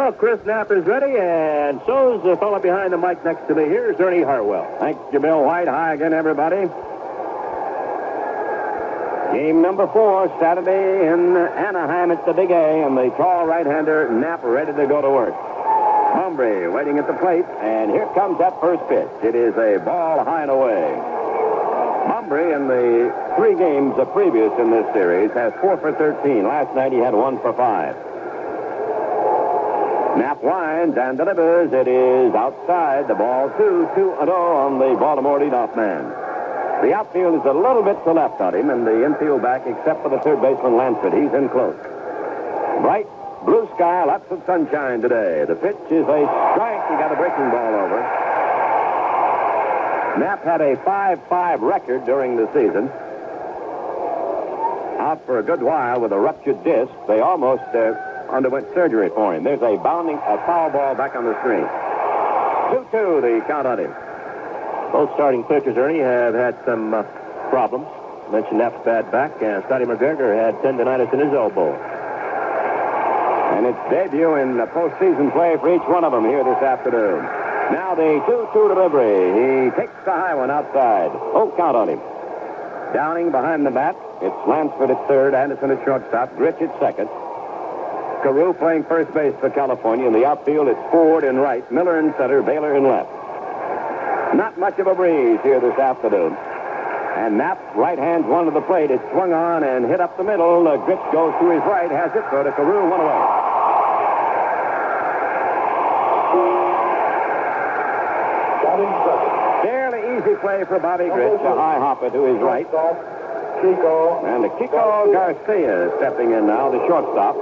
Well, Chris Knapp is ready, and so's the fellow behind the mic next to me. Here's Ernie Hartwell. Thank you, Bill White. Hi again, everybody. Game number 4, Saturday in Anaheim at the Big A, and the tall right-hander Knapp ready to go to work. Humphrey waiting at the plate, and here comes that first pitch. It is a ball high and away. Humphrey, in the 3 games previous in this series, has 4 for 13. Last night he had 1 for 5. Knapp winds and delivers. It is outside. The ball 2-0 on the Baltimore leadoff man. The outfield is a little bit to left on him, and the infield back, except for the third baseman Lansford, he's in close. Bright blue sky, lots of sunshine today. The pitch is a strike. He got a breaking ball over. Knapp had a 5-5 record during the season. Out for a good while with a ruptured disc. They almost underwent surgery for him. There's a foul ball back on the screen. 2-2, the count on him. Both starting pitchers, Ernie, have had some problems. I mentioned Knapp's bad back, and Scotty McGregor had tendonitis in his elbow. And it's debut in postseason play for each one of them here this afternoon. Now the 2-2 delivery. He takes the high one outside. Oh, count on him. Downing behind the bat. It's Lansford at third, Anderson at shortstop, Grich at second. Carew playing first base for California. In the outfield, it's Ford in right, Miller in center, Baylor in left. Not much of a breeze here this afternoon. And Knapp, right hand, one to the plate. It's swung on and hit up the middle. Grich goes to his right, has it, throw to Carew, 1 away. Fairly easy play for Bobby Grich, a high hopper to his right. And Kiko Garcia stepping in now, the shortstop.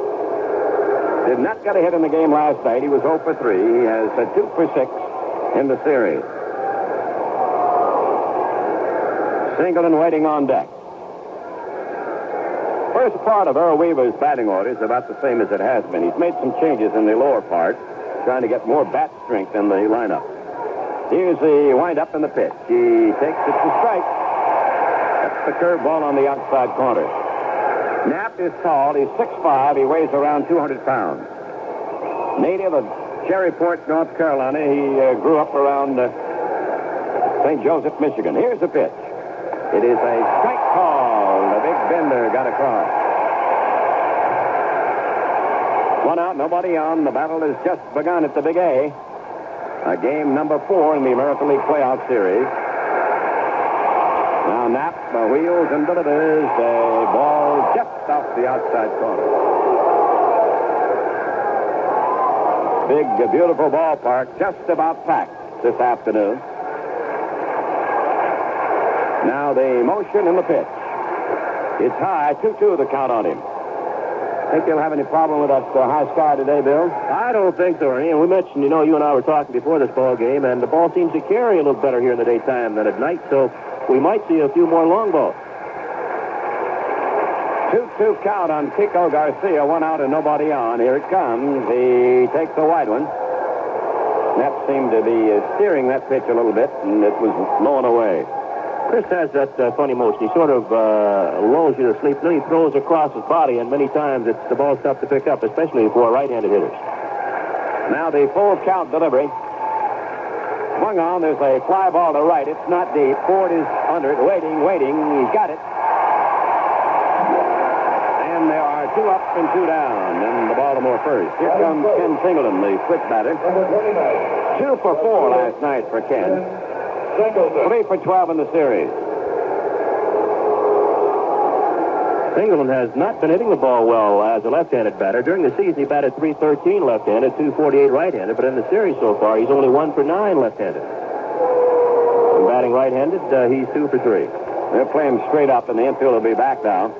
Did not get a hit in the game last night. He was 0 for 3. He has 2 for 6 in the series. Singleton waiting on deck. First part of Earl Weaver's batting order is about the same as it has been. He's made some changes in the lower part, trying to get more bat strength in the lineup. Here's the wind-up in the pitch. He takes it to strike. That's the curveball on the outside corner. Knapp is tall. He's 6'5". He weighs around 200 pounds. Native of Sherryport, North Carolina. He grew up around St. Joseph, Michigan. Here's the pitch. It is a strike call. The big bender got across. 1 out, nobody on. The battle has just begun at the Big A. Game number 4 in the American League Playoff Series. Now Knapp wheels and delivers a ball just off the outside corner. Big, beautiful ballpark, just about packed this afternoon. Now the motion and the pitch. It's high, 2-2 the count on him. Think he'll have any problem with that high sky today, Bill? I don't think so, Ernie. And we mentioned, you and I were talking before this ball game, and the ball seems to carry a little better here in the daytime than at night, so we might see a few more long balls. 2-2 count on Kiko Garcia. 1 out and nobody on. Here it comes. He takes a wide one. Knapp seemed to be steering that pitch a little bit, and it was low and away. Chris has that funny motion. He sort of lulls you to sleep. Then he throws across his body, and many times the ball's tough to pick up, especially for right-handed hitters. Now the full count delivery. Swung on. There's a fly ball to right. It's not deep. Ford is under it, waiting. He's got it. And there are 2 up and 2 down in the Baltimore first. Here comes Ken Singleton, the switch batter. 2 for 4 last night for Ken. 3 for 12 in the series. Singleton has not been hitting the ball well as a left-handed batter. During the season, he batted .313 left-handed, .248 right-handed, but in the series so far, he's only 1 for 9 left-handed. And batting right-handed, he's 2 for 3. They're playing straight up, and the infield will be back now.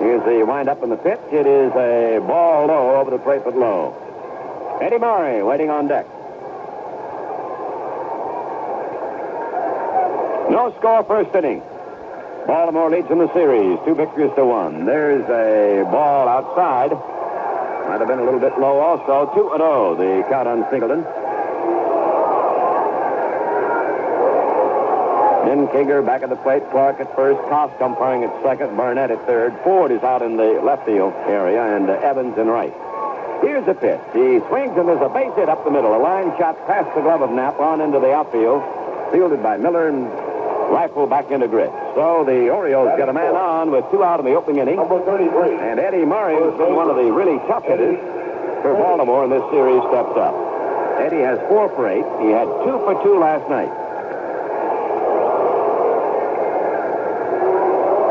Here's the wind-up in the pitch. It is a ball low over the plate, but low. Eddie Murray waiting on deck. No score first inning. Baltimore leads in the series, 2 victories to 1. There's a ball outside. Might have been a little bit low also. 2-0, the count on Singleton. Then Kinger back at the plate. Clark at first. Kosk umpiring at second. Barnett at third. Ford is out in the left field area, and Evans in right. Here's the pitch. He swings, and there's a base hit up the middle. A line shot past the glove of Knapp on into the outfield. Fielded by Miller and rifled back into Gritz. So the Orioles got a man on with 2 out in the opening inning. And Eddie Murray, who's been one of the really tough hitters for Baltimore in this series, steps up. Eddie has 4 for 8. He had 2 for 2 last night.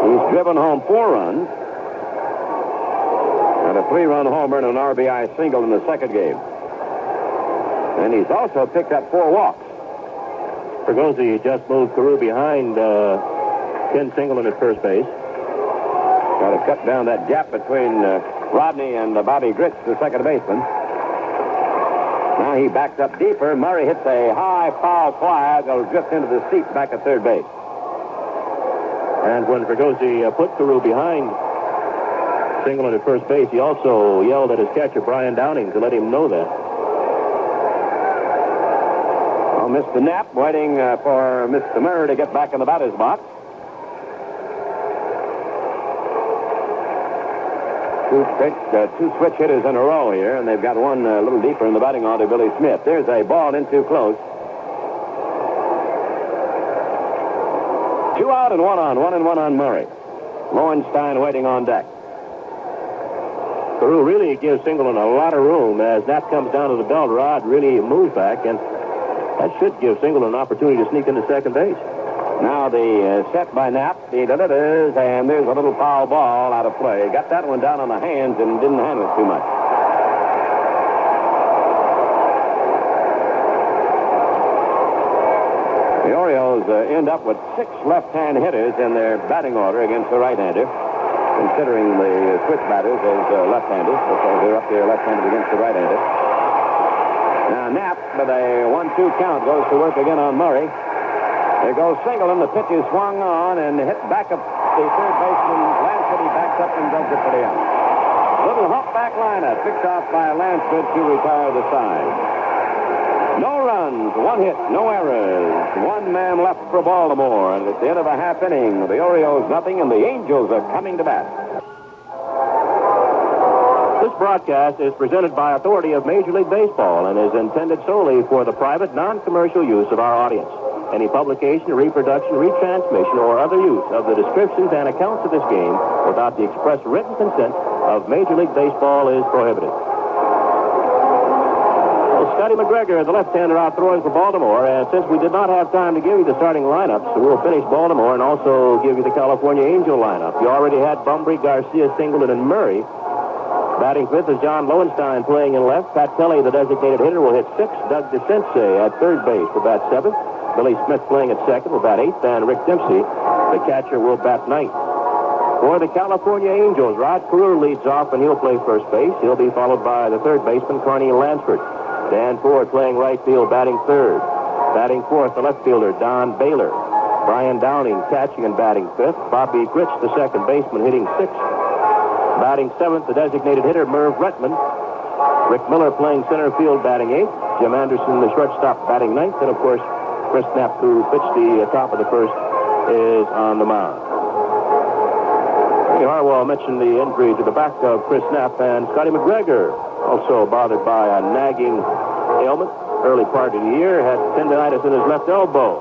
He's driven home 4 runs. And a 3-run homer and an RBI single in the second game. And he's also picked up 4 walks. Fregosi just moved Carew behind Ken Singleton at first base. Got to cut down that gap between Rodney and Bobby Gritz, the second baseman. Now he backs up deeper. Murray hits a high foul fly. Goes just into the seat back at third base. And when Fregosi put Carew behind Singleton at first base, he also yelled at his catcher, Brian Downing, to let him know that. Well, Mr. Knapp waiting for Mr. Murray to get back in the batter's box. Two switch hitters in a row here, and they've got one a little deeper in the batting order, Billy Smith. There's a ball in too close. 2 out and 1 on. 1-1 on Murray. Lowenstein waiting on deck. Carew really gives Singleton a lot of room. As Knapp comes down to the belt, Rod really moves back, and that should give Singleton an opportunity to sneak into second base. Now the set by Knapp. He delivers, and there's a little foul ball out of play. Got that one down on the hands and didn't handle it too much. The Orioles end up with 6 left-hand hitters in their batting order against the right-hander, considering the switch batters as left-handers, because they're up there left-handed against the right-hander. Now Knapp, with a 1-2 count, goes to work again on Murray. There goes Singleton. The pitch is swung on and hit back up the third baseman. Lansford, he backs up and does it for the out. Little humpback lineup picked off by Lansford to retire the side. No runs, 1 hit, no errors. 1 man left for Baltimore. And at the end of a half inning, the Orioles nothing, and the Angels are coming to bat. This broadcast is presented by authority of Major League Baseball and is intended solely for the private, non-commercial use of our audience. Any publication, reproduction, retransmission, or other use of the descriptions and accounts of this game without the express written consent of Major League Baseball is prohibited. Well, Scotty McGregor, the left-hander, out throwing for Baltimore, and since we did not have time to give you the starting lineups, we'll finish Baltimore and also give you the California Angel lineup. You already had Bumbry, Garcia, Singleton, and Murray. Batting fifth is John Lowenstein playing in left. Pat Kelly, the designated hitter, will hit 6th. Doug DeCince at third base will bat 7th. Billy Smith playing at second will bat 8th, and Rick Dempsey, the catcher, will bat 9th. For the California Angels, Rod Carew leads off, and he'll play first base. He'll be followed by the third baseman, Carney Lansford. Dan Ford playing right field, batting third. Batting fourth, the left fielder, Don Baylor. Brian Downing catching and batting fifth. Bobby Gritch, the second baseman, hitting 6th. Batting 7th, the designated hitter, Merv Retman. Rick Miller playing center field, batting 8th. Jim Anderson, the shortstop, batting 9th. And, of course, Chris Knapp, who pitched the top of the first, is on the mound. Ernie Harwell mentioned the injury to the back of Chris Knapp, and Scotty McGregor, also bothered by a nagging ailment early part of the year, had tendonitis in his left elbow.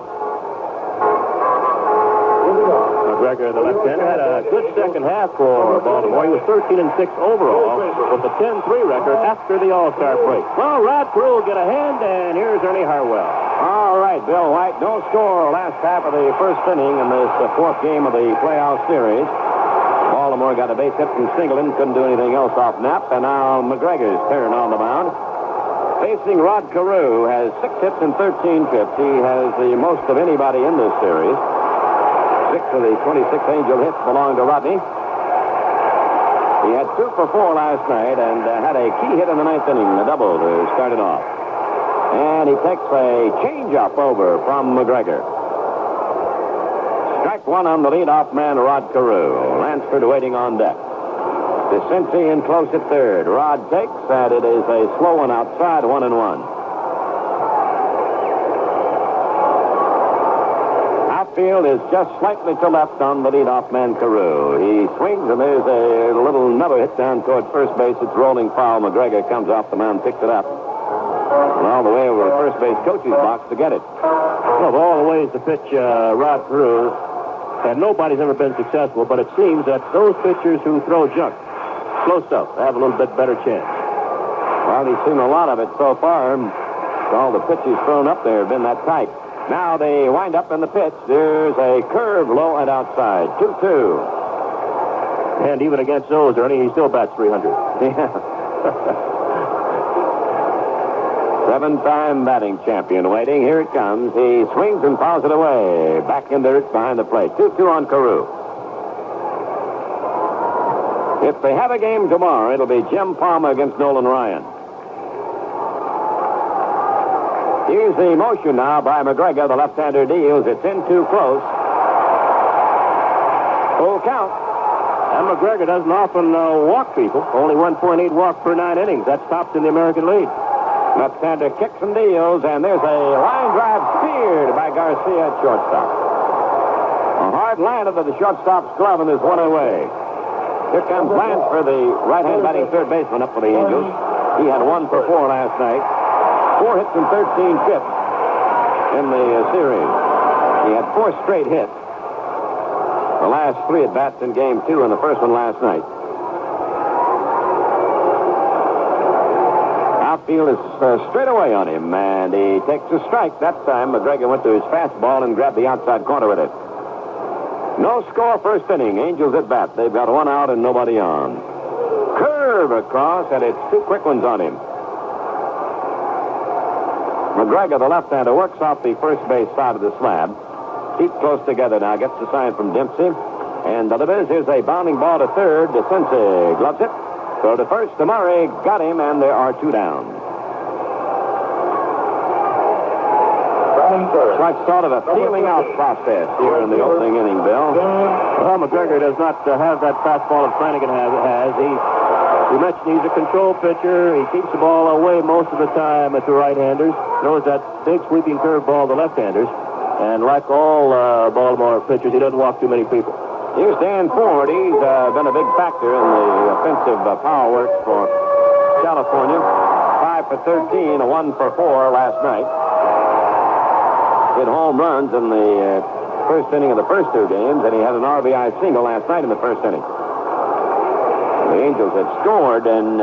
McGregor, the left-hander, had a good second half for Baltimore. He was 13-6 overall with a 10-3 record after the All-Star break. Well, Rod Carew will get a hand, and here's Ernie Harwell. All right, Bill White. No score last half of the first inning in this fourth game of the playoff series. Baltimore got a base hit from Singleton. Couldn't do anything else off Knapp. And now McGregor's turn on the mound. Facing Rod Carew, has 6 hits and 13 trips. He has the most of anybody in this series. 6 of the 26 Angel hits belong to Rodney. He had 2 for 4 last night and had a key hit in the 9th inning, a double to start it off. And he takes a changeup over from McGregor. Strike 1 on the leadoff man, Rod Carew. Lansford waiting on deck. DeCince in close at third. Rod takes, and it is a slow one outside, 1-1. outfield is just slightly to left on the leadoff man, Carew. He swings, and there's a little another hit down toward first base. It's rolling foul. McGregor comes off the mound, picks it up. And all the way over to first base coach's box to get it. Well, of all the ways to pitch Rod Carew, and nobody's ever been successful, but it seems that those pitchers who throw junk, slow stuff, have a little bit better chance. Well, he's seen a lot of it so far. All the pitches thrown up there have been that tight. Now they wind up in the pitch. There's a curve low and outside. 2-2. And even against those, Ernie, he still bats 300. Yeah. Seven-time batting champion waiting. Here it comes. He swings and fouls it away. Back in there, it's behind the plate. 2-2 on Carew. If they have a game tomorrow, it'll be Jim Palmer against Nolan Ryan. Here's the motion now by McGregor. The left-hander deals. It's in too close. Full count. And McGregor doesn't often walk people. Only 1.8 walk per 9 innings. That's tops in the American League. Left-hander kicks and deals, and there's a line drive speared by Garcia at shortstop. A hard line into the shortstop's glove, and there's one away. Here comes Lance for the right-hand batting third baseman up for the Angels. He had 1 for 4 last night. 4 hits and 13 chips in the series. He had 4 straight hits. The last 3 at-bats in Game 2 and the first one last night. Outfield is straight away on him, and he takes a strike. That time, McGregor went to his fastball and grabbed the outside corner with it. No score first inning. Angels at bat. They've got 1 out and nobody on. Curve across, and it's 2 quick ones on him. McGregor, the left-hander, works off the first base side of the slab. Keep close together now. Gets the sign from Dempsey. And delivers. Here's a bounding ball to third. DeCinces gloves it. So to first, to Murray. Got him, and there are 2 down. It's like sort of a feeling out process here in the opening inning, Bill. Well, McGregor does not have that fastball that Flanagan has. You mentioned he's a control pitcher. He keeps the ball away most of the time at the right-handers. Throws that big sweeping curveball to left-handers. And like all Baltimore pitchers, he doesn't walk too many people. Here's Dan Ford. He's been a big factor in the offensive power work for California. 5 for 13, a 1 for 4 last night. Hit home runs in the first inning of the first 2 games, and he had an RBI single last night in the first inning. The Angels had scored in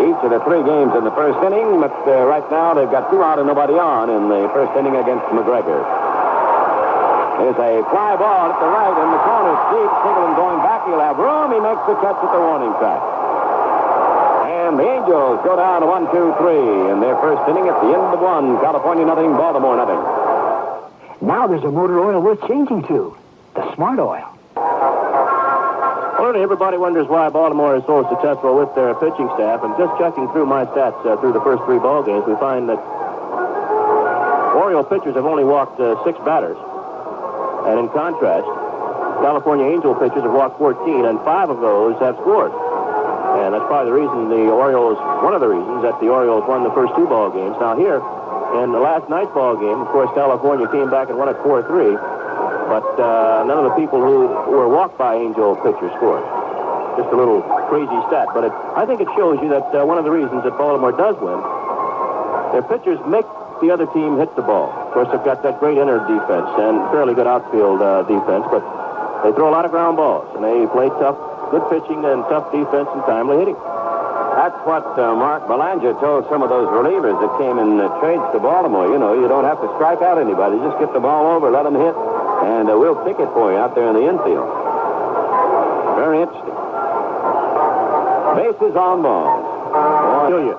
each of the 3 games in the first inning, but right now they've got 2 out and nobody on in the first inning against McGregor. There's a fly ball at the right in the corner. Steve Sigelin going back. He'll have room. He makes the catch at the warning track. And the Angels go down to 1-2-3 in their first inning at the end of 1. California nothing, Baltimore nothing. Now there's a motor oil worth changing to. The Smart Oil. Well, everybody wonders why Baltimore is so successful with their pitching staff. And just checking through my stats through the first 3 ball games, we find that Oriole pitchers have only walked 6 batters. And in contrast, California Angel pitchers have walked 14, and 5 of those have scored. And that's probably the reason one of the reasons that the Orioles won the first 2 ball games. Now here, in the last night's ball game, of course, California came back and won it 4-3. But none of the people who were walked by Angel pitchers scored. Just a little crazy stat. But I think it shows you that one of the reasons that Baltimore does win, their pitchers make the other team hit the ball. Of course, they've got that great inner defense and fairly good outfield defense, but they throw a lot of ground balls, and they play tough, good pitching and tough defense and timely hitting. That's what Mark Belanger told some of those relievers that came in trades to Baltimore. You know, you don't have to strike out anybody. Just get the ball over, let them hit, and we'll pick it for you out there in the infield. Very interesting. Bases on balls. Kill you.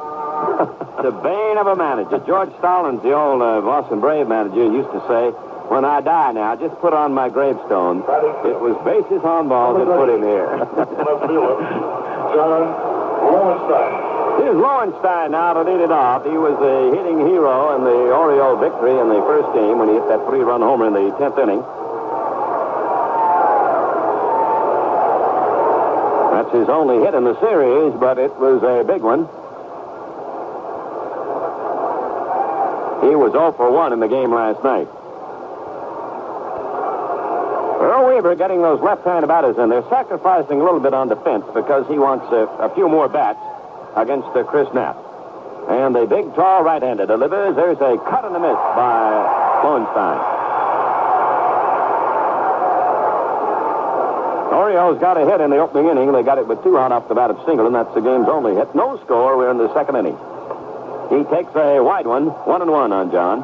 The bane of a manager. George Stallings, the old Boston Brave manager, used to say, when I die now, just put on my gravestone, it was bases on balls that put him here. Here's Lowenstein now to lead it off. He was a hitting hero in the Oriole victory in the first game when he hit that 3-run homer in the 10th inning. That's his only hit in the series, but it was a big one. He was 0 for 1 in the game last night. Earl Weaver getting those left-handed batters in. They're sacrificing a little bit on defense because he wants a few more bats against Chris Knapp. And the big, tall right-hander delivers. There's a cut and a miss by Lowenstein. Orioles got a hit in the opening inning. They got it with 2 out off the bat of Single, and that's the game's only hit. No score. We're in the second inning. He takes a wide one, 1-1 on John.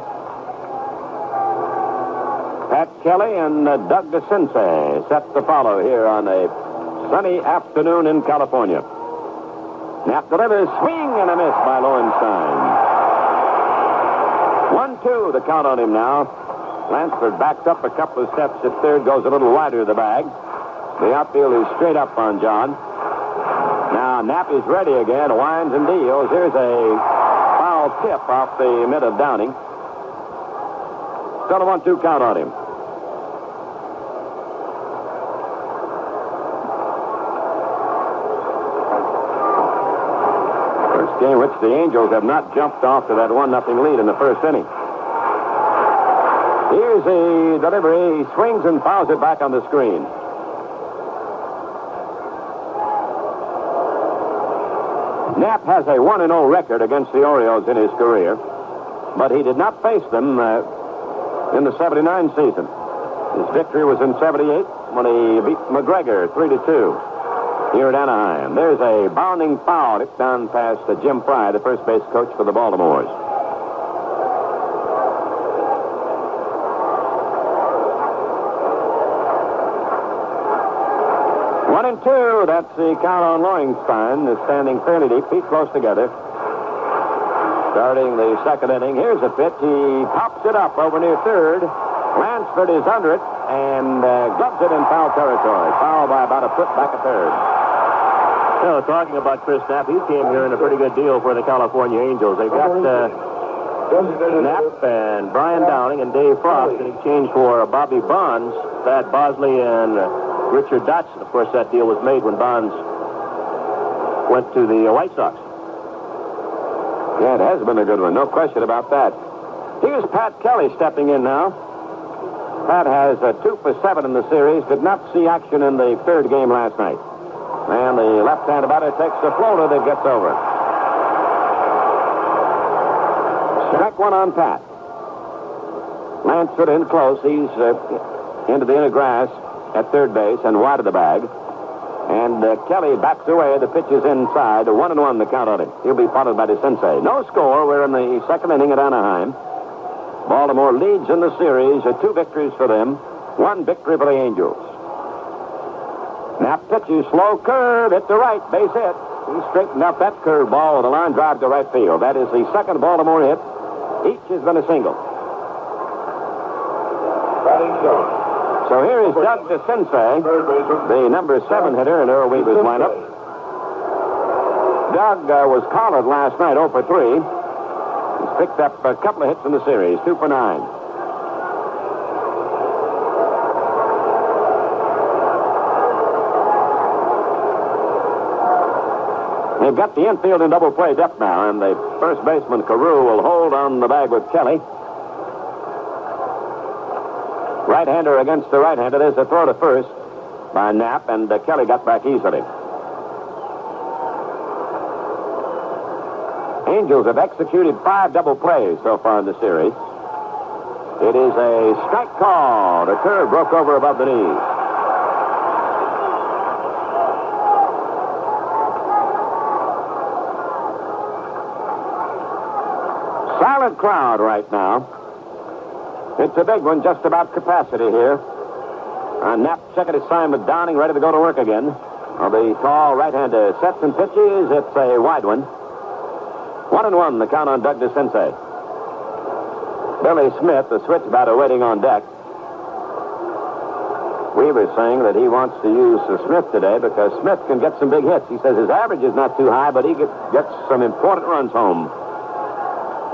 Pat Kelly and Doug DeCinces set to follow here on a sunny afternoon in California. Knapp delivers, swing and a miss by Lowenstein. 1-2, the count on him now. Lansford backs up a couple of steps at third, goes a little wider of the bag. The outfield is straight up on John. Now Knapp is ready again, winds and deals. Here's a foul tip off the mid of Downing. Still a 1-2 count on him. First game which the Angels have not jumped off to that 1-0 lead in the first inning. Here's the delivery. He swings and fouls it back on the screen. Knapp has a 1-0 record against the Orioles in his career, but he did not face them in the 79 season. His victory was in 78 when he beat McGregor 3-2 here at Anaheim. There's a bounding foul hit down past Jim Fry, the first base coach for the Baltimores. One and two. That's the count on Lowenstein. Is standing fairly deep, feet close together. Starting the second inning. Here's a pitch. He pops it up over near third. Lansford is under it and gloves it in foul territory. Foul by about a foot back at third. So, talking about Chris Knapp, he came here in a pretty good deal for the California Angels. They got Knapp and Brian Downing and Dave Frost in exchange for Bobby Bonds, Thad Bosley, and Richard Dotson. Of course, that deal was made when Bonds went to the White Sox. Yeah, it has been a good one. No question about that. Here's Pat Kelly stepping in now. Pat has 2 for 7 in the series. Did not see action in the third game last night. And the left-handed batter takes the floater that gets over. Strike one on Pat. Lansford in close. He's into the inner grass at third base and wide of the bag. And Kelly backs away. The pitch is inside. 1-1 the count on it. He'll be followed by DeCinces. No score. We're in the second inning at Anaheim. Baltimore leads in the series. 2 victories for them. 1 victory for the Angels. Knapp pitches, slow curve, hit to right, base hit. He straightened up that curve ball with a line drive to right field. That is the second Baltimore hit. Each has been a single. So here is Doug DeCinces, the number 7 hitter in Earl Weaver's lineup. Doug was collared last night, 0 for 3. He's picked up a couple of hits in the series, 2 for 9. They've got the infield in double play depth now, and the first baseman, Carew, will hold on the bag with Kelly. Right-hander against the right-hander. There's a throw to first by Knapp, and Kelly got back easily. Angels have executed 5 double plays so far in the series. It is a strike call. The curve broke over above the knees. Silent crowd right now. It's a big one, just about capacity here. Knapp checking his sign with Downing, ready to go to work again. The tall right-hander sets and pitches. It's a wide one. 1-1, the count on Doug DeCinces. Billy Smith, the switch batter, waiting on deck. Weaver's saying that he wants to use Smith today because Smith can get some big hits. He says his average is not too high, but he gets some important runs home.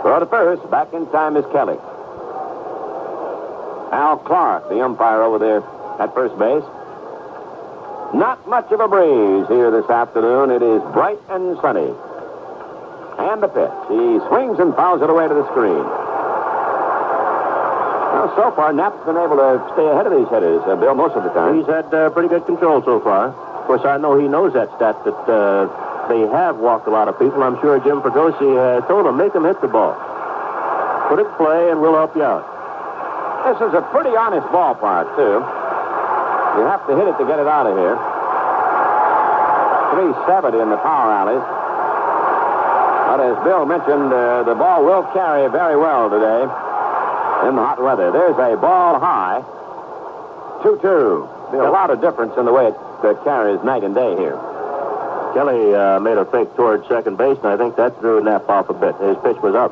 Throw to first. Back in time is Kelly. Al Clark, the umpire over there at first base. Not much of a breeze here this afternoon. It is bright and sunny. And the pitch. He swings and fouls it away to the screen. Well, so far, Knapp's been able to stay ahead of these hitters, Bill, most of the time. He's had pretty good control so far. Of course, I know he knows that stat that they have walked a lot of people. I'm sure Jim Fregosi told him, make him hit the ball. Put it in play, and we'll help you out. This is a pretty honest ballpark, too. You have to hit it to get it out of here. 370 in the power alleys. But as Bill mentioned, the ball will carry very well today in the hot weather. There's a ball high. 2-2. Be a lot of difference in the way it carries night and day here. Kelly made a fake toward second base, and I think that threw Knapp off a bit. His pitch was up.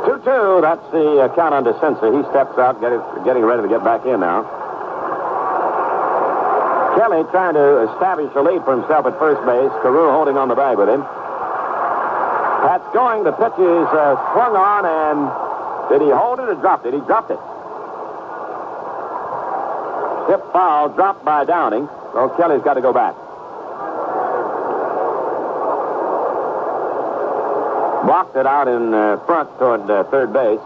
2-2. That's the count on DeCinces. He steps out, getting ready to get back in now. Kelly trying to establish a lead for himself at first base. Carew holding on the bag with him. Pat's going. The pitch is swung on, and did he hold it or dropped it? He dropped it. Tip foul, dropped by Downing. So Kelly's got to go back. Blocked it out in front toward third base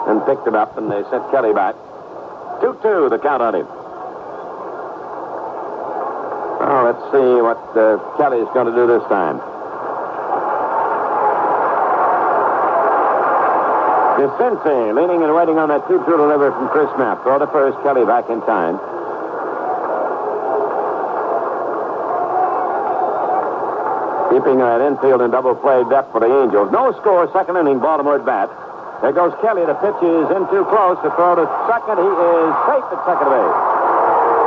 and picked it up, and they sent Kelly back. 2-2, the count on him. Oh, let's see what Kelly's going to do this time. DeCinces leaning and waiting on that 2-2 delivery from Chris Knapp. Throw to first, Kelly back in time. Keeping that infield in double play depth for the Angels. No score, second inning, Baltimore at bat. There goes Kelly. The pitch is in too close to throw to second. He is safe at second base.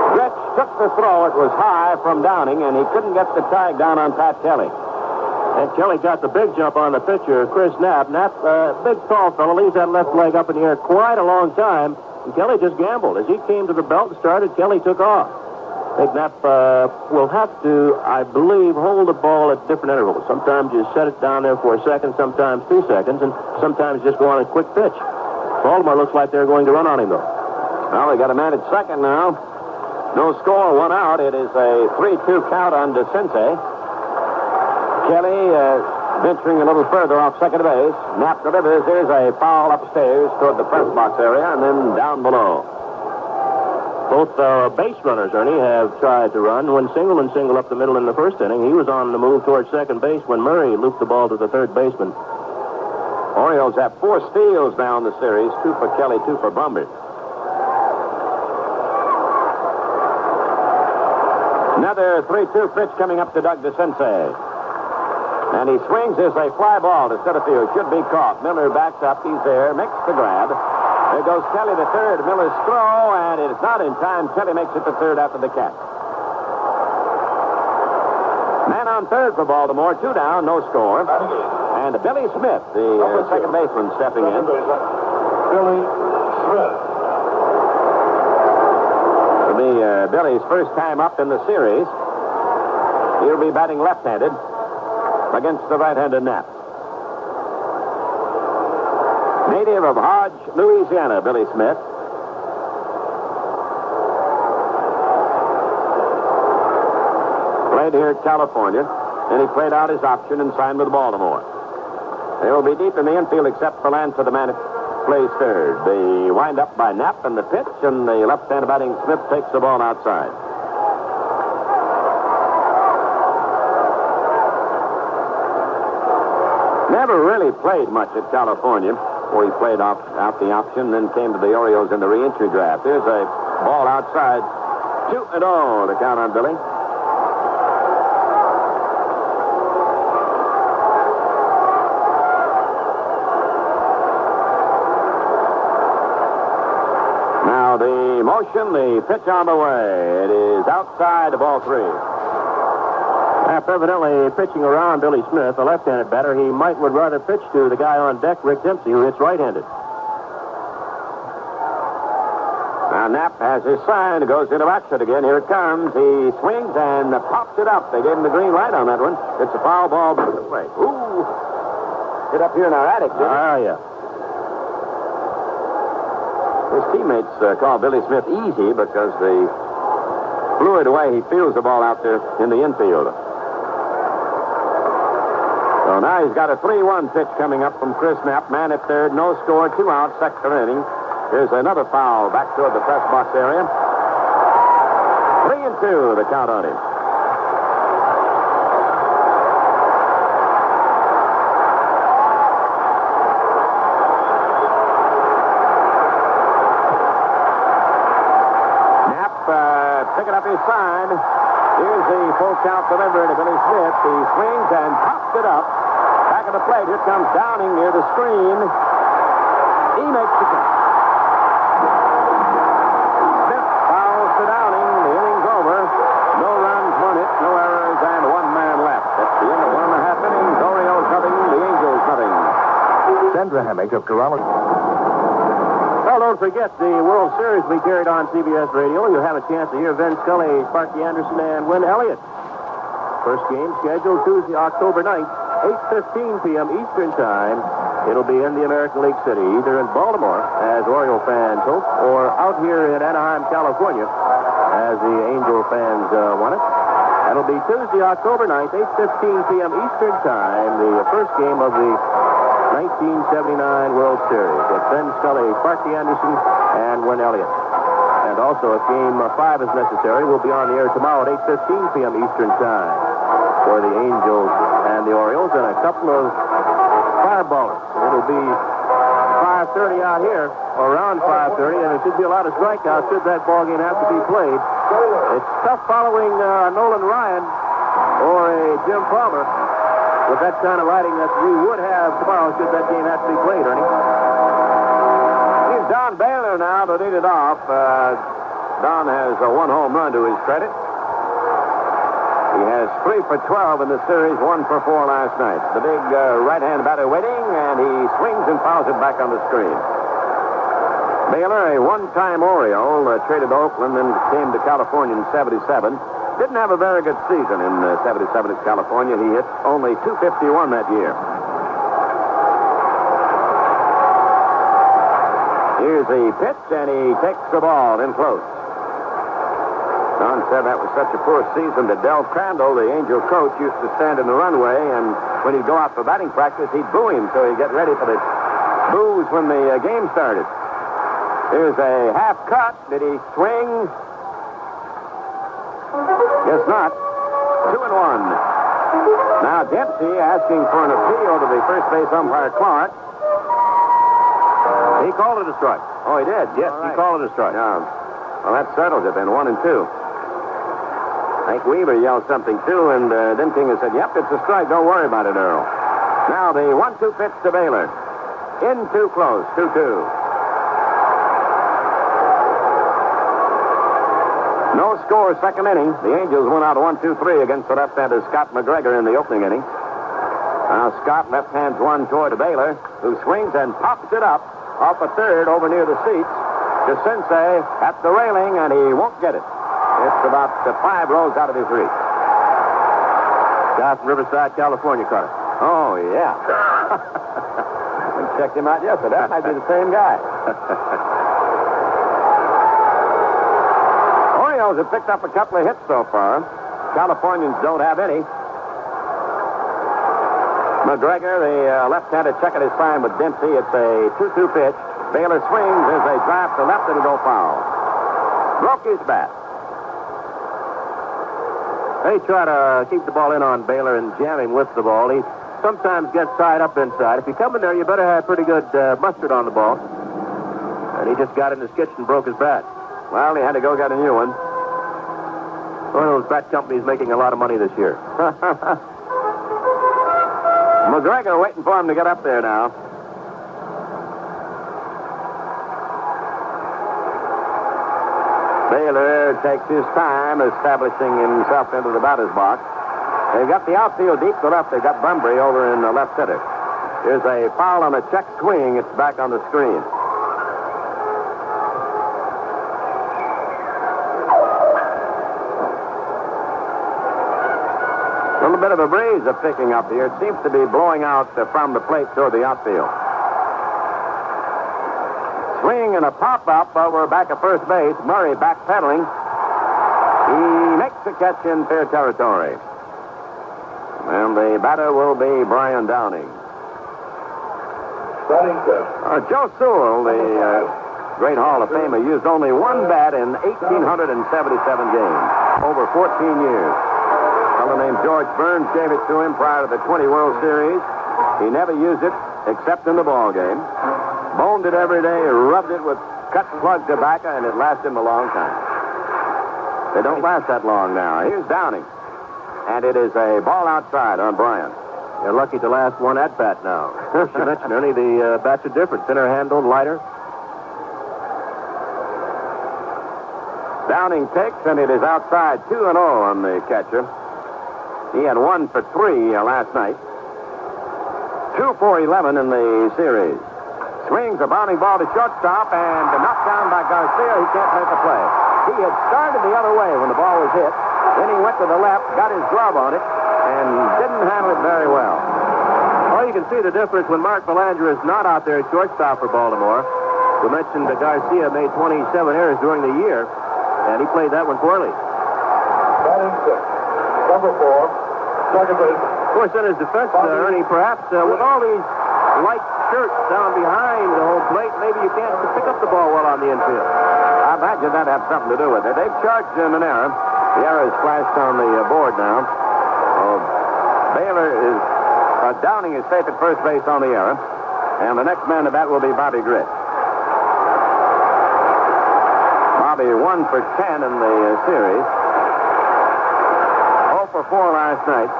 Gretsch took the throw. It was high from Downing, and he couldn't get the tag down on Pat Kelly. And Kelly got the big jump on the pitcher, Chris Knapp. Knapp, big tall fellow, leaves that left leg up in the air quite a long time. And Kelly just gambled. As he came to the belt and started, Kelly took off. I think Knapp will have to, I believe, hold the ball at different intervals. Sometimes you set it down there for a second, sometimes 2 seconds, and sometimes just go on a quick pitch. Baltimore looks like they're going to run on him, though. Well, they got a man at second now. No score, 1 out. It is a 3-2 count on DeCinces. Kelly venturing a little further off second base. Knapp delivers. There's a foul upstairs toward the press box area and then down below. Both base runners, Ernie, have tried to run. When Singleton singled up the middle in the first inning, he was on the move towards second base when Murray looped the ball to the third baseman. Orioles have 4 steals now in the series. 2 for Kelly, 2 for Brumby. Another 3-2 pitch coming up to Doug DeCinces. And he swings. There's a fly ball to center field. Should be caught. Miller backs up. He's there. Makes the grab. There goes Kelly to third. Miller's throw, and it's not in time. Kelly makes it to third after the catch. Man on third for Baltimore. 2 down, no score. And Billy Smith, the second baseman, stepping in. Billy Smith. It'll be Billy's first time up in the series. He'll be batting left-handed against the right-handed Knapp. Native of Hodge, Louisiana, Billy Smith. Played here at California, and he played out his option and signed with Baltimore. They will be deep in the infield except for Lance, the man who plays third. They wind up by Knapp and the pitch, and the left-hand batting Smith takes the ball outside. Never really played much at California, where he played out the option, then came to the Orioles in the re-entry draft. There's a ball outside. 2-0, the count on Billy. Now the motion, the pitch on the way. It is outside, ball 3. Evidently pitching around Billy Smith, a left-handed batter. He would rather pitch to the guy on deck, Rick Dempsey, who hits right-handed. Now Knapp has his sign, goes into action again. Here it comes. He swings and pops it up. They gave him the green light on that one. It's a foul ball back to play. Ooh! Hit up here in our attic, didn't it? Yeah. His teammates call Billy Smith easy because they blew it away. He feels the ball out there in the infield. So now he's got a 3-1 pitch coming up from Chris Knapp. Man at third, no score, 2 outs, second inning. Here's another foul back toward the press box area. 3-2, the count on him. Picking up his sign. Here's the full count delivery to Billy Smith. He swings and pops it up. Back of the plate. Here comes Downing near the screen. He makes the catch. Smith fouls to Downing. The inning's over. No runs, 1 hit, no errors, and 1 man left. At the end of 1.5 innings, Orioles nothing, the Angels nothing. Sandra Hammock of Corrales. Well, don't forget, the World Series will be carried on CBS Radio. You'll have a chance to hear Vin Scully, Sparky Anderson, and Win Elliott. First game scheduled Tuesday, October 9th, 8:15 p.m. Eastern Time. It'll be in the American League City, either in Baltimore, as Oriole fans hope, or out here in Anaheim, California, as the Angel fans want it. That'll be Tuesday, October 9th, 8:15 p.m. Eastern Time, the first game of the 1979 World Series with Ben Scully, Sparky Anderson, and Win Elliott. And also, if Game 5 is necessary, we'll be on the air tomorrow at 8:15 p.m. Eastern Time for the Angels and the Orioles and a couple of fireballers. It'll be 5:30 out here, or around 5:30, and there should be a lot of strikeouts should that ball game have to be played. It's tough following Nolan Ryan or a Jim Palmer with that kind of lighting that we would have tomorrow should that game have to be played, Ernie. Here's Don Baylor now to lead it off. Don has 1 home run to his credit. He has 3 for 12 in the series, 1 for 4 last night. The big right-hand batter waiting, and he swings and fouls it back on the screen. Baylor, a one-time Oriole, traded to Oakland and came to California in '77. Didn't have a very good season in '77 in California. He hit only .251 that year. Here's the pitch, and he takes the ball in close. Don said that was such a poor season that Del Crandall, the Angel coach, used to stand in the runway, and when he'd go out for batting practice, he'd boo him so he'd get ready for the boos when the game started. Here's a half cut. Did he swing? Guess not. 2-1. Now Dempsey asking for an appeal to the first base umpire Clark. He called it a strike. Oh, he did? Yes, Right. he called it a strike. Yeah. Well, that settles it then, 1-2. Hank Weaver yelled something too, and then King said, "Yep, it's a strike. Don't worry about it, Earl." Now the 1-2 pitch to Baylor. In too close, 2-2. No score, second inning. The Angels went out 1-2-3 against the left-hander Scott McGregor in the opening inning. Now Scott left hands one toward Baylor, who swings and pops it up off a third over near the seats to Sensei at the railing, and he won't get it. It's about 5 rows out of his reach. Guy from Riverside, California, caught it. Oh, yeah. We checked him out yesterday. That might be the same guy. Orioles have picked up a couple of hits so far. Californians don't have any. McGregor, the left-hander, checking his time with Dempsey. It's a 2-2 pitch. Baylor swings as they drive to left, and it'll go foul. Broke his bat. They try to keep the ball in on Baylor and jam him with the ball. He sometimes gets tied up inside. If you come in there, you better have pretty good mustard on the ball. And he just got in his kitchen and broke his bat. Well, he had to go get a new one. One of those bat companies making a lot of money this year. McGregor waiting for him to get up there now. Baylor takes his time establishing himself into the batter's box. They've got the outfield deep to left. They've got Bunbury over in the left center. Here's a foul on a check swing. It's back on the screen. A little bit of a breeze is picking up here. It seems to be blowing out from the plate toward the outfield. Swing and a pop-up over back at first base. Murray backpedaling. He makes the catch in fair territory. Well, and the batter will be Brian Downing. Batting test. Joe Sewell, the great Hall of Famer, used only one bat in 1,877 games, over 14 years. A fellow named George Burns gave it to him prior to the 20 World Series. He never used it except in the ball game. Boned it every day, rubbed it with cut plug tobacco, and it lasted him a long time. They don't last that long now. Here's Downing. And it is a ball outside on Bryant. You're lucky to last one at bat now. As you mentioned, Ernie, the bats are different. Thinner handled, lighter. Downing takes, and it is outside 2-0 on the catcher. He had 1 for 3 last night. 2 for 11 in the series. Swings a bounding ball to shortstop, and knocked down by Garcia. He can't make the play. He had started the other way when the ball was hit. Then he went to the left, got his glove on it, and didn't handle it very well. Well, you can see the difference when Mark Belanger is not out there at shortstop for Baltimore. We mentioned that Garcia made 27 errors during the year, and he played that one poorly. Batting six. Number 4. Second base. Of course, in his defense, Ernie, perhaps with all these light shirts down behind the home plate, maybe you can't pick up the ball well on the infield. I imagine that have something to do with it. They've charged him an error. The error is flashed on the board now. Downing is safe at first base on the error. And the next man to bat will be Bobby Gritt. Bobby 1 for 10 in the series. 0 for 4 last night.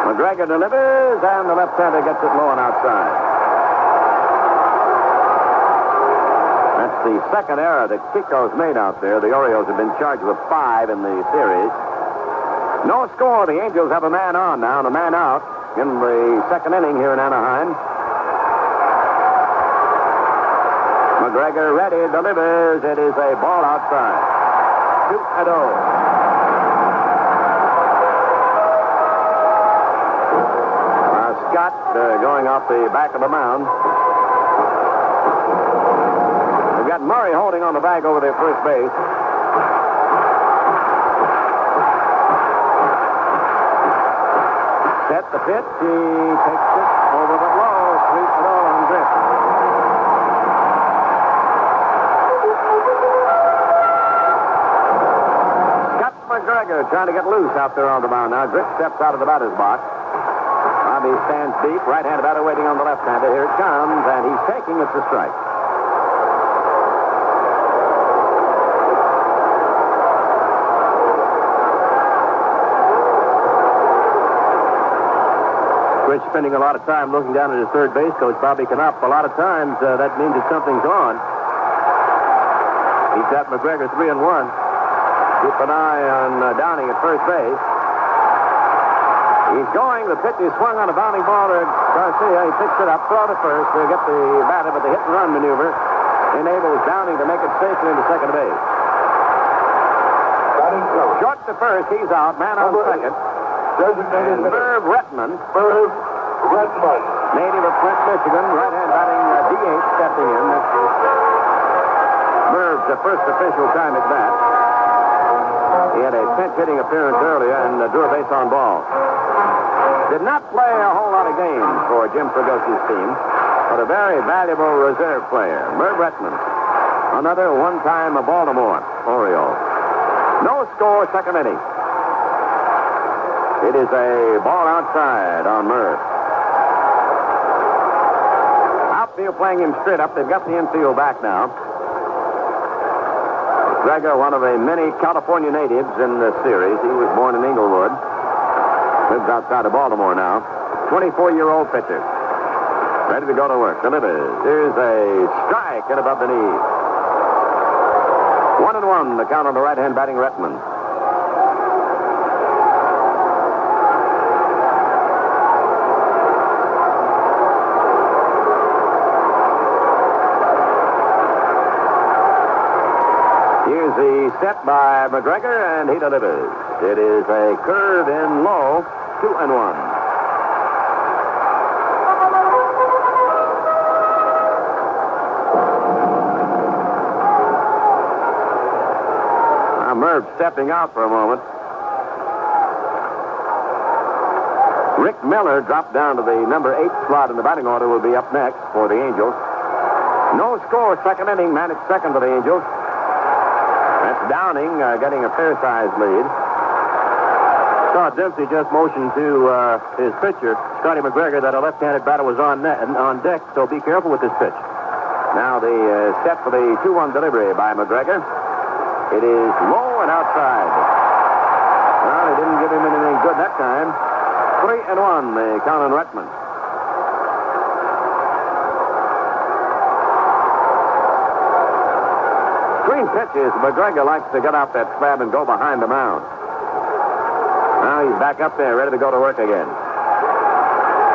McGregor delivers, and the left-hander gets it low and outside. That's the second error that Kiko's made out there. The Orioles have been charged with 5 in the series. No score. The Angels have a man on now and a man out in the second inning here in Anaheim. McGregor ready, delivers. It is a ball outside. 2-0. Scott going off the back of the mound. We've got Murray holding on the bag over there at first base. Set the pitch. He takes it over the low. 3-0 on Gritt. Scott McGregor trying to get loose out there on the mound now. Gritt steps out of the batter's box. Bobby stands deep. Right-handed batter waiting on the left-hander. Here it comes, and he's taking. It's a strike. Gritt spending a lot of time looking down at his third base coach, Bobby Knopp. A lot of times that means that something's on. He's got McGregor 3-1. Keep an eye on Downing at first base. He's going. The pitch is swung on a bounding ball to Garcia. He picks it up, throw to first to get the batter, but the hit-and-run maneuver enables Downing to make it safely into second base. Short to first. He's out. Man on second. Designated Merv Retman. Merv Retman. Native of Flint, Michigan. Right-hand batting DH stepping in. That's Merv's first official time at bat. He had a pinch-hitting appearance earlier and drew a base on ball. Did not play a whole lot of games for Jim Fragosi's team, but a very valuable reserve player. Merv Retman, another one-time Baltimore Oriole. No score, second inning. It is a ball outside on Merv. Outfield playing him straight up. They've got the infield back now. Gregor, one of the many California natives in this series. He was born in Inglewood. Lives outside of Baltimore now. 24-year-old pitcher. Ready to go to work. Delivers. Here's a strike and above the knee. 1-1, the count on the right-hand batting Retman. Here's the set by McGregor, and he delivers. It is a curve in low, 2-1. Herb stepping out for a moment. Rick Miller dropped down to the number 8 slot in the batting order, will be up next for the Angels. No score, second inning, managed second for the Angels. That's Downing getting a fair-sized lead. Saw Dempsey just motioned to his pitcher, Scotty McGregor, that a left-handed batter was on deck, so be careful with this pitch. Now the set for the 2-1 delivery by McGregor. It is low and outside. Well, they didn't give him anything good that time. 3-1, the count on Retman. Screen pitches. McGregor likes to get off that slab and go behind the mound. Now he's back up there, ready to go to work again.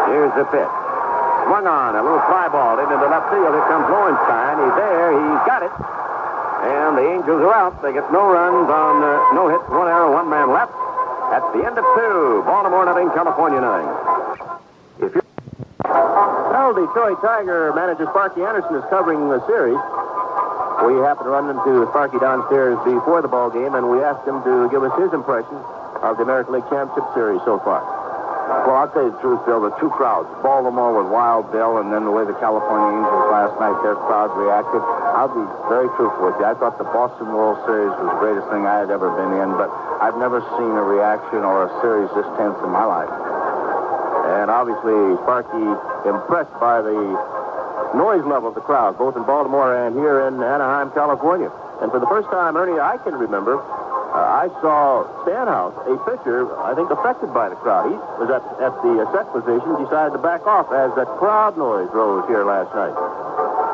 Here's the pitch. Swung on, a little fly ball into the left field. Here comes Lowenstein. He's there. He's got it. And the Angels are out. They get no runs on no hits, 1 error, 1 man left. That's the end of 2. Baltimore nothing, California 9. Well, Detroit Tiger manager Sparky Anderson is covering the series. We happened to run into Sparky downstairs before the ball game, and we asked him to give us his impression of the American League Championship Series so far. Well, I'll tell you the truth, Bill. The two crowds, Baltimore with Wild Bill, and then the way the California Angels last night, their crowds reacted. I'll be very truthful with you. I thought the Boston World Series was the greatest thing I had ever been in, but I've never seen a reaction or a series this tense in my life. And obviously, Sparky impressed by the noise level of the crowd, both in Baltimore and here in Anaheim, California. And for the first time, Ernie, I can remember, I saw Stanhouse, a pitcher, I think affected by the crowd. He was at the set position, decided to back off as that crowd noise rose here last night.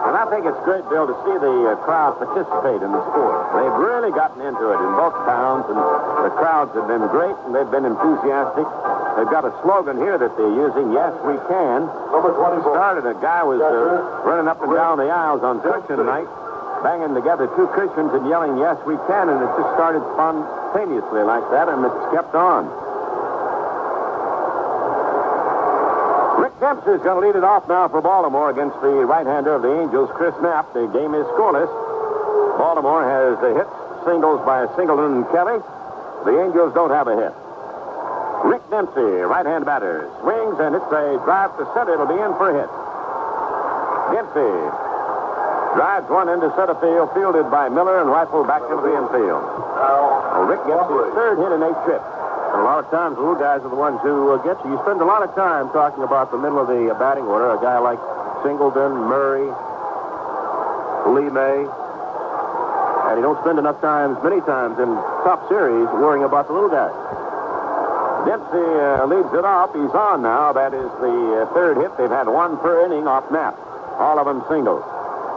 And I think it's great, Bill, to see the crowd participate in the sport. They've really gotten into it in both towns, and the crowds have been great, and they've been enthusiastic. They've got a slogan here that they're using, Yes, We Can. Number 24. Started, a guy was running up and down the aisles on cushion night, banging together 2 cushions and yelling, Yes, We Can, and it just started spontaneously like that, and it's kept on. Rick Dempsey's going to lead it off now for Baltimore against the right-hander of the Angels, Chris Knapp. The game is scoreless. Baltimore has hits, singles by Singleton and Kelly. The Angels don't have a hit. Rick Dempsey, right-hand batter, swings and hits a drive to center. It'll be in for a hit. Dempsey drives one into center field, fielded by Miller, and rifled back into the infield. Well, Rick gets his 3rd hit in 8 trips. And a lot of times, the little guys are the ones who get you. You spend a lot of time talking about the middle of the batting order. A guy like Singleton, Murray, Lee May. And you don't spend enough time, many times in top series, worrying about the little guys. Dempsey leads it off. He's on now. That is the 3rd hit. They've had 1 per inning off Knapp. All of them singles.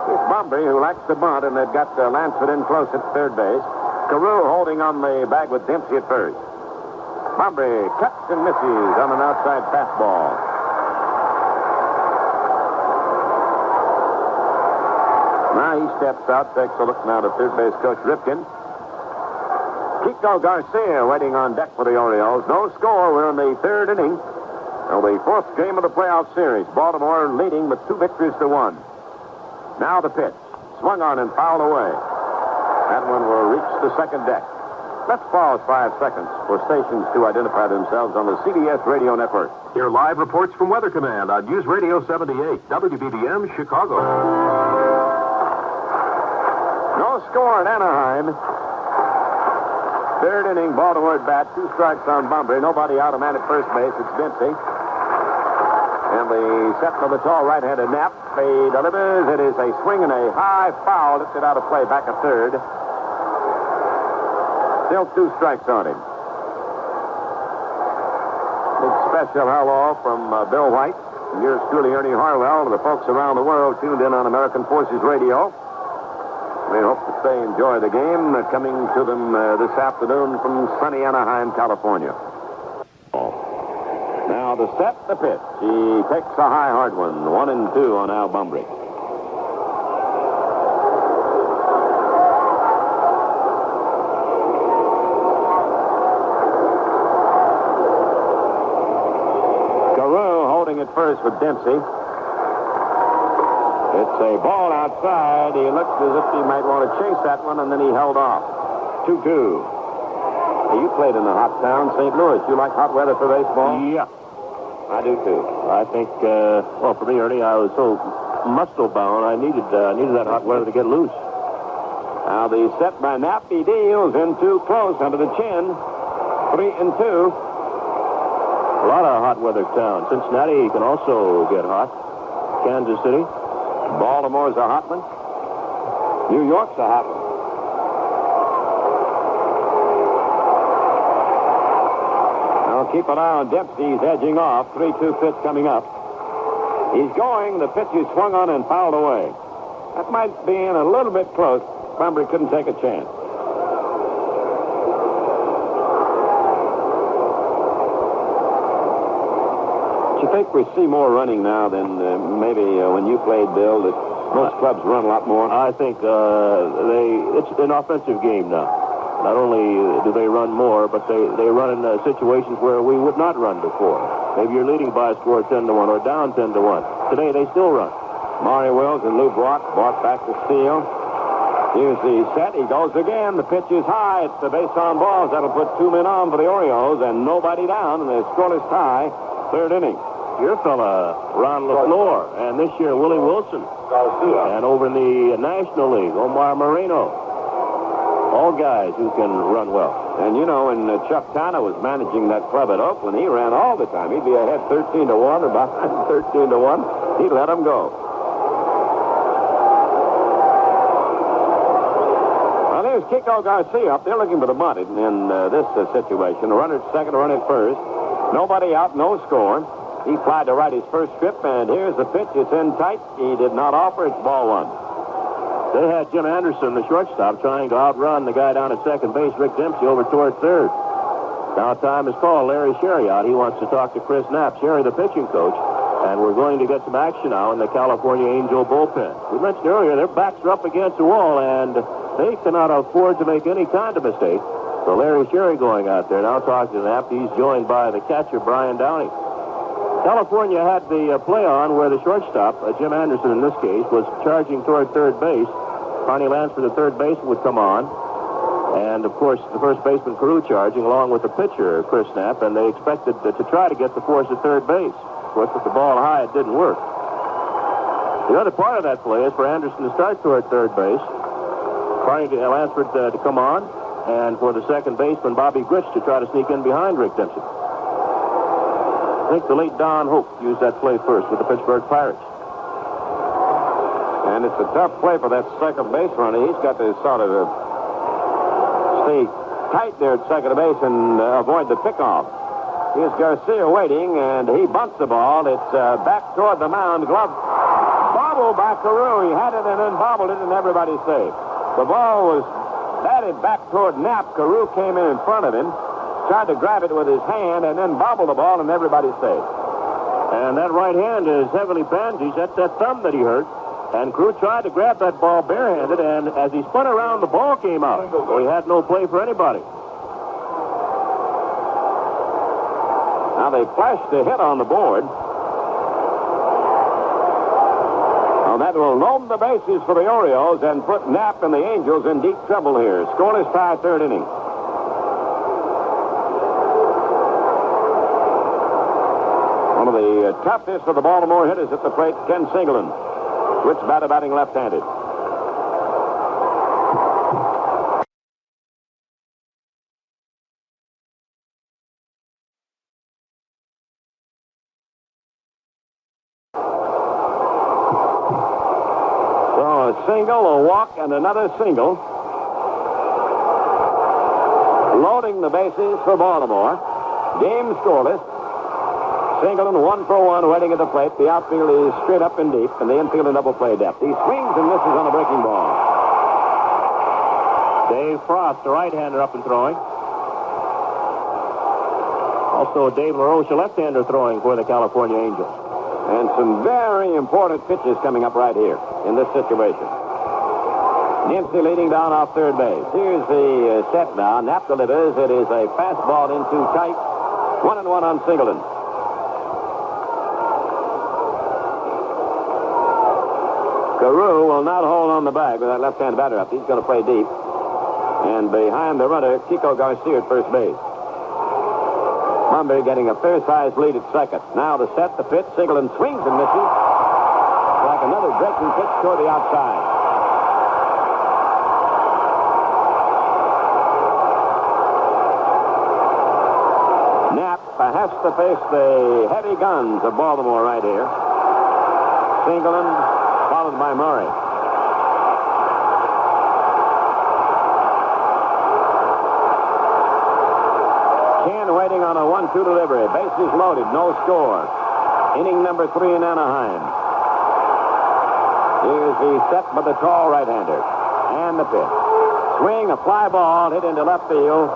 It's Bumbry who likes to bunt, and they've got Lansford in close at 3rd base. Carew holding on the bag with Dempsey at 1st. Bumbry cuts and misses on an outside fastball. Now he steps out, takes a look now to 3rd base coach Ripken. Kiko Garcia waiting on deck for the Orioles. No score. We're in the 3rd inning. Well, the 4th game of the playoff series. Baltimore leading with 2 victories to 1. Now the pitch. Swung on and fouled away. That one will reach the 2nd deck. Let's pause 5 seconds for stations to identify themselves on the CBS radio network. Hear live reports from Weather Command on News Radio 78, WBBM, Chicago. No score in Anaheim. 3rd inning, Baltimore at bat. 2 strikes on Bumbry. Nobody out, a man at 1st base. It's Dempsey. And the set for the tall right-handed Knapp. He delivers. It is a swing and a high foul. Lifted out of play back at 3rd. Still 2 strikes on him. Big special hello from Bill White. And yours truly, Ernie Harwell, to the folks around the world tuned in on American Forces Radio. We hope that they enjoy the game coming to them this afternoon from sunny Anaheim, California. Now the set, the pitch. He takes a high, hard one. 1-2 on Al Bumbry. Carew holding it first with Dempsey. It's a ball outside. He looks as if he might want to chase that one, and then he held off. 2-2. Hey, you played in a hot town, St. Louis. You like hot weather for baseball? Yeah. I do, too. I think, well, for me, Ernie, I was so muscle-bound, I needed that hot weather to get loose. Now the set by Knapp. He deals in too close under the chin. 3-2. A lot of hot weather towns. Cincinnati can also get hot. Kansas City. Baltimore's a hot one. New York's a hot one. Now keep an eye on Dempsey. He's edging off. 3-2 pitch coming up. He's going. The pitch is swung on and fouled away. That might be in a little bit close. Remember, he couldn't take a chance. Do you think we see more running now than maybe when you played, Bill, that most clubs run a lot more? I think it's an offensive game now. Not only do they run more, but they run in situations where we would not run before. Maybe you're leading by a score of 10-1 or down 10-1. Today, they still run. Maury Wills and Lou Brock brought back the steal. Here's the set. He goes again. The pitch is high. It's the base on balls. That'll put 2 men on for the Orioles and nobody down. And the scoreless tie, 3rd inning. Your fella, Ron LaFleur, and this year, Willie Wilson. And over in the National League, Omar Moreno. All guys who can run well. And you know, when Chuck Tanner was managing that club at Oakland, he ran all the time. He'd be ahead 13-1 or behind 13-1. He'd let them go. Well, there's Kiko Garcia up there looking for the bunt in this situation. A runner at second, a runner at first. Nobody out, no score. He flied to right his first trip, and here's the pitch. It's in tight. He did not offer. It's ball 1. They had Jim Anderson, the shortstop, trying to outrun the guy down at second base, Rick Dempsey, over toward third. Now time is called. Larry Sherry out. He wants to talk to Chris Knapp. Sherry, the pitching coach. And we're going to get some action now in the California Angel bullpen. We mentioned earlier their backs are up against the wall, and they cannot afford to make any kind of mistake. So Larry Sherry going out there now talking to Knapp. He's joined by the catcher, Brian Downey. California had the play on where the shortstop, Jim Anderson in this case, was charging toward third base. Connie Lansford, the third baseman, would come on. And, of course, the first baseman, Carew, charging along with the pitcher, Chris Knapp, and they expected to try to get the force at third base. Of course, with the ball high, it didn't work. The other part of that play is for Anderson to start toward third base, Connie Lansford to come on, and for the second baseman, Bobby Grich, to try to sneak in behind Rick Dempsey. I think the late Don Hope used that play first with the Pittsburgh Pirates. And it's a tough play for that second base runner. He's got to sort of stay tight there at second base and avoid the pickoff. Here's Garcia waiting, and he bunts the ball. It's back toward the mound. Glove bobbled by Carew. He had it and then bobbled it, and everybody's safe. The ball was batted back toward Knapp. Carew came in front of him, tried to grab it with his hand, and then bobbled the ball, and everybody's safe. And that right hand is heavily bandaged. That's that thumb that he hurt. And Carew tried to grab that ball barehanded, and as he spun around, the ball came out. So he had no play for anybody. Now they flashed a hit on the board. Now that will loam the bases for the Orioles and put Knapp and the Angels in deep trouble here. Scoreless tie, 3rd inning. One of the toughest of the Baltimore hitters at the plate, Ken Singleton. Switch batter batting left-handed. So a single, a walk, and another single. Loading the bases for Baltimore. Game scoreless. Singleton 1 for 1 waiting at the plate. The outfield is straight up and deep, and the infield in double play depth. He swings and misses on a breaking ball. Dave Frost, the right-hander, up and throwing. Also, Dave LaRoche, a left-hander, throwing for the California Angels. And some very important pitches coming up right here in this situation. Dempsey leading down off third base. Here's the set now. Knapp delivers. It is a fastball into tight. 1-1 on Singleton. Carew will not hold on the bag with that left-hand batter up. He's going to play deep. And behind the runner, Kiko Garcia at first base. Bunbury getting a fair-sized lead at second. Now the set, the pitch. Singleton swings and misses. Like another breaking pitch toward the outside. Knapp has to face the heavy guns of Baltimore right here. Singleton followed by Murray. Ken waiting on a 1-2 delivery. Bases loaded, no score. Inning number 3 in Anaheim. Here's the set by the tall right-hander. And the pitch. Swing, a fly ball hit into left field.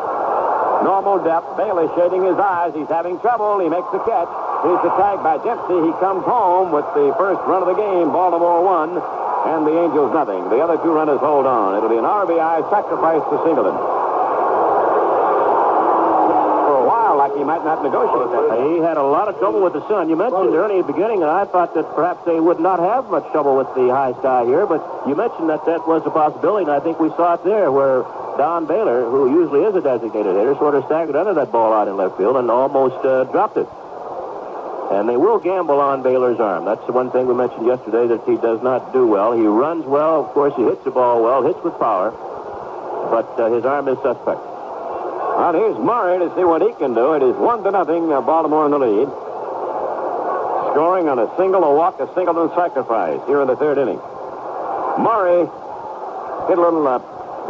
Normal depth. Bailey shading his eyes. He's having trouble. He makes the catch. Here's the tag by Dempsey. He comes home with the first run of the game. Baltimore 1, and the Angels nothing. The other 2 runners hold on. It'll be an RBI sacrifice to Singleton. He might not negotiate that. He had a lot of trouble with the sun. You mentioned early at the beginning, and I thought that perhaps they would not have much trouble with the high sky here, but you mentioned that was a possibility, and I think we saw it there where Don Baylor, who usually is a designated hitter, sort of staggered under that ball out in left field and almost dropped it. And they will gamble on Baylor's arm. That's the one thing we mentioned yesterday that he does not do well. He runs well. Of course, he hits the ball well, hits with power, but his arm is suspect. Well, here's Murray to see what he can do. It is 1-0, Baltimore in the lead. Scoring on a single, a walk, a Singleton sacrifice here in the 3rd inning. Murray hit a little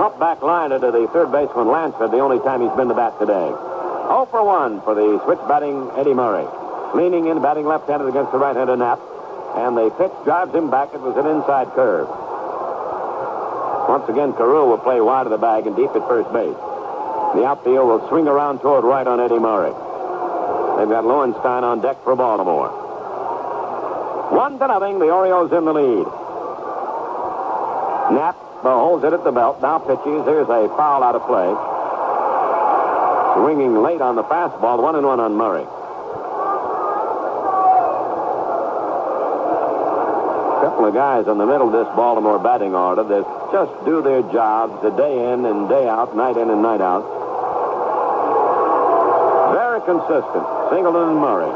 pump back line into the third baseman Lansford, the only time he's been to bat today. 0 for 1 for the switch batting Eddie Murray. Leaning in, batting left-handed against the right-hander Knapp. And the pitch drives him back. It was an inside curve. Once again, Carew will play wide of the bag and deep at first base. The outfield will swing around toward right on Eddie Murray. They've got Lowenstein on deck for Baltimore. 1-0, the Orioles in the lead. Knapp holds it at the belt. Now pitches. Here's a foul out of play. Swinging late on the fastball. 1-1 on Murray. A couple of guys in the middle of this Baltimore batting order that just do their jobs day in and day out, night in and night out. Very consistent. Singleton and Murray.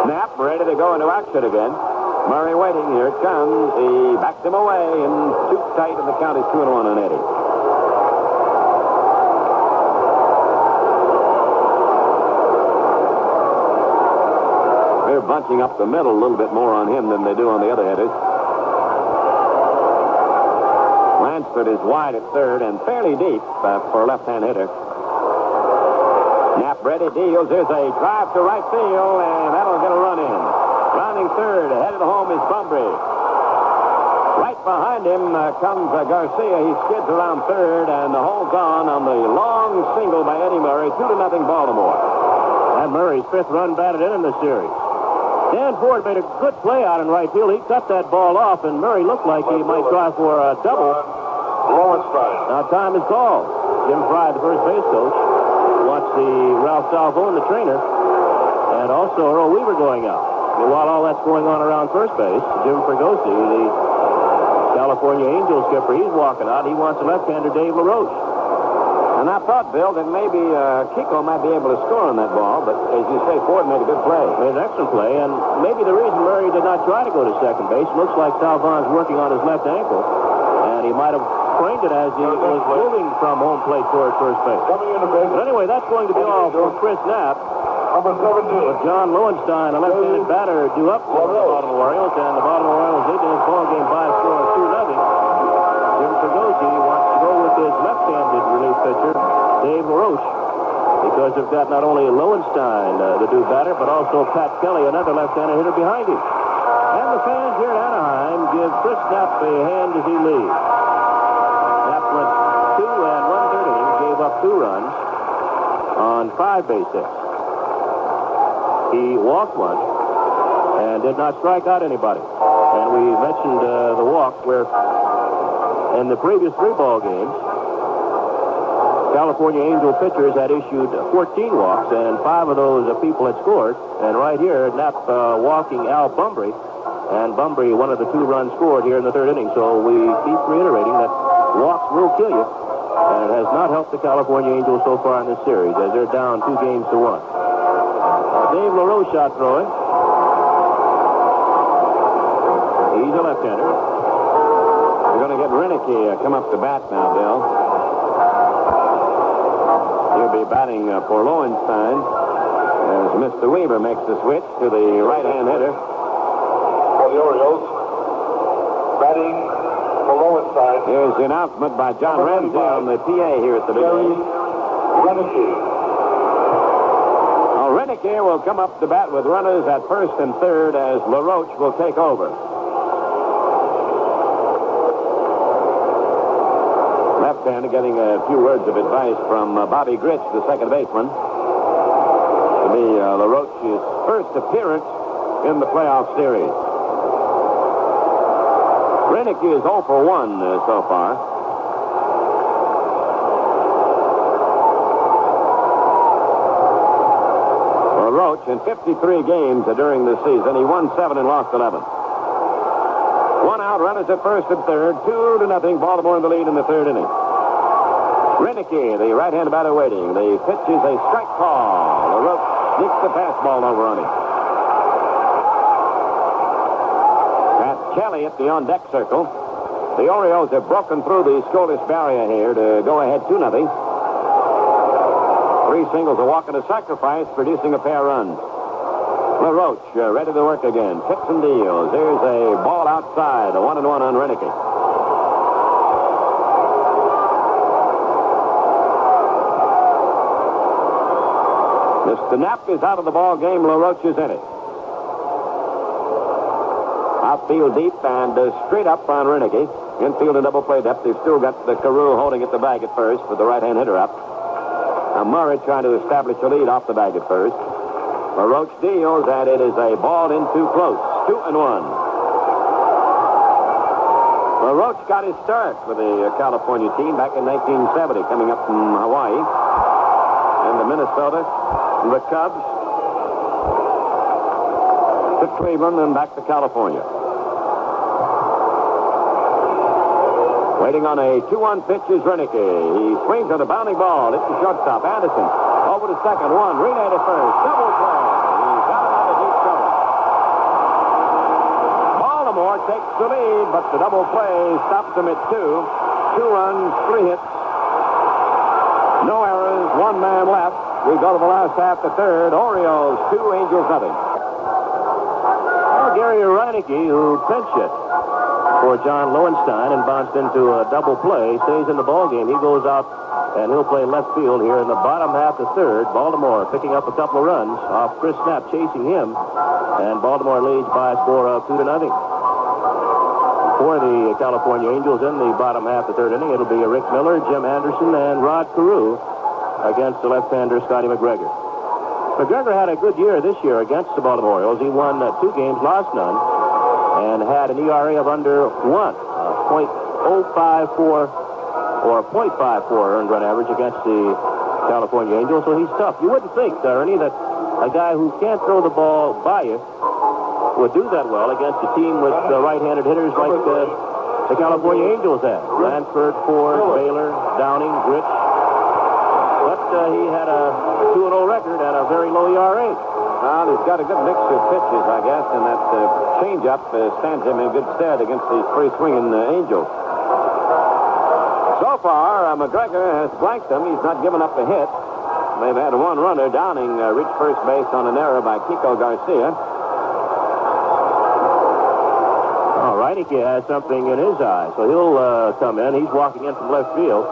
Knapp ready to go into action again. Murray waiting. Here it comes. He backs him away and too tight, and the count is 2-1 on Eddie. They're bunching up the middle a little bit more on him than they do on the other hitters. Lansford is wide at third and fairly deep for a left-hand hitter. Knapp ready, deals. There's a drive to right field, and that'll get a run in. Rounding third, headed home is Bunbury. Right behind him comes Garcia. He skids around third and holds on the long single by Eddie Murray. 2-0 Baltimore. And Murray's 5th run batted in the series. Dan Ford made a good play out in right field. He cut that ball off, and Murray looked like he might try for a double. Now time is called. Jim Fry, the first base coach, wants the Ralph Salvone, the trainer, and also Earl Weaver going out. And while all that's going on around first base, Jim Fregosi, the California Angels skipper, he's walking out. He wants a left-hander, Dave LaRoche. And I thought, Bill, that maybe Kiko might be able to score on that ball, but as you say, Ford made a good play. Made an excellent play, and maybe the reason Murray did not try to go to second base, looks like Salvon's working on his left ankle, and he might have sprained it as he was moving from home plate toward first base. But anyway, that's going to be all for Chris Knapp. Number 17. With John Lowenstein, a left-handed batter, due up for the Baltimore Orioles, and the Baltimore Orioles lead in this ball game by a score of 2-0. Jim Fregosi wants to go with his left-handed relief pitcher, Dave LaRoche, because they've got not only Lowenstein, the due batter, but also Pat Kelly, another left-handed hitter behind him. And the fans here at Anaheim give Chris Knapp a hand as he leads. Knapp went 2 1/3 innings, gave up 2 runs on 5 base hits. He walked 1 and did not strike out anybody. And we mentioned the walk where in the previous 3 ball games, California Angel pitchers had issued 14 walks, and 5 of those people had scored. And right here, Knapp walking Al Bunbury and Bunbury one of the 2 runs scored here in the 3rd inning. So we keep reiterating that walks will kill you, and it has not helped the California Angels so far in this series as they're down 2 games to 1. Dave LaRoche shot throwing. He's a left-hander. We're going to get Renicky come up to bat now, Bill. He'll be batting for Lowenstein as Mr. Weaver makes the switch to the right-hand hitter. For the Orioles, batting for Lowenstein. Here's the announcement by John Ramsey on the PA here at the beginning. Renicky. Renicky will come up to bat with runners at 1st and 3rd as LaRoche will take over. Left-hander getting a few words of advice from Bobby Gritch, the second baseman. To be LaRoche's first appearance in the playoff series. Renicky is 0 for 1 so far. LaRoche, in 53 games during the season, he won 7 and lost 11. 1 out, runners at 1st and 3rd, 2-0, Baltimore in the lead in the 3rd inning. Renicky, the right-hand batter waiting. The pitch is a strike call. LaRoche sneaks the fastball over on him. Pat Kelly at the on-deck circle. The Orioles have broken through the scoreless barrier here to go ahead 2-0. 3 singles, a walk, and a sacrifice, producing a pair of runs. LaRoche ready to work again. Kicks and deals. Here's a ball outside. A 1-1 on Renicky. Mr. Knapp is out of the ball game. LaRoche is in it. Outfield deep and straight up on Renicky. Infield and double play depth. They've still got the Carew holding at the bag at first with the right-hand hitter up. Now Murray trying to establish a lead off the bag at first. LaRoche deals, and it is a ball in too close. 2-1. LaRoche got his start with the California team back in 1970, coming up from Hawaii. And the Minnesota, the Cubs, to Cleveland, and back to California. Waiting on a 2-1 pitch is Renicky. He swings on a bounding ball. It's the shortstop, Anderson. Over to second. 1. Relay to first. Double play. He's got him out of deep trouble. Baltimore takes the lead, but the double play stops them at 2. 2 runs, 3 hits. No errors, 1 man left. We go to the last half, the 3rd. Orioles 2, Angels nothing. Well, Gary Reineke, who pinch hit for John Lowenstein and bounced into a double play, stays in the ballgame. He goes out and he'll play left field here in the bottom half of 3rd. Baltimore picking up a couple of runs off Chris Knapp chasing him, and Baltimore leads by a score of 2-0. For the California Angels in the bottom half of 3rd inning, it'll be Rick Miller, Jim Anderson, and Rod Carew against the left-hander Scotty McGregor. McGregor had a good year this year against the Baltimore Orioles. He won 2 games, lost none, and had an ERA of under 1, .054 or .54 earned run average against the California Angels. So he's tough. You wouldn't think, Ernie, that a guy who can't throw the ball by you would do that well against a team with right-handed hitters like the California Angels had. Lansford, Ford, Baylor, Downing, Gritch. But he had a 2-0 record and a very low ERA. Well, he's got a good mixture of pitches, I guess, and that changeup stands him in good stead against these free-swinging Angels. So far, McGregor has blanked them. He's not given up a hit. They've had 1 runner. Downing reached first base on an error by Kiko Garcia. Oh, Reineke has something in his eye, so he'll come in. He's walking in from left field.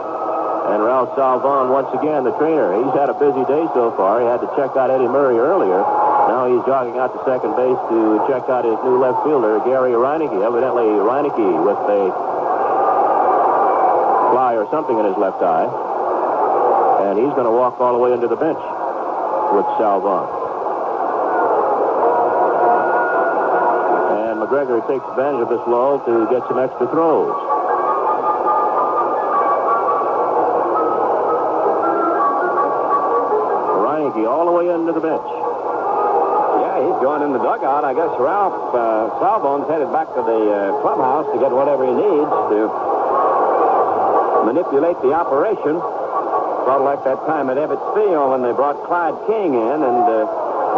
And Ralph Salvon, once again, the trainer. He's had a busy day so far. He had to check out Eddie Murray earlier. Now he's jogging out to second base to check out his new left fielder, Gary Reineke. Evidently, Reineke with a fly or something in his left eye. And he's going to walk all the way into the bench with Salvon. And McGregor takes advantage of this lull to get some extra throws. All the way into the bench. Yeah, he's going in the dugout. I guess Ralph Salvone's headed back to the clubhouse to get whatever he needs to manipulate the operation. Sort of like that time at Ebbets Field when they brought Clyde King in, and the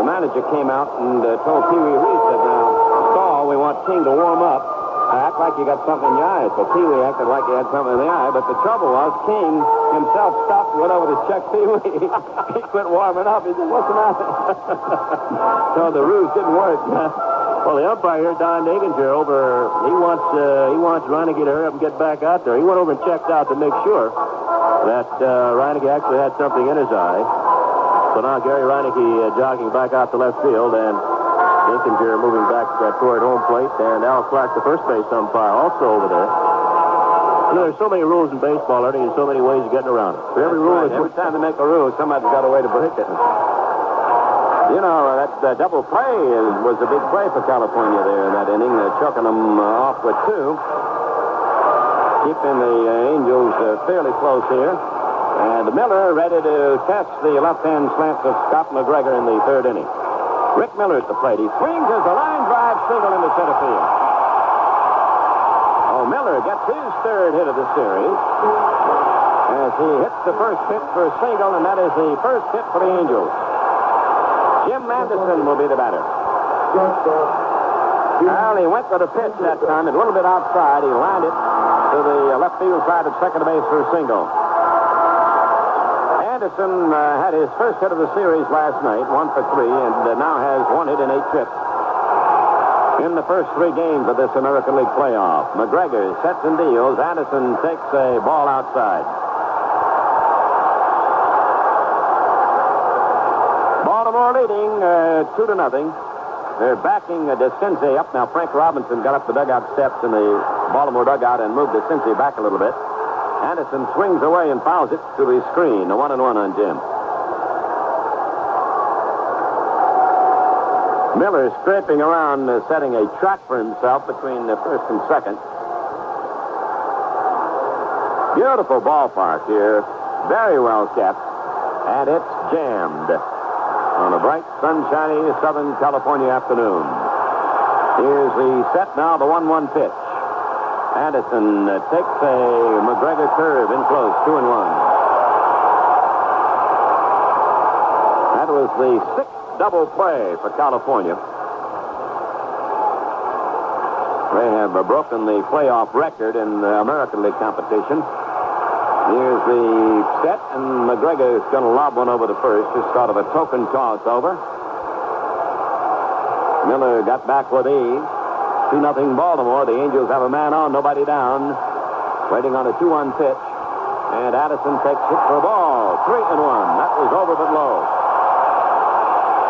manager came out and told Pee Wee Reese that now, Stahl, we want King to warm up. Act like you got something in your eye. So Pee Wee acted like he had something in the eye, but the trouble was King himself stopped and went over to check Pee Wee. He quit warming up. He said, what's the matter? So the ruse didn't work. Well, the umpire here, Don Dinger, he wants Reineke to hurry up and get back out there. He went over and checked out to make sure that Reineke actually had something in his eye. So now Gary Reineke jogging back out to left field, and Dinkinger moving back toward home plate, and Al Clark, the first base umpire, also over there. You know, there's so many rules in baseball, Ernie, and so many ways of getting around it. For every rule, every time they make a rule, somebody's got a way to break it. You know, that double play was a big play for California there in that inning. They're choking them off with two. Keeping the Angels fairly close here. And Miller ready to test the left-hand slants of Scott McGregor in the third inning. Rick Miller at the plate. He swings as a line drive single into center field. Oh, Miller gets his third hit of the series as he hits the first pitch for a single, and that is the first hit for the Angels. Jim Anderson will be the batter. Well, he went for the pitch that time, a little bit outside. He lined it to the left field side of second base for a single. Anderson had his first hit of the series last night, 1 for 3, and now has 1 hit and 8 trips in the first 3 games of this American League playoff. McGregor sets and deals. Anderson takes a ball outside. Baltimore leading 2-0. They're backing DeCinces up. Now, Frank Robinson got up the dugout steps in the Baltimore dugout and moved DeCinces back a little bit. Anderson swings away and fouls it to the screen. A 1-1 on Jim. Miller scraping around, setting a track for himself between the first and second. Beautiful ballpark here. Very well kept. And it's jammed on a bright, sunshiny Southern California afternoon. Here's the set now, the 1-1 pitch. Anderson takes a McGregor curve in close, 2-1. That was the 6th double play for California. They have broken the playoff record in the American League competition. Here's the set, and McGregor is going to lob one over to first, just sort of a token toss over. Miller got back with ease. 2-0 Baltimore. The Angels have a man on, nobody down. Waiting on a 2-1 pitch. And Addison takes it for a ball. 3-1. That was over but low.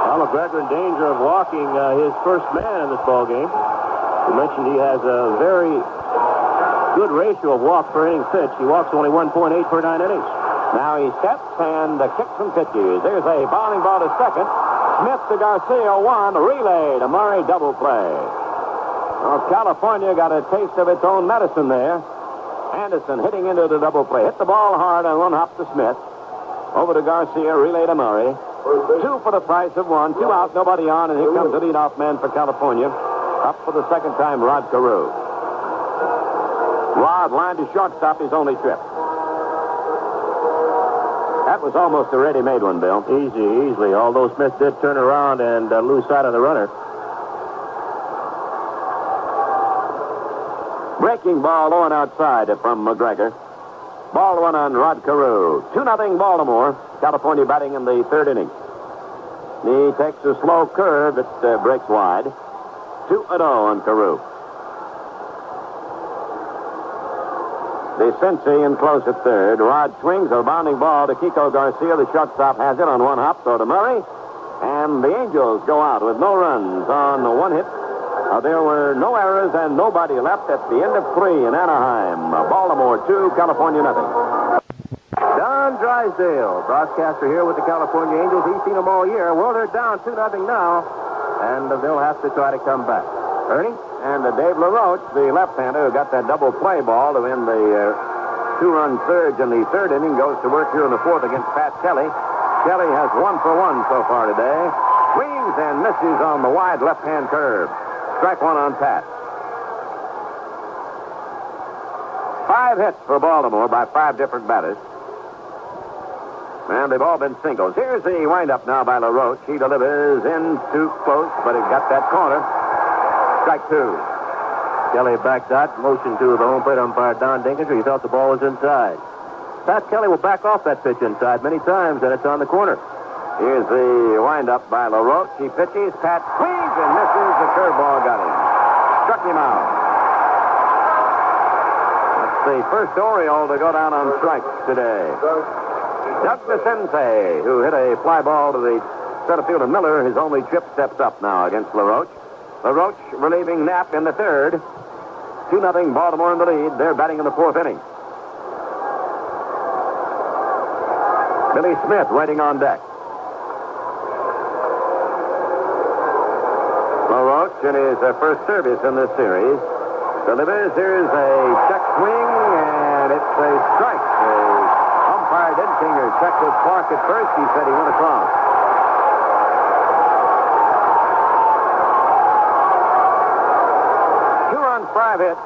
Well, McGregor in danger of walking his first man in this ball game. You mentioned he has a very good ratio of walk per inning pitch. He walks only 1.8 per 9 innings. Now he steps and kicks and pitches. There's a bowling ball to second. Smith to Garcia, 1. Relay to Murray, double play. Well, California got a taste of its own medicine there. Anderson hitting into the double play. Hit the ball hard on 1 hop to Smith. Over to Garcia, relay to Murray. 2 for the price of 1. 2 out, nobody on, and here comes the leadoff man for California. Up for the second time, Rod Carew. Rod lined to shortstop, his only trip. That was almost a ready-made one, Bill. Easily. Although Smith did turn around and lose sight of the runner. Breaking ball low and outside from McGregor. Ball 1 on Rod Carew. 2-0 Baltimore. California batting in the third inning. He takes a slow curve. It breaks wide. 2-0 on Carew. DeCinces in close at third. Rod swings a bounding ball to Kiko Garcia. The shortstop has it on 1 hop. Throw to Murray. And the Angels go out with no runs on 1 hit. There were no errors and nobody left at the end of 3 in Anaheim. Baltimore 2, California nothing. Don Drysdale, broadcaster here with the California Angels. He's seen them all year. Well, they're down 2-0 now, and they'll have to try to come back. Ernie? And Dave LaRoche, the left-hander who got that double play ball to win the 2-run surge in the third inning, goes to work here in the 4th against Pat Kelly. Kelly has 1 for 1 so far today. Swings and misses on the wide left-hand curve. Strike one on Pat. 5 hits for Baltimore by 5 different batters. And they've all been singles. Here's the windup now by LaRoche. He delivers in too close, but it got that corner. Strike 2. Kelly backed out, motioned to the home plate umpire, Don Dinkinger. He felt the ball was inside. Pat Kelly will back off that pitch inside many times, and it's on the corner. Here's the windup by LaRoche. He pitches. Pat swings and misses. The curveball got him. Struck him out. That's the first Oriole to go down on strikes today. Doug DeCinces, who hit a fly ball to the center fielder Miller, his only trip, steps up now against LaRoche. LaRoche relieving Knapp in the third. 2-0 Baltimore in the lead. They're batting in the 4th inning. Billy Smith waiting on deck. LaRoche in his first service in this series delivers. Here's a check swing, and it's a strike. Umpire Dinkinger checked with Clark at first. He said he went across. Five hits,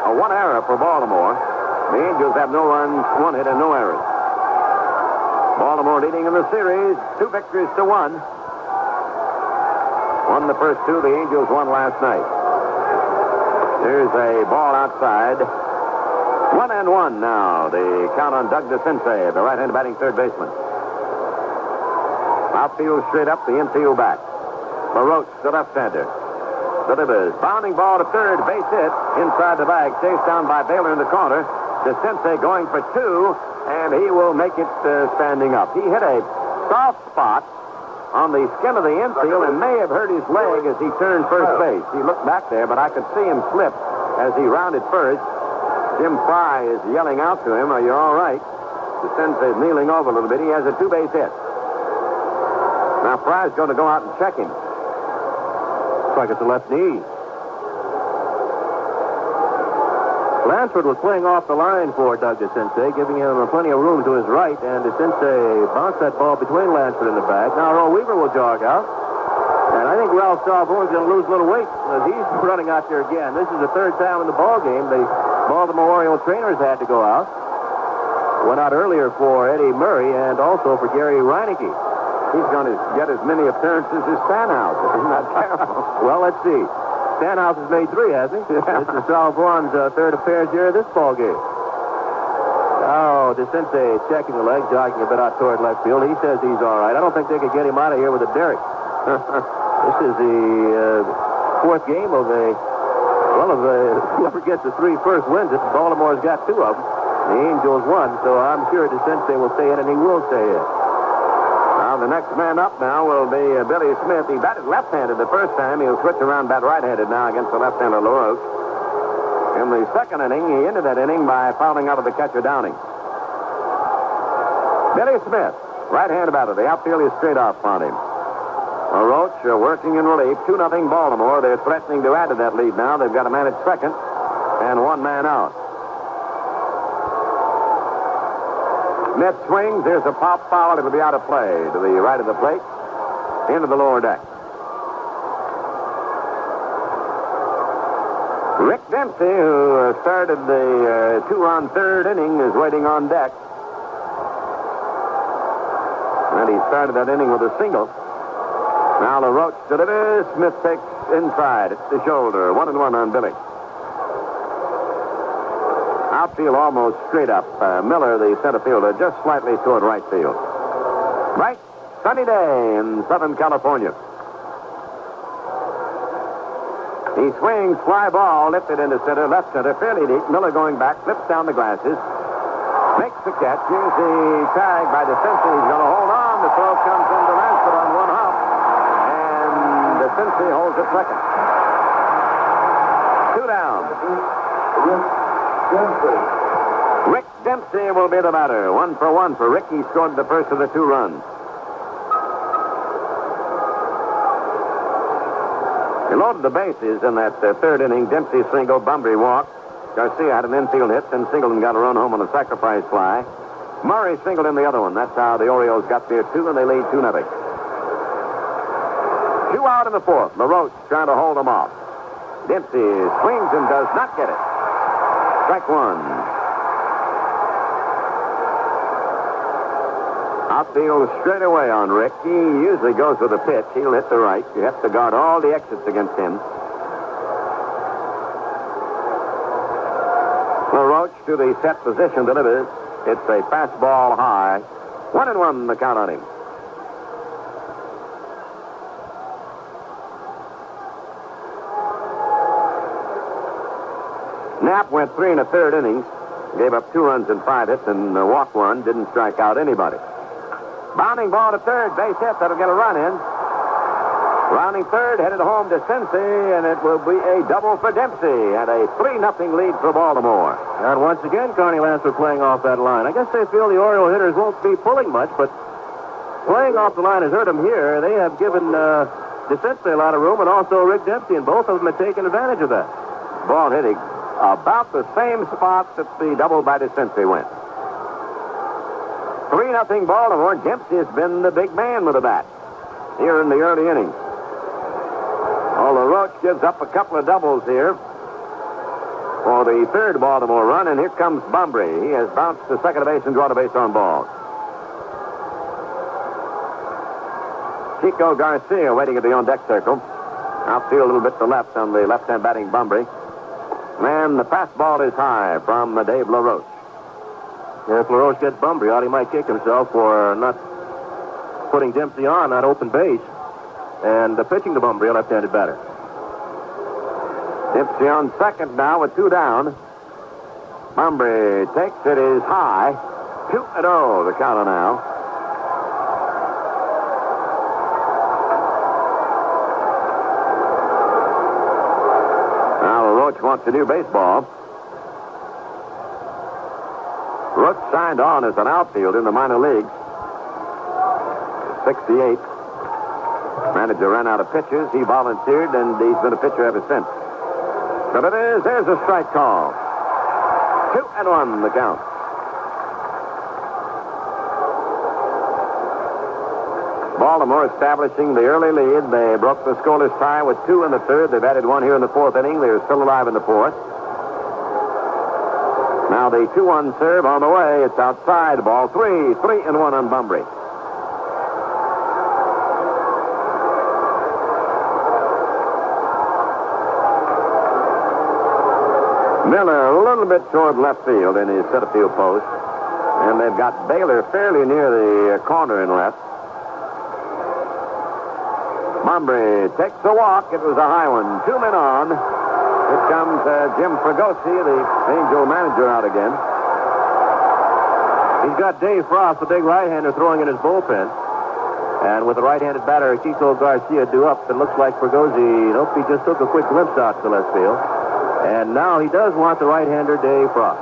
a 1 error for Baltimore. The Angels have no runs, 1 hit, and no errors. Baltimore leading in the series, 2 victories to 1. Won the first 2, the Angels won last night. There's a ball outside. 1-1 now. The count on Doug DeCinces, the right-handed batting third baseman. Outfield straight up, the infield back. LaRoche, the left-hander. Delivers. Bounding ball to third, base hit. Inside the bag, chased down by Baylor in the corner. DeCinces going for 2, and he will make it standing up. He hit a soft spot on the skin of the infield and may have hurt his leg as he turned first base. He looked back there, but I could see him slip as he rounded first. Jim Fry is yelling out to him, "Are you all right?" DeCinces kneeling over a little bit. He has a 2-base hit. Now Fry's going to go out and check him. Looks like it's the left knee. Lansford was playing off the line for Doug DeCinces, giving him plenty of room to his right, and DeCinces bounced that ball between Lansford and the bag. Now Earl Weaver will jog out. And I think Ralph Salvone's going to lose a little weight as he's running out there again. This is the 3rd time in the ball game the Baltimore Orioles trainers had to go out. Went out earlier for Eddie Murray and also for Gary Reineke. He's going to get as many appearances as Stanhouse if he's not careful. Well, let's see. Stanhouse has made 3, hasn't he? Yeah. This is Salvone's 3rd appearance here in this ball game. Oh, DeCinces checking the leg, jogging a bit out toward left field. He says he's all right. I don't think they could get him out of here with a derrick. This is the 4th game of whoever gets the 3 first wins it. Baltimore's got 2 of them. The Angels won, so I'm sure DeCinces will stay in, and he will stay in. Now, the next man up now will be Billy Smith. He batted left-handed the first time. He'll switch around, bat right-handed now against the left-hander LaRoche. In the 2nd inning, he ended that inning by fouling out of the catcher Downing. Billy Smith, right-handed batter. The outfield is straight off on him. LaRoche working in relief. 2-0 Baltimore. They're threatening to add to that lead now. They've got a man at second and 1 man out. Smith swings. There's a pop foul. It'll be out of play to the right of the plate, into the lower deck. Rick Dempsey, who started the 2-run 3rd inning, is waiting on deck. And he started that inning with a single. Now LaRoche delivers. Smith takes inside. It's the shoulder. 1-1 on Billy. Outfield almost straight up. Miller, the center fielder, just slightly toward right field. Bright, sunny day in Southern California. He swings, fly ball, lifted into center, left center, fairly deep. Miller going back, flips down the glasses, makes the catch. Here's the tag by DeCinces. He's going to hold on. The throw comes into Lansford on 1 hop, and DeCinces holds it second. 2 down. Rick Dempsey will be the batter. 1 for 1 for Rick. He scored the first of the 2 runs. He loaded the bases in that 3rd inning. Dempsey single, Bunbury walked. Garcia had an infield hit, then Singleton got a run home on a sacrifice fly. Murray singled in the other one. That's how the Orioles got their 2, and they lead 2-0. 2 out in the 4th. LaRoche trying to hold them off. Dempsey swings and does not get it. Strike 1. Outfield straight away on Rick. He usually goes with a pitch. He'll hit the right. You have to guard all the exits against him. LaRoche to the set position delivers. It's a fastball high. 1-1 the count on him. Knapp went 3 1/3 innings. Gave up 2 runs and 5 hits and walked 1. Didn't strike out anybody. Bounding ball to third. Base hit. That'll get a run in. Rounding third, headed home to Cincy, and it will be a double for Dempsey, and a 3-0 lead for Baltimore. And once again, Carney Lansford playing off that line. I guess they feel the Oriole hitters won't be pulling much, but playing off the line has hurt them here. They have given DeCinces a lot of room, and also Rick Dempsey, and both of them have taken advantage of that. Ball hitting about the same spot that the double by DeCinces went. 3-0 Baltimore. Dempsey has been the big man with the bat here in the early innings. LaRoche gives up a couple of doubles here for the third Baltimore run, and here comes Bumbry. He has bounced to second base and drawn a base on ball. Chico Garcia waiting at the on-deck circle. Outfield a little bit to left on the left-hand batting Bumbry. And the fastball is high from Dave LaRoche. Yeah, if LaRoche gets Bumbry out, he might kick himself for not putting Dempsey on that open base. And pitching to Bumbry, a left-handed batter. Dempsey on second now with 2 down. Bumbry takes it, is high. 2-0 the counter now. Now LaRoche wants a new baseball. Rook signed on as an outfielder in the minor leagues. 68. Manager ran out of pitchers. He volunteered, and he's been a pitcher ever since. But there's a strike call. 2-1 the count. Baltimore establishing the early lead. They broke the scoreless tie with 2 in the 3rd. They've added 1 here in the 4th inning. They're still alive in the 4th. Now the 2-1 serve on the way. It's outside. Ball 3. 3-1 on Bumbry. Miller a little bit toward left field in his center field post. And they've got Baylor fairly near the corner in left. Bumbry takes a walk. It was a high one. 2 men on. Here comes Jim Fregosi, the Angel manager, out again. He's got Dave Frost, the big right-hander, throwing in his bullpen. And with the right-handed batter, Chico Garcia due up, it looks like Fregosi, he just took a quick glimpse out to left field. And now he does want the right-hander, Dave Frost.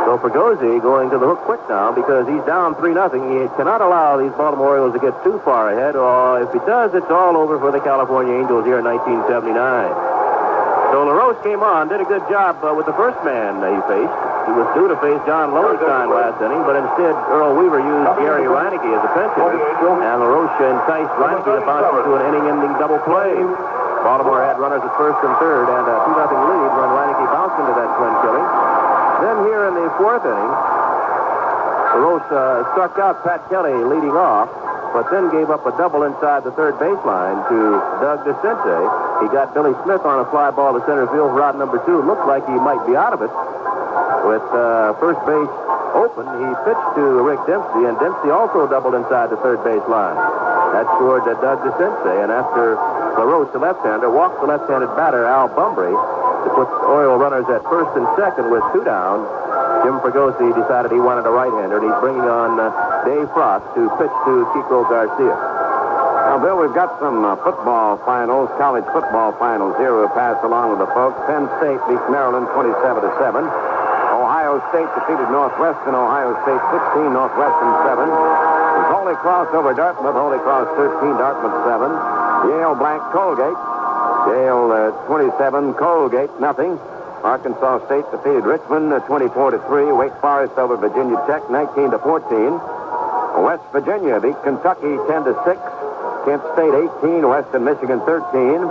So Fregosi going to the hook quick now because he's down 3-0. He cannot allow these Baltimore Orioles to get too far ahead, or if he does, it's all over for the California Angels here in 1979. So LaRoche came on, did a good job with the first man he faced. He was due to face John Lowenstein last inning, but instead Earl Weaver used Gary Reineke as a pinch hitter, and LaRoche enticed Reineke to bounce into an inning-ending double play. Baltimore had runners at first and third, and a 2-0 lead when Reineke bounced into that twin killing. Then here in the 4th inning, LaRoche struck out Pat Kelly leading off, but then gave up a double inside the third baseline to Doug DeCinces. He got Billy Smith on a fly ball to center field for out number 2. Looked like he might be out of it. With first base open, he pitched to Rick Dempsey, and Dempsey also doubled inside the third baseline. That scored Doug DeCinces, and after LaRoche, the left-hander, walked the left-handed batter, Al Bumbry, to put Oriole runners at first and second with 2 down. Jim Fregosi decided he wanted a right-hander, and he's bringing on Dave Frost to pitch to Chico Garcia. Now, Bill, we've got some football finals, college football finals here. We'll pass along with the folks. Penn State beat Maryland 27-7. Ohio State defeated Northwestern. Ohio State 16, Northwestern 7. It's Holy Cross over Dartmouth. Holy Cross 13, Dartmouth 7. Yale blank Colgate. Yale 27, Colgate nothing. Arkansas State defeated Richmond 24-3. Wake Forest over Virginia Tech 19-14. West Virginia beat Kentucky 10-6. Kent State 18, Western Michigan 13.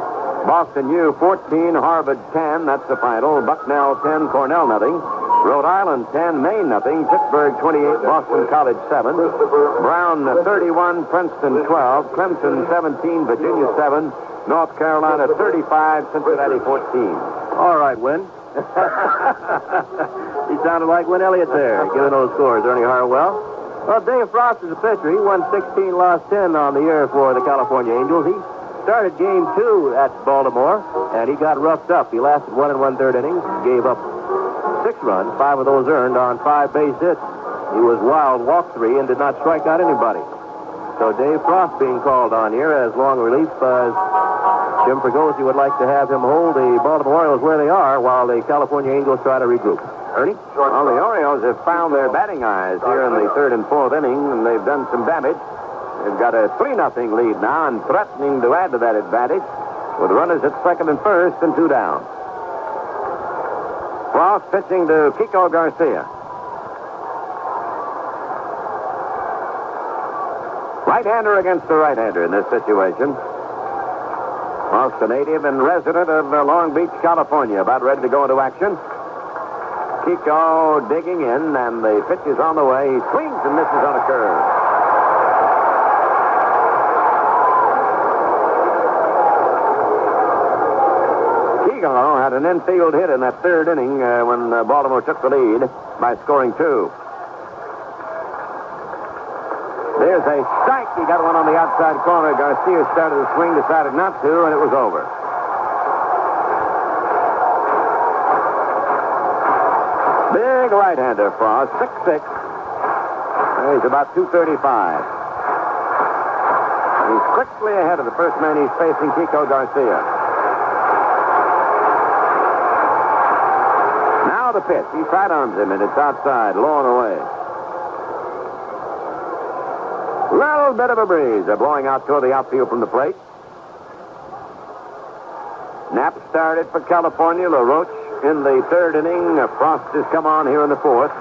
Boston U 14, Harvard 10. That's the final. Bucknell 10, Cornell nothing. Rhode Island 10, Maine nothing. Pittsburgh 28, Boston College 7. Brown 31, Princeton 12. Clemson 17, Virginia 7. North Carolina 35, Cincinnati 14. All right, Win. He sounded like Win Elliott there, giving those scores. Ernie Harwell. Well, Dave Frost is a pitcher. He won 16, lost 10 on the year for the California Angels. He started game 2 at Baltimore, and he got roughed up. He lasted 1 1/3 innings, gave up 6 runs, 5 of those earned on 5 base hits. He was wild, walked 3, and did not strike out anybody. So Dave Frost being called on here as long relief. Jim Fregosi would like to have him hold the Baltimore Orioles where they are while the California Angels try to regroup. Ernie? Well, the Orioles have found their batting eyes here in the 3rd and 4th inning, and they've done some damage. They've got a 3-0 lead now and threatening to add to that advantage with runners at 2nd and 1st and 2 down. Frost pitching to Kiko Garcia. Right-hander against the right-hander in this situation. Frost, a native and resident of Long Beach, California, about ready to go into action. Kiko digging in, and the pitch is on the way. He swings and misses on a curve. Kiko had an infield hit in that 3rd inning when Baltimore took the lead by scoring 2. There's a strike. He got one on the outside corner. Garcia started to swing, decided not to, and it was over. Big right-hander, Frost, 6'6". He's about 235. He's quickly ahead of the first man he's facing, Kiko Garcia. Now the pitch. He sidearms him, and it's outside, low and away. Little bit of a breeze. They're blowing out toward the outfield from the plate. Knapp started for California. LaRoche in the 3rd inning. Frost has come on here in the 4th.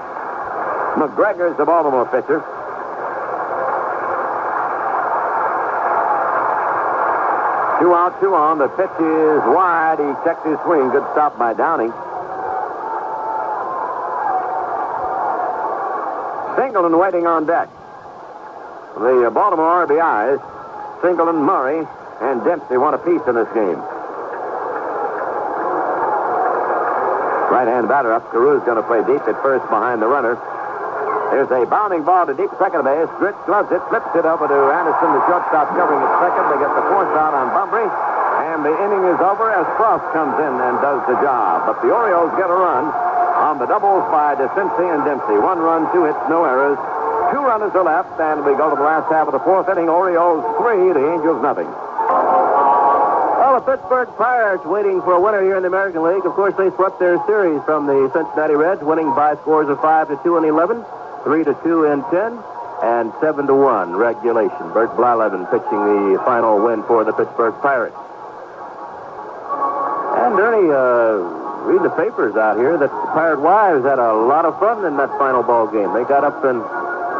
McGregor's the Baltimore pitcher. Two out, 2 on. The pitch is wide. He checked his swing. Good stop by Downing. Singleton waiting on deck. The Baltimore RBIs, Singleton, Murray, and Dempsey want a piece in this game. Right-hand batter up. Caru's going to play deep at first behind the runner. There's a bounding ball to deep second base. Gritz gloves it, flips it over to Anderson, the shortstop covering at second. They get the force out on Bumbry, and the inning is over as Frost comes in and does the job. But the Orioles get a run on the doubles by DeCincy and Dempsey. 1 run, 2 hits, no errors. 2 runners are left, and we go to the last half of the 4th inning. Orioles 3, the Angels nothing. Well, the Pittsburgh Pirates waiting for a winner here in the American League. Of course, they swept their series from the Cincinnati Reds, winning by scores of 5-2 in 11, 3-2 in 10, and 7-1 regulation. Bert Blyleven pitching the final win for the Pittsburgh Pirates. And Ernie, reading the papers out here that the Pirate wives had a lot of fun in that final ball game. They got up and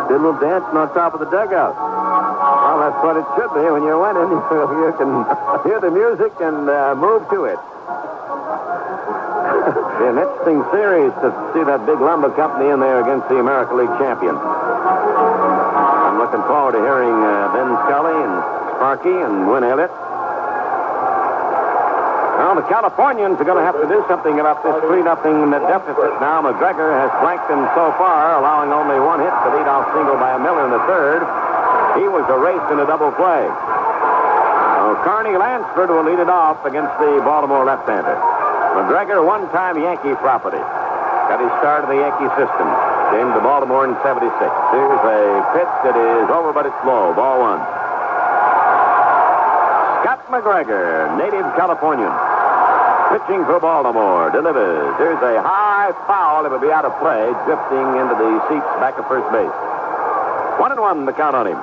did a little dancing on top of the dugout. Well, that's what it should be when you're winning. You can hear the music and move to it. Be an interesting series to see that big lumber company in there against the American League champion. I'm looking forward to hearing Ben Scully and Sparky and Win Elliott. Well, the Californians are going to have to do something about this 3-0 deficit now. McGregor has blanked them so far, allowing only 1 hit to lead off single by Miller in the 3rd. He was erased in a double play. So Carney Lansford will lead it off against the Baltimore left-hander. McGregor, one-time Yankee property. Got his start in the Yankee system. Came to Baltimore in 76. Here's a pitch that is over, but it's low. Ball 1. Scott McGregor, native Californian. Pitching for Baltimore. Delivers. Here's a high foul. It will be out of play, drifting into the seats back at first base. 1-1, the count on him.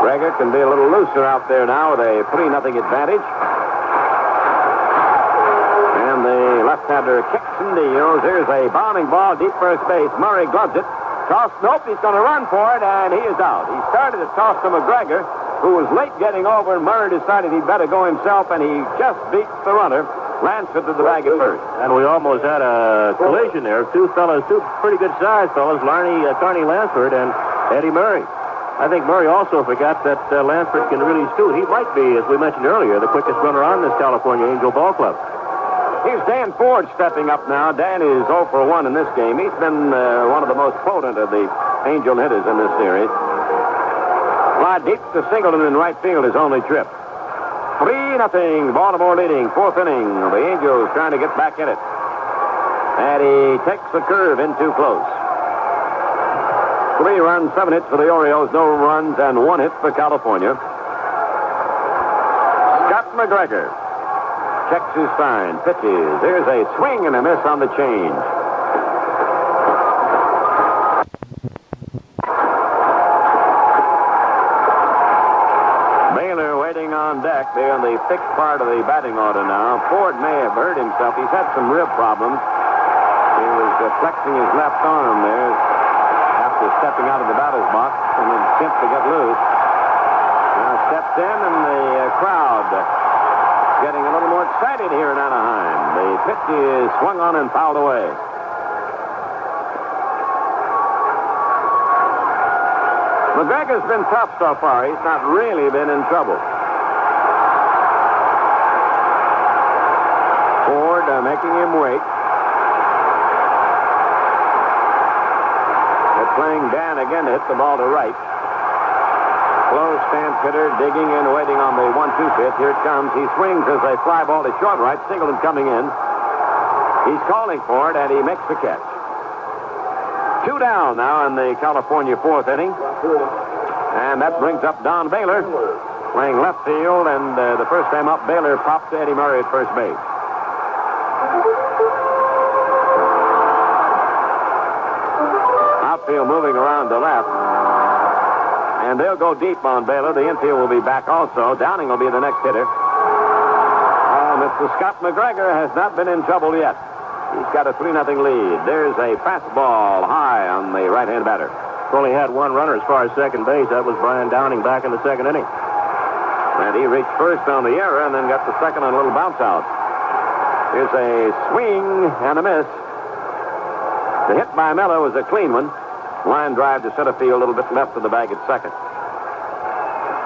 Gregor can be a little looser out there now with a 3-0 advantage. And the left-hander kicks and deals. Here's a bounding ball, deep first base. Murray gloves it. Toss, nope, he's going to run for it, and he is out. He started to toss to McGregor, who was late getting over, and Murray decided he'd better go himself, and he just beats the runner. Lansford to the bag at first. And we almost had a collision there. Two pretty good-sized fellas, Carney Lansford and Eddie Murray. I think Murray also forgot that Lansford can really scoot. He might be, as we mentioned earlier, the quickest runner on this California Angel ball club. Here's Dan Ford stepping up now. Dan is 0 for 1 in this game. He's been one of the most potent of the Angel hitters in this series. Fly deep to Singleton in right field, his only trip. 3-0, Baltimore leading, fourth inning. The Angels trying to get back in it. And he takes the curve in too close. 3 runs, 7 hits for the Orioles, no runs, and 1 hit for California. Scott McGregor checks his sign, pitches. There's a swing and a miss on the change. On deck there in the fixed part of the batting order now. Ford may have hurt himself. He's had some rib problems. He was flexing his left arm there after stepping out of the batter's box and then simply got loose. Now steps in, and the crowd getting a little more excited here in Anaheim. The pitch is swung on and fouled away. McGregor's been tough so far. He's not really been in trouble. Ford making him wait. They're playing Dan again to hit the ball to right. Close stance hitter digging in, waiting on the 1-2 pitch. Here it comes. He swings as a fly ball to short right. Singleton coming in. He's calling for it, and he makes the catch. 2 down now in the California fourth inning. And that brings up Don Baylor, playing left field, and the first time up, Baylor popped Eddie Murray at first base. Outfield moving around to left. And they'll go deep on Baylor. The infield will be back also. Downing will be the next hitter. Mr. Scott McGregor has not been in trouble yet. He's got a 3-0 lead. There's a fastball high on the right-hand batter. Only had one runner as far as second base. That was Brian Downing back in the second inning. And he reached first on the error and then got the second on a little bounce out. Here's a swing and a miss. The hit by Miller was a clean one. Line drive to center field, a little bit left of the bag at second.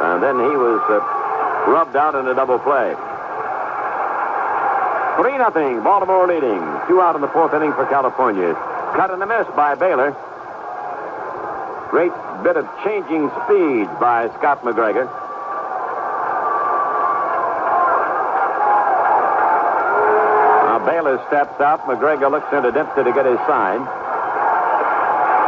And then he was rubbed out in a double play. 3-0, Baltimore leading. 2 out in the fourth inning for California. Cut and a miss by Baylor. Great bit of changing speed by Scott McGregor. Now Baylor steps up. McGregor looks into Dempsey to get his sign.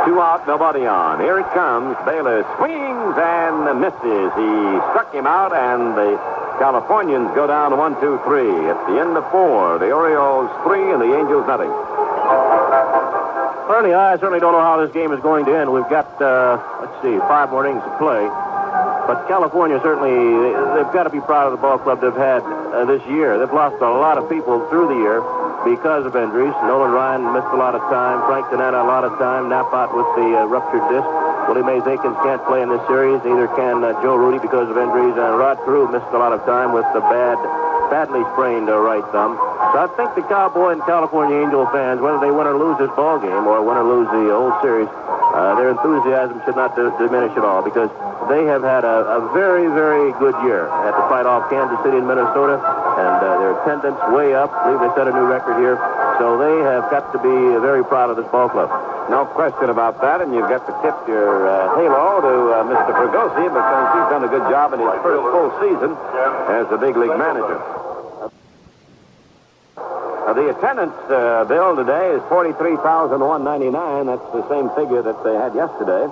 2 out, nobody on. Here it comes. Baylor swings and misses. He struck him out, and the Californians go down 1-2-3. At the end of 4, the Orioles 3 and the Angels nothing. Ernie, I certainly don't know how this game is going to end. We've got, 5 more innings to play. But California certainly, they've got to be proud of the ball club they've had this year. They've lost a lot of people through the year because of injuries. Nolan Ryan missed a lot of time. Frank Tanana a lot of time. Nappot with the ruptured disc. Willie Mays Aikens can't play in this series. Neither can Joe Rudy because of injuries. And Rod Carew missed a lot of time with the badly sprained right thumb. So I think the Cowboy and California Angel fans, whether they win or lose this ball game or win or lose the whole series, their enthusiasm should not diminish at all because they have had a very, very good year. They had to fight off Kansas City and Minnesota, and their attendance way up. I believe they set a new record here. So they have got to be very proud of this ball club. No question about that, and you've got to tip your halo to Mr. Fregosi because he's done a good job in his first full season as a big league manager. The attendance bill today is $43,199. That's the same figure that they had yesterday.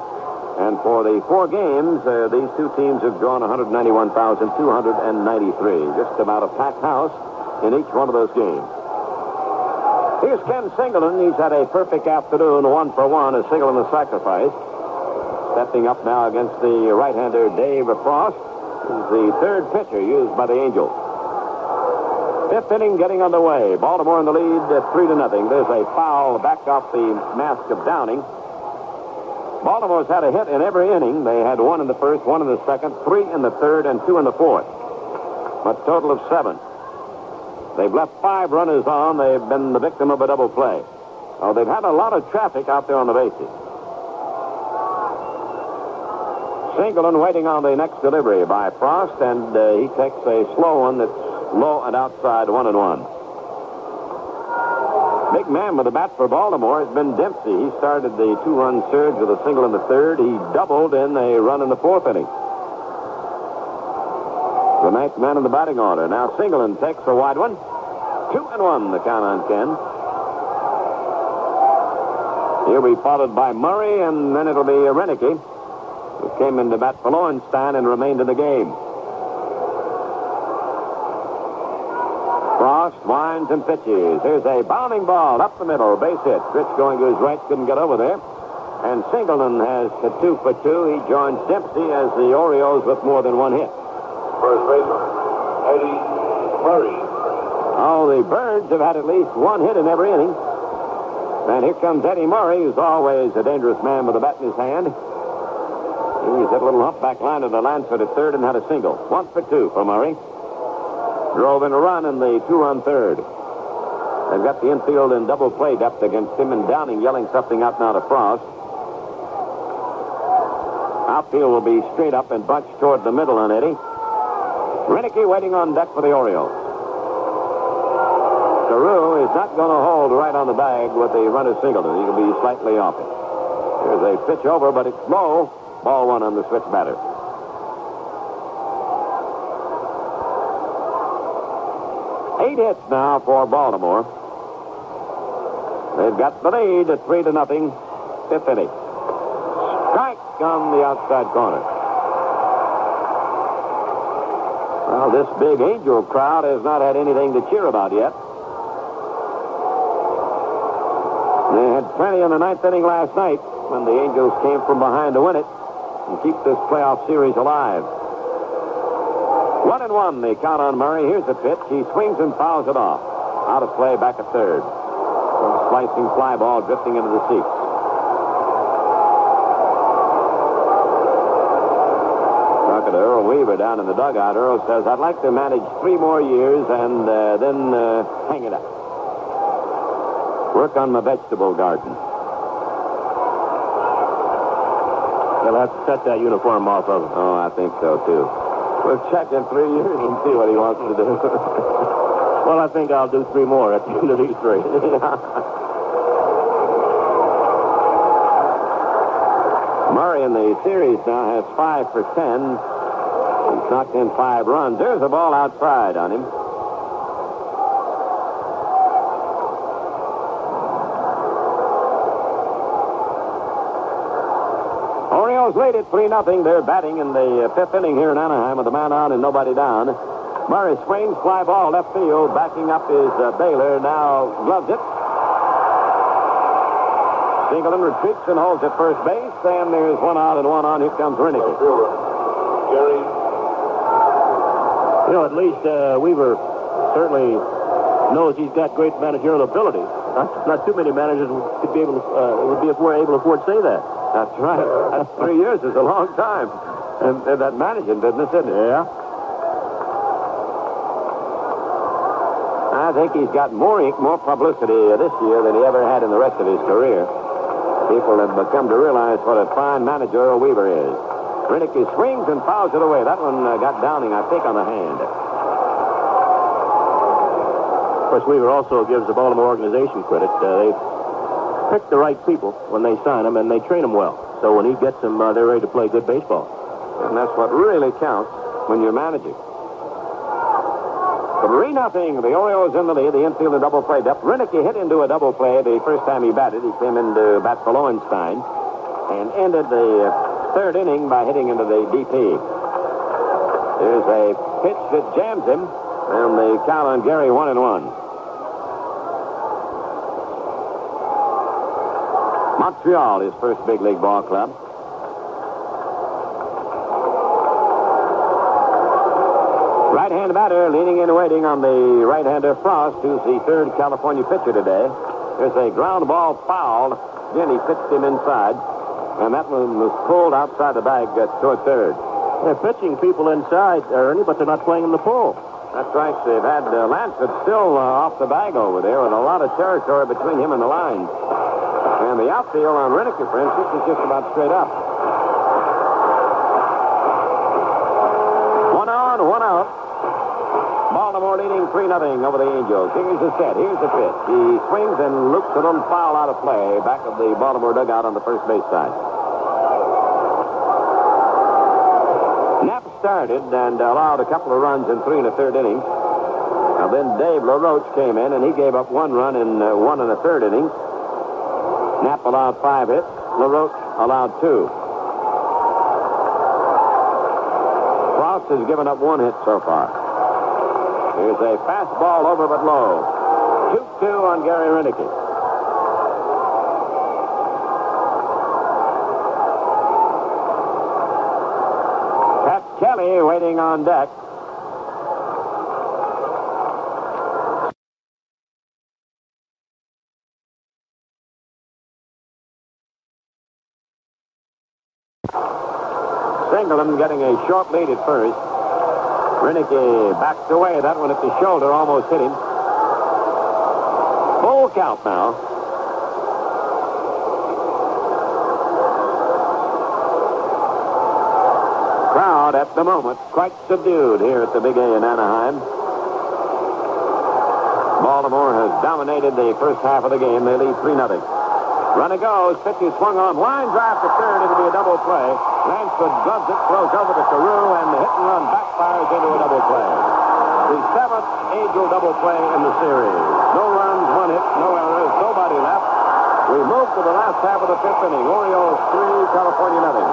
And for the 4 games, these two teams have drawn 191,293. Just about a packed house in each one of those games. Here's Ken Singleton. He's had a perfect afternoon, 1 for 1, a single and a sacrifice. Stepping up now against the right-hander Dave Frost, who's the third pitcher used by the Angels. Fifth inning getting underway. Baltimore in the lead at 3-0. There's a foul back off the mask of Downing. Baltimore's had a hit in every inning. They had one in the first, one in the second, 3 in the third, and 2 in the fourth. A total of 7. They've left 5 runners on. They've been the victim of a double play. Oh, they've had a lot of traffic out there on the bases. Singleton waiting on the next delivery by Frost, and he takes a slow one that's low and outside, 1-1. Big man with the bat for Baltimore has been Dempsey. He started the 2-run surge with a single in the third. He doubled in a run in the fourth inning. The ninth man in the batting order. Now Singleton takes a wide one. 2-1, the count on Ken. He'll be followed by Murray, and then it'll be Renicky, who came in to bat for Lowenstein and remained in the game. Frost winds and pitches. Here's a bounding ball up the middle, base hit. Rich going to his right, couldn't get over there. And Singleton has a 2 for 2. He joins Dempsey as the Orioles with more than one hit. First baseman, Eddie Murray. Oh, the Birds have had at least one hit in every inning. And here comes Eddie Murray, who's always a dangerous man with a bat in his hand. He's hit a little humpback line to the Lancet at third and had a single. 1 for 2 for Murray. Drove in a run in the 2-run third. They've got the infield in double play depth against him, and Downing yelling something out now to Frost. Outfield will be straight up and bunched toward the middle on Eddie. Renicky waiting on deck for the Orioles. Carew is not going to hold right on the bag with the runner Singleton. He'll be slightly off it. Here's a pitch over, but it's low. Ball 1 on the switch batter. Eight hits now for Baltimore. They've got the lead at 3-0. Fifth inning. Strike on the outside corner. Well, this big Angel crowd has not had anything to cheer about yet. They had plenty in the ninth inning last night when the Angels came from behind to win it and keep this playoff series alive. 1-1, the count on Murray. Here's the pitch. He swings and fouls it off. Out of play, back at third. Some slicing fly ball drifting into the seats. Talking to Earl Weaver down in the dugout, Earl says, I'd like to manage 3 more years and then hang it up. Work on my vegetable garden. They'll have to cut that uniform off of him. Oh, I think so, too. We'll check in 3 years and see what he wants to do. Well, I think I'll do 3 more at the end of these 3. Murray in the series now has 5 for 10. He's knocked in 5 runs. There's a ball outside on him. Orioles lead at 3-0. They're batting in the 5th inning here in Anaheim with a man on and nobody down. Murray swings, fly ball left field. Backing up is Baylor. Now gloves it. Singleton retreats and holds at first base. And there's 1 out and 1 on. Here comes Renicky. Gary. You know, at least Weaver certainly knows he's got great managerial ability. Not too many managers would be able to, would be able to afford to say that. That's right. That's 3 years is a long time. And that managing business, isn't it? Yeah. I think he's got more ink, more publicity this year than he ever had in the rest of his career. People have become to realize what a fine manager Earl Weaver is. Renicky swings and fouls it away. That one got Downing, I think, on the hand. Of course, Weaver also gives the Baltimore organization credit. They pick the right people when they sign them, and they train them well. So when he gets them, they're ready to play good baseball. And that's what really counts when you're managing. 3-0. The Orioles in the lead. The infield in double play depth. Renicky hit into a double play the first time he batted. He came in to bat for Lowenstein and ended the 3rd inning by hitting into the DP. There's a pitch that jams him, and the count on Gary 1-1. Montreal, his first big league ball club. Right-hand batter leaning in waiting on the right-hander Frost, who's the third California pitcher today. There's a ground ball foul. Again, he pitched him inside. And that one was pulled outside the bag toward third. They're pitching people inside, Ernie, but they're not playing the pull. That's right. They've had Lansford still off the bag over there with a lot of territory between him and the lines. And the outfield on Reniker, for instance, is just about straight up. 1 on, 1 out. Baltimore leading 3-0 over the Angels. Here's the set. Here's the pitch. He swings and loops a little foul out of play back of the Baltimore dugout on the first base side. Knapp started and allowed a couple of runs in 3 1/3 innings. Now then Dave LaRoche came in and he gave up 1 run in 1 1/3 innings. Knapp allowed 5 hits. LaRoche allowed 2. Frost has given up 1 hit so far. Here's a fastball over but low. 2-2 on Gary Renicky. Pat Kelly waiting on deck. Singleton getting a short lead at first. Renicky backs away. That one at the shoulder almost hit him. Full count now. Crowd at the moment quite subdued here at the Big A in Anaheim. Baltimore has dominated the first half of the game. They lead 3-0. Runner goes. Pitch is swung on. Line drive to third. It'll be a double play. Lansford gloves it, throws over to Carew, and the hit and run backfires into a double play. The 7th Angel double play in the series. No runs, 1 hit, no errors, nobody left. We move to the last half of the 5th inning. Orioles 3, California 0.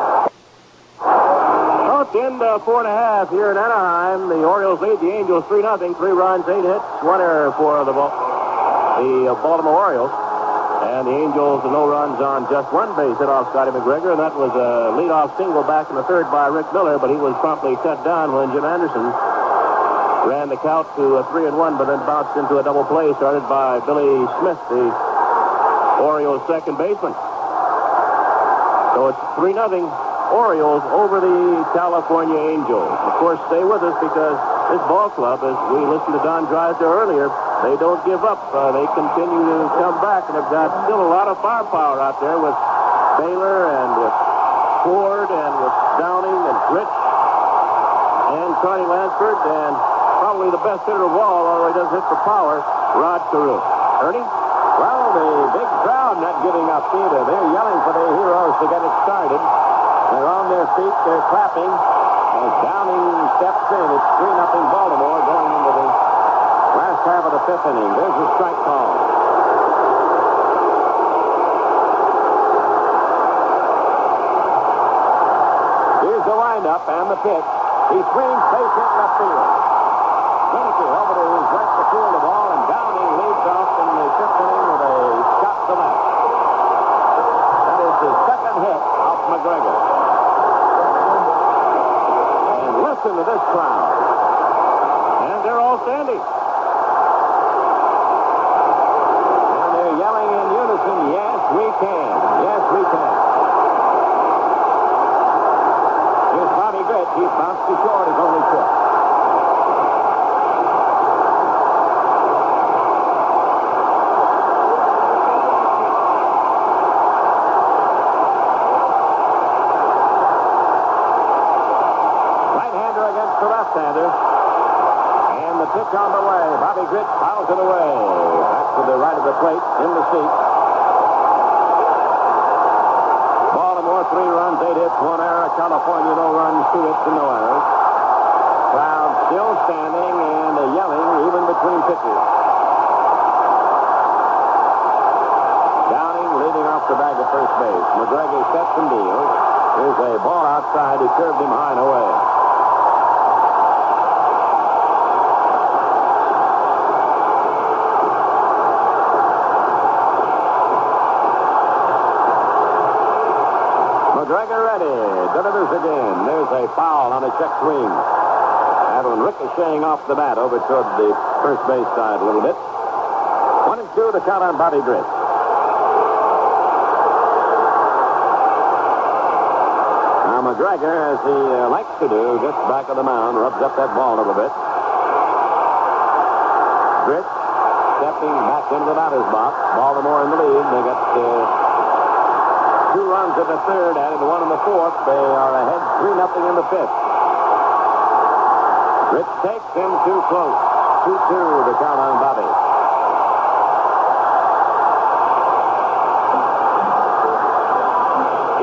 Well, it's in 4.5 here in Anaheim. The Orioles lead the Angels 3-0. 3 runs, 8 hits, 1 error for the Baltimore Orioles. And the Angels, no runs on just 1 base hit off Scotty McGregor, and that was a leadoff single back in the 3rd by Rick Miller, but he was promptly cut down when Jim Anderson ran the count to 3-1, but then bounced into a double play started by Billy Smith, the Orioles second baseman. So it's 3-0 Orioles over the California Angels. Of course, stay with us because this ball club, as we listened to Don Drysdale earlier, they don't give up. They continue to come back, and they've got still a lot of firepower out there with Baylor and with Ford and with Downing and Rich and Carney Lansford, and probably the best hitter of all, although he doesn't hit for power, Rod Carew. Ernie? Well, the big crowd not giving up either. They're yelling for their heroes to get it started. They're on their feet. They're clapping. As Downing steps in, it's 3-0 Baltimore going into the last half of the 5th inning. There's a strike call. Here's the windup and the pitch. He swings, base hit left field. Renicky over to his right to field the ball, and Downing leads off in the 5th inning with a shot to left. That is his 2nd hit off McGregor. And listen to this crowd. And they're all standing. And they're yelling in unison, yes, we can. Yes, we can. Here's Bobby Gritch. He's bounced too short his only trip. Right-hander against the left-hander. And the pitch on the way. Bobby Gritch fouls it away. Back to the right of the plate, in the seat. Baltimore, 3 runs, 8 hits, 1 error. California, no runs, 2 hits, and no errors. Crowd still standing and yelling even between pitches. Downing leading off the bag at first base. McGregor sets and deals. Here's a ball outside. He curved him high and away. McGregor ready. Delivers again. There's a foul on a check swing. As that one ricocheting off the bat over toward the first base side a little bit. 1-2, the count on Bobby Britt. Now McGregor, as he likes to do, gets back of the mound, rubs up that ball a little bit. Britt stepping back into the batter's box. Baltimore in the lead. They got 2 runs in the third, added 1 in the fourth. They are ahead 3-0 in the fifth. Britt takes him too close. 2-2, the count on Bobby.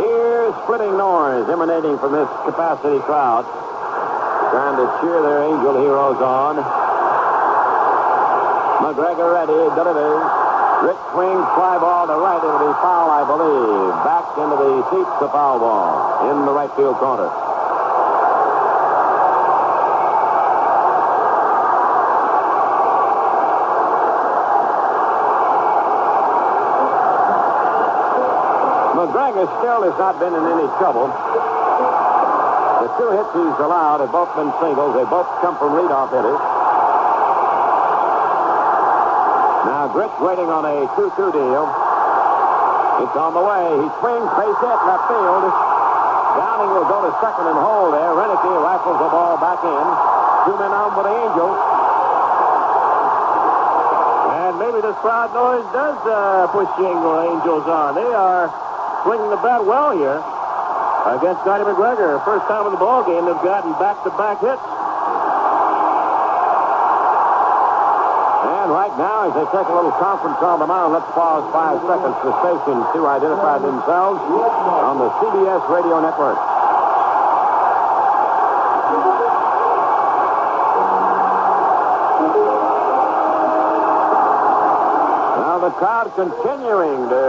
Here's splitting noise emanating from this capacity crowd, trying to cheer their Angel heroes on. McGregor ready, delivers. Britt swings, fly ball to right. It'll be foul, I believe. Back into the seats, the foul ball in the right field corner. McGregor still has not been in any trouble. The 2 hits he's allowed have both been singles. They both come from leadoff hitters. Now Britt's waiting on a 2-2 deal. It's on the way. He swings, base hit, left field. Downing will go to second and hold there. Renicky rifles the ball back in. 2 men on for the Angels. And maybe this crowd noise does push the Angels on. They are swinging the bat well here against Scotty McGregor. First time in the ball game they've gotten back-to-back hits. And right now, as they take a little conference on the mound, let's pause 5 seconds for stations to identify themselves on the CBS radio network. Now the crowd continuing to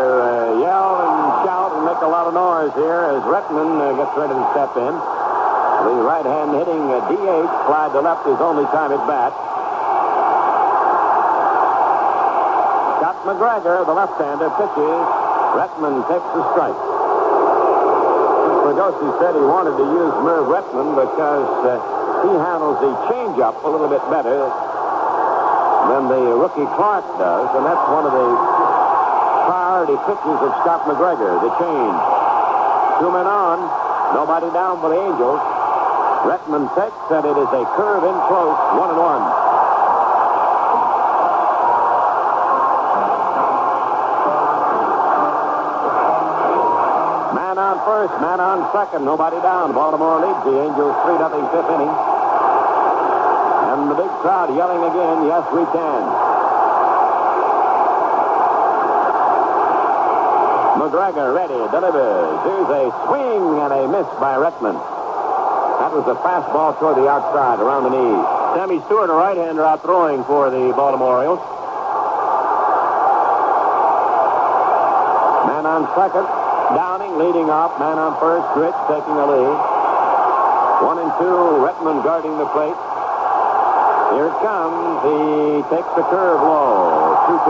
yell and shout and make a lot of noise here as Rettman gets ready to step in. The right hand hitting DH, slide to left his only time at bat. McGregor, the left-hander, pitches. Rettman takes the strike. Fregosi said he wanted to use Merv Rettman because he handles the changeup a little bit better than the rookie Clark does, and that's one of the priority pitches of Scott McGregor, the change. 2 men on, nobody down for the Angels. Rettman takes, and it is a curve in close, 1-1. First, man on second, nobody down. Baltimore leads the Angels 3-0 fifth inning. And the big crowd yelling again, yes, we can. McGregor ready, delivers. Here's a swing and a miss by Rettman. That was a fastball toward the outside, around the knees. Sammy Stewart, a right-hander, out throwing for the Baltimore Orioles. Man on second. Downing leading off, man on first, Gritch taking the lead. 1-2, Rettman guarding the plate. Here it comes. He takes the curve low. 2-2.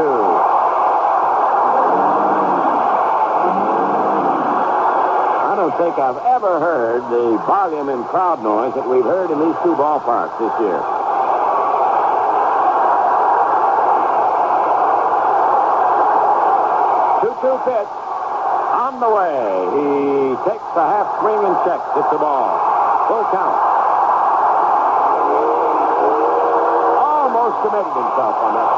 I don't think I've ever heard the volume and crowd noise that we've heard in these 2 ballparks this year. Pitch. On the way. He takes the half swing and checks. Hits the ball. Full count. Almost committed himself on that.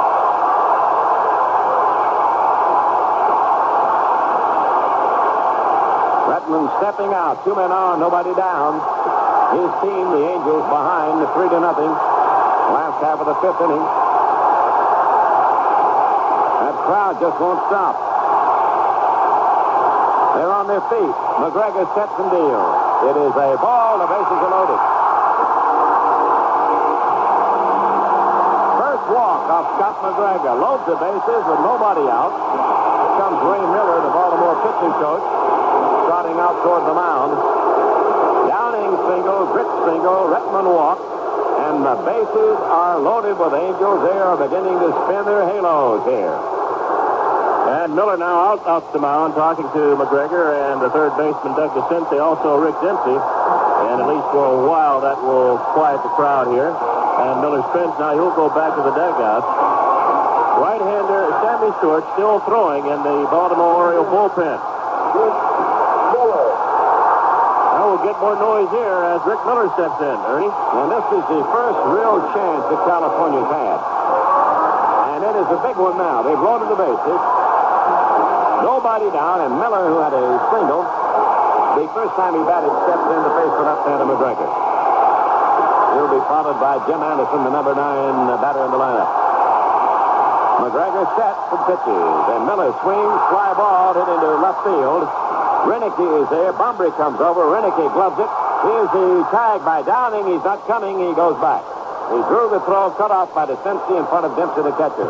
Rettman stepping out. 2 men on, nobody down. His team, the Angels, behind 3-0. Last half of the fifth inning. That crowd just won't stop. They're on their feet. McGregor sets and deals. It is a ball. The bases are loaded. First walk off Scott McGregor. Loads the bases with nobody out. Here comes Ray Miller, the Baltimore pitching coach, trotting out toward the mound. Downing single, Britt single, Rettman walk, and the bases are loaded with Angels. They are beginning to spin their halos here. And Miller now out off the mound talking to McGregor and the third baseman Doug DeCince, also Rick Dempsey. And at least for a while, that will quiet the crowd here. And Miller spins now. He'll go back to the dugout. Right-hander Sammy Stewart still throwing in the Baltimore Oriole bullpen. Now we'll get more noise here as Rick Miller steps in. Ernie? And this is the first real chance that California's had. And it is a big one now. They've loaded the bases. Nobody down, and Miller, who had a single, the first time he batted, steps in to face the left-hander McGregor. He'll be followed by Jim Anderson, the number 9 batter in the lineup. McGregor sets and pitches, and Miller swings, fly ball hit into left field. Renicky is there. Bumbry comes over. Renicky gloves it. Here's the tag by Downing. He's not coming. He goes back. He drew the throw, cut off by Dempsey in front of Dempsey, the catcher.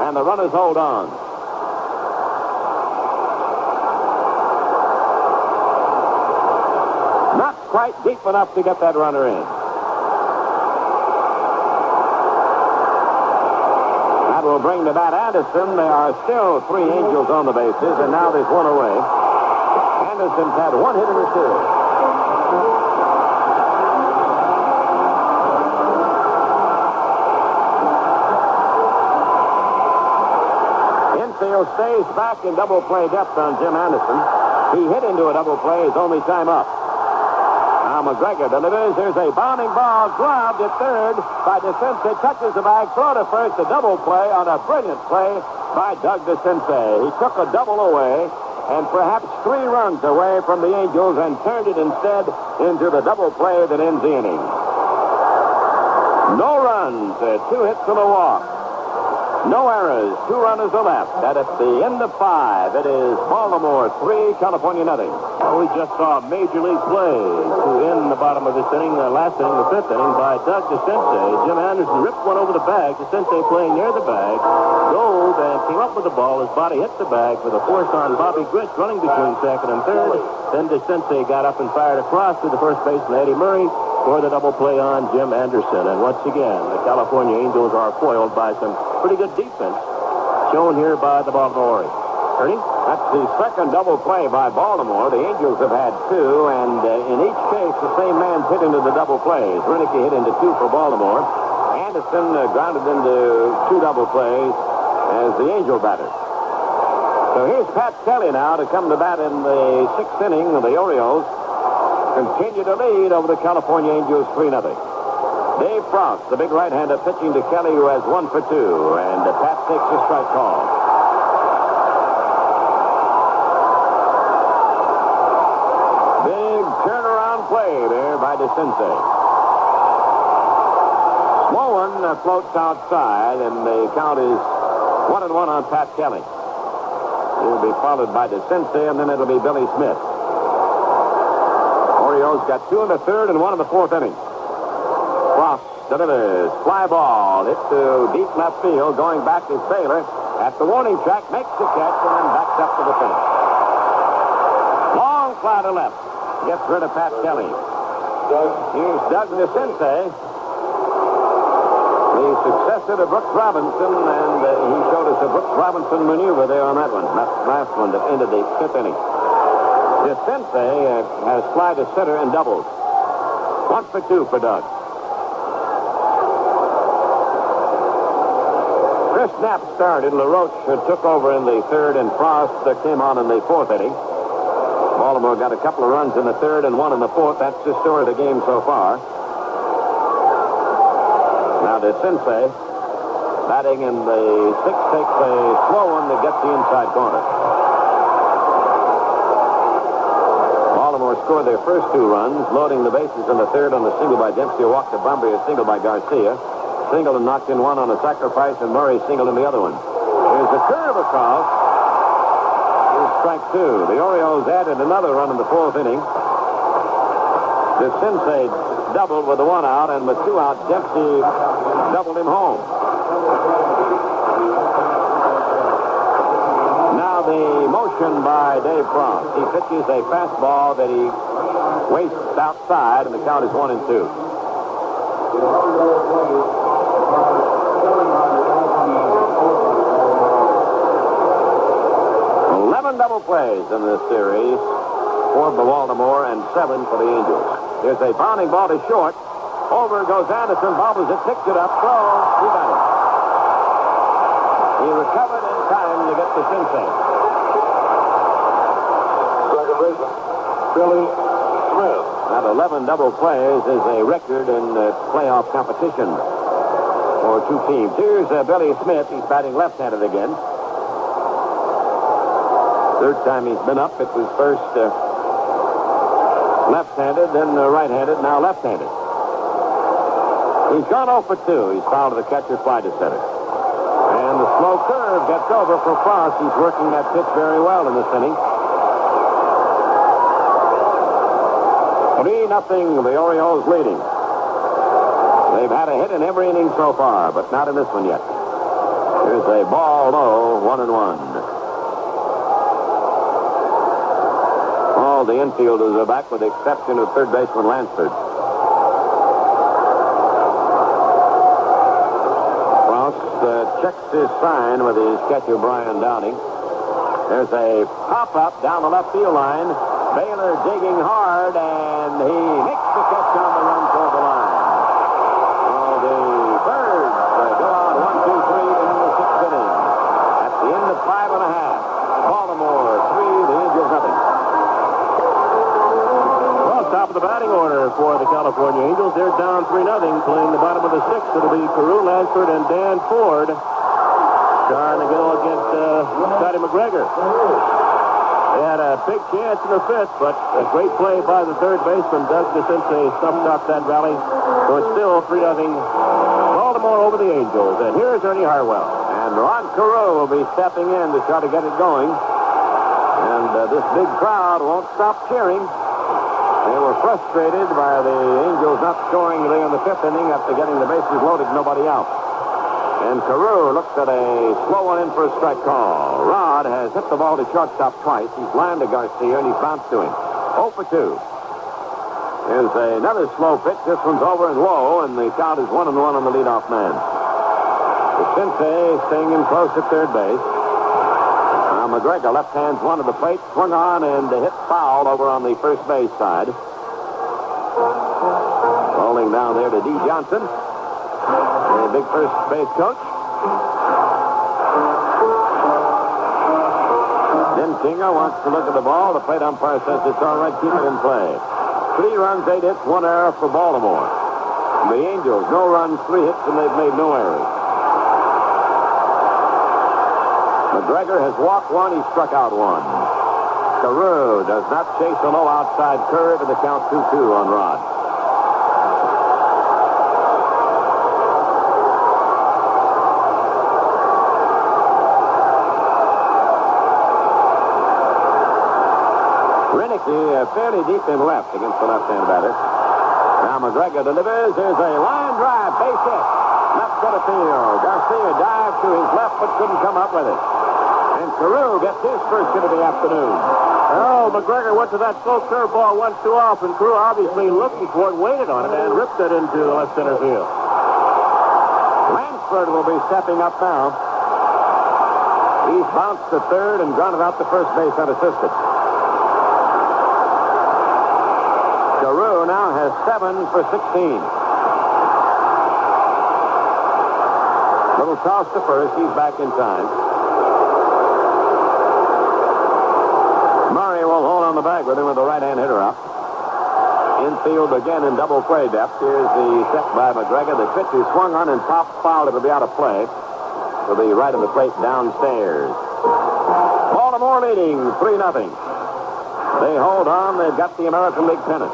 And the runners hold on. Not quite deep enough to get that runner in. That will bring to bat Anderson. There are still 3 Angels on the bases, and now there's one away. Anderson's had 1 hit in the series. Infield stays back in double play depth on Jim Anderson. He hit into a double play. His only time up. Now McGregor delivers. There's a bounding ball gloved at third by DeCinces. Touches the bag. Throw to first. A double play on a brilliant play by Doug DeCinces. He took a double away and perhaps 3 runs away from the Angels and turned it instead into the double play that ends the inning. No runs, 2 hits and a walk. No errors, 2 runners are left. And at the end of 5, it is Baltimore 3, California nothing. Well, we just saw a major league play to end the bottom of this inning, last inning, the 5th inning, by Doug DeCinces. Jim Anderson ripped one over the bag. DeCinces playing near the bag, dove and came up with the ball. His body hit the bag with a force on Bobby Grich running between second and third. Then DeCinces got up and fired across to the first baseman, Eddie Murray, for the double play on Jim Anderson. And once again, the California Angels are foiled by some pretty good defense shown here by the Baltimore Orioles. Ernie? That's the second double play by Baltimore. The Angels have had 2, and in each case, the same man hit into the double plays. Renicky hit into 2 for Baltimore. Anderson grounded into 2 double plays as the Angel batter. So here's Pat Kelly now to come to bat in the 6th inning of the Orioles. Continue to lead over the California Angels 3-0. Dave Frost, the big right-hander, pitching to Kelly, who has 1 for 2, and Pat takes a strike call. Big turnaround play there by DeCinces. Small one floats outside, and the count is 1-1 on Pat Kelly. He'll be followed by DeCinces, and then it'll be Billy Smith. Orioles got 2 in the 3rd and 1 in the 4th inning. Frost delivers. Fly ball. Hit to deep left field. Going back is Baylor. At the warning track, makes the catch and then backs up to the finish. Long fly to left. Gets rid of Pat Kelly. Here's Doug DeCinces, the successor to Brooks Robinson, and he showed us a Brooks Robinson maneuver there on that one. That last one that ended the 5th inning. DeCinces has fly to center and doubled. 1 for 2 for Doug. Chris Knapp started. LaRoche took over in the 3rd, and Frost came on in the 4th inning. Baltimore got a couple of runs in the 3rd and 1 in the 4th. That's the story of the game so far. Now DeCinces, batting in the 6th, takes a slow one to get the inside corner. Baltimore scored their first 2 runs, loading the bases in the 3rd on a single by Dempsey, a walk to Bumbry, a single by Garcia. Singled and knocked in 1 on a sacrifice, and Murray singled in the other one. Here's a curve across. Here's strike 2. The Orioles added another run in the 4th inning. DeCinces doubled with the 1 out, and with 2 out, Dempsey doubled him home. Now the motion by Dave Frost. He pitches a fastball that he wastes outside, and the count is 1-2. 11 double plays in this series for Baltimore and 7 for the Angels. Here's a bounding ball to short. Over goes Anderson, bobbles it, picks it up, throws. He got it. He recovered in time to get to Sensei. Second baseman, Billy Smith. That 11 double plays is a record in playoff competition for two teams. Here's Billy Smith. He's batting left-handed again. Third time he's been up. It was first left-handed, then right-handed, now left-handed. He's gone 0 for 2. He's fouled to the catcher, fly to center. And the slow curve gets over for Frost. He's working that pitch very well in this inning. 3-0, the Orioles leading. They've had a hit in every inning so far, but not in this one yet. Here's a ball low, 1-1. All the infielders are back with the exception of third baseman Lansford. Frost checks his sign with his catcher Brian Downing. There's a pop-up down the left field line. Baylor digging hard, and he makes the catch on the run toward the line. Well, the Birds go out 1, 2, 3 in the sixth inning. At the end of 5 1/2. Baltimore 3, the Angels nothing. Well, top of the batting order for the California Angels. They're down 3-0, playing the bottom of the sixth. It'll be Carew, Lansford, and Dan Ford trying to go against Scotty McGregor. They had a big chance in the fifth, but a great play by the third baseman, Doug DeCinces, stumped up that rally. So it's still 3-0 Baltimore over the Angels. And here's Ernie Harwell. And Ron Carew will be stepping in to try to get it going. And this big crowd won't stop cheering. They were frustrated by the Angels not scoring in the fifth inning after getting the bases loaded, nobody out. And Carew looks at a slow one in for a strike call. Rod has hit the ball to shortstop twice. He's lined to Garcia, and he's bounced to him. 0 for 2. Here's another slow pitch. This one's over and low, and the count is 1-1 on the leadoff man. Sensei staying in close at third base. Now McGregor, left hand's one to the plate, swung on and hit foul over on the first base side. Rolling down there to D. Johnson, the big first base coach. Then Kinger wants to look at the ball. The plate umpire says it's all right, keep it in play. 3 runs, 8 hits, 1 error for Baltimore. The Angels, no runs, 3 hits, and they've made no errors. McGregor has walked 1, he struck out 1. Carew does not chase a low outside curve, and the count 2-2 on Rod. Renicky fairly deep in left against the left-hand batter. Now McGregor delivers. There's a line drive, base hit. Left center field. Garcia dived to his left but couldn't come up with it. And Carew gets his first hit of the afternoon. Oh, McGregor went to that slow curveball once too often. Carew obviously looking for it, waited on it, and ripped it into left center field. Lansford will be stepping up now. He's bounced to third and grounded out to first base unassisted. Carew now has 7 for 16. Little toss to first. He's back in time. Murray will hold on the bag with him with the right-hand hitter up. Infield again in double play depth. Here's the set by McGregor. The pitch is swung on and popped foul. It'll be out of play to the right of the plate downstairs. Baltimore leading 3-0. They hold on. They've got the American League pennant.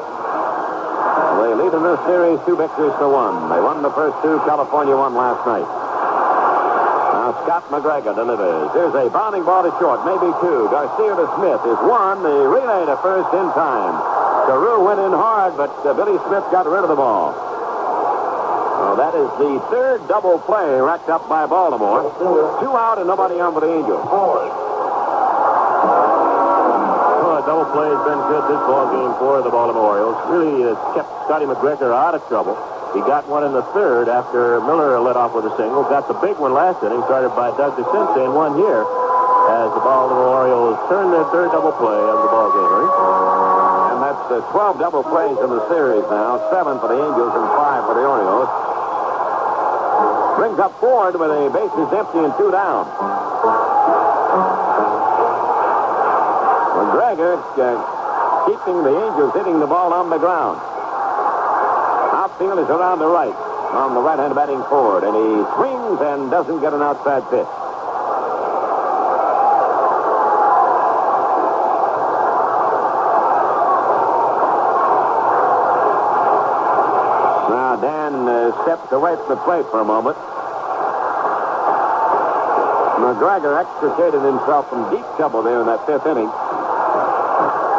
They lead in this series 2 victories to 1. They won the first 2. California won last night. Now Scott McGregor delivers. Here's a bounding ball to short, maybe 2. Garcia to Smith is 1. The relay to first in time. Carew went in hard, but Billy Smith got rid of the ball. Well, that is the third double play racked up by Baltimore. 2 out and nobody on for the Angels. Double play has been good this ball game for the Baltimore Orioles. Really has kept Scotty McGregor out of trouble. He got one in the third after Miller led off with a single. Got the big one last inning, started by Doug DeCinces, and one here as the Baltimore Orioles turn their third double play of the ball game. And that's 12 double plays in the series now. 7 for the Angels and 5 for the Orioles. Brings up Ford with a bases empty and 2 down. McGregor keeping the Angels hitting the ball on the ground. Outfield is around the right on the right-hand batting Ford, and he swings and doesn't get an outside pitch. Now Dan steps away from the plate for a moment. McGregor extricated himself from deep trouble there in that 5th inning.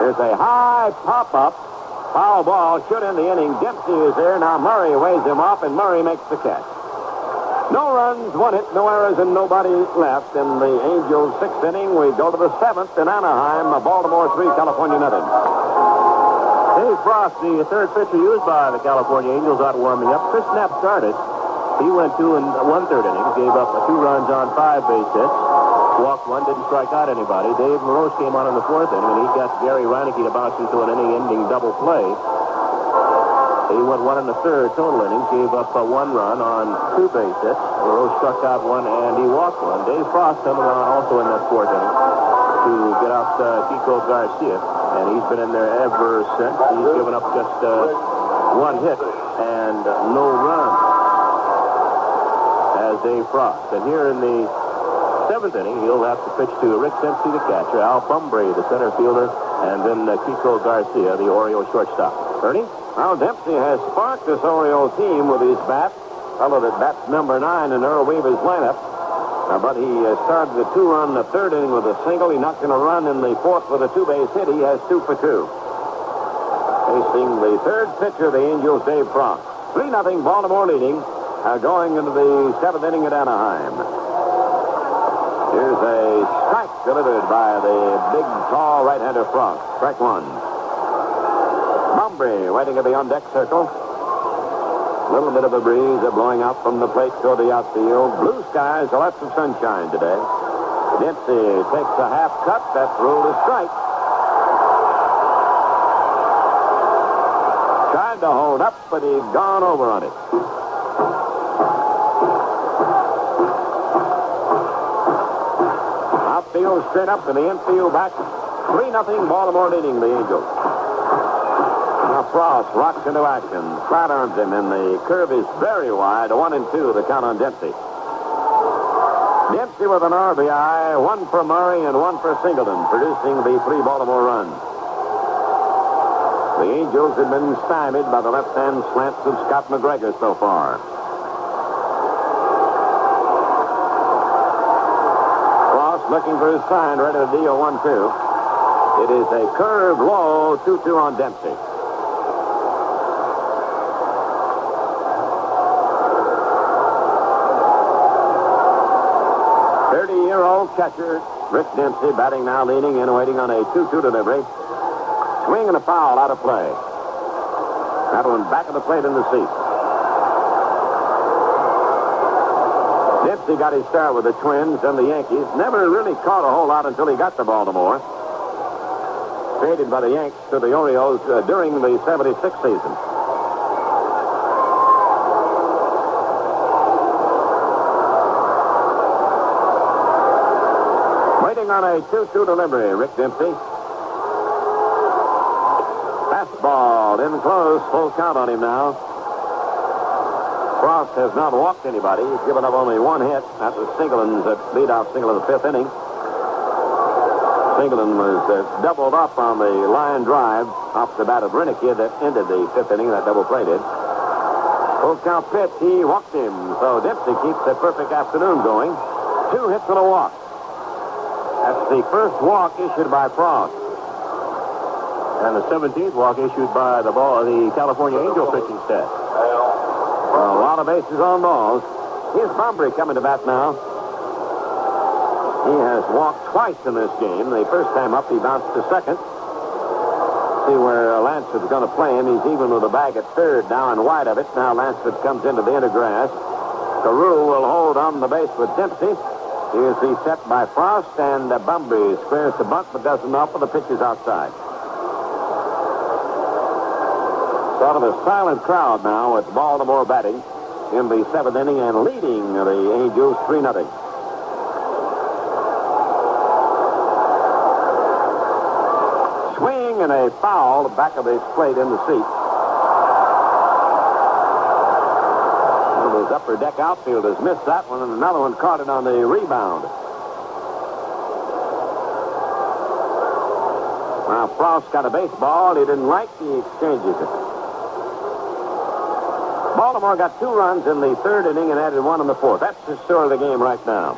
There's a high pop-up. Foul ball, should end the inning. Dempsey is there. Now Murray waves him off, and Murray makes the catch. No runs, 1 hit, no errors, and nobody left in the Angels' 6th inning. We go to the 7th in Anaheim. Baltimore 3, California nothing. Dave Frost, the third pitcher used by the California Angels, out warming up. Chris Knapp started. He went 2 1/3 innings, gave up 2 runs on 5 base hits. Walked 1, didn't strike out anybody. Dave Morose came on in the 4th inning, and he got Gary Reineke to bounce into an inning-ending double play. He went 1 1/3 total innings, gave up 1 run on 2 base hits. Morose struck out 1, and he walked 1. Dave Frost coming on also in that 4th inning to get out Kiko Garcia, and he's been in there ever since. He's given up just 1 hit and no runs as Dave Frost. And here in the 7th inning, he'll have to pitch to Rick Dempsey, the catcher, Al Bumbray, the center fielder, and then Kiko Garcia, the Orioles shortstop. Ernie? Well, Dempsey has sparked this Orioles team with his bat. Fellow that bats number 9 in Earl Weaver's lineup. But he started the 2-run the 3rd inning with a single. He knocked in a run in the 4th with a 2-base hit. He has 2 for 2. Facing the 3rd pitcher of the Angels, Dave Frost. 3-0 Baltimore leading, going into the 7th inning at Anaheim. Here's a strike delivered by the big, tall right-hander Frost. Strike 1. Bumbry waiting at the on-deck circle. A little bit of a breeze blowing out from the plate toward the outfield. Blue skies, lots of sunshine today. Dempsey takes a half cut. That's ruled a strike. Tried to hold up, but he'd gone over on it. Outfield straight up and the infield back. 3-0 Baltimore leading the Angels. Now Frost rocks into action. Flat arms him, and the curve is very wide. 1-2, the count on Dempsey. Dempsey with an RBI, 1 for Murray and 1 for Singleton, producing the 3 Baltimore runs. The Angels have been stymied by the left-hand slants of Scott McGregor so far. Frost looking for his sign, ready to deal 1-2. It is a curve low, 2-2 on Dempsey. Catcher Rick Dempsey batting now, leaning in, waiting on a 2-2 delivery. Swing and a foul out of play. That one back of the plate in the seat. Dempsey got his start with the Twins and the Yankees. Never really caught a whole lot until he got to Baltimore. Traded by the Yanks to the Orioles during the 76 season. On a 2-2 delivery, Rick Dempsey. Fastball in close, full count on him now. Frost has not walked anybody. He's given up only 1 hit. That was Singleton's leadoff single of the 5th inning. Singleton was doubled up on the line drive off the bat of Reineke that ended the 5th inning. That double play did. Full count pitch. He walked him. So Dempsey keeps a perfect afternoon going. 2 hits and a walk. That's the first walk issued by Frost. And the 17th walk issued by the California Angel pitching staff. Well, a lot of bases on balls. Here's Bumbry coming to bat now. He has walked twice in this game. The first time up, he bounced to second. See where Lansford's going to play him. He's even with a bag at third now and wide of it. Now Lansford comes into the inner grass. Carew will hold on the base with Dempsey. Here's the set by Frost, and Bumbry squares the bunt but doesn't offer. The pitch is outside. Sort of a silent crowd now with Baltimore batting in the 7th inning and leading the Angels 3-0. Swing and a foul back of his plate in the seat. One of those upper deck outfielders missed that one, and another one caught it on the rebound. Now, Frost got a baseball. He didn't like the exchanges it. Baltimore got 2 runs in the 3rd inning and added 1 in the 4th. That's the story of the game right now.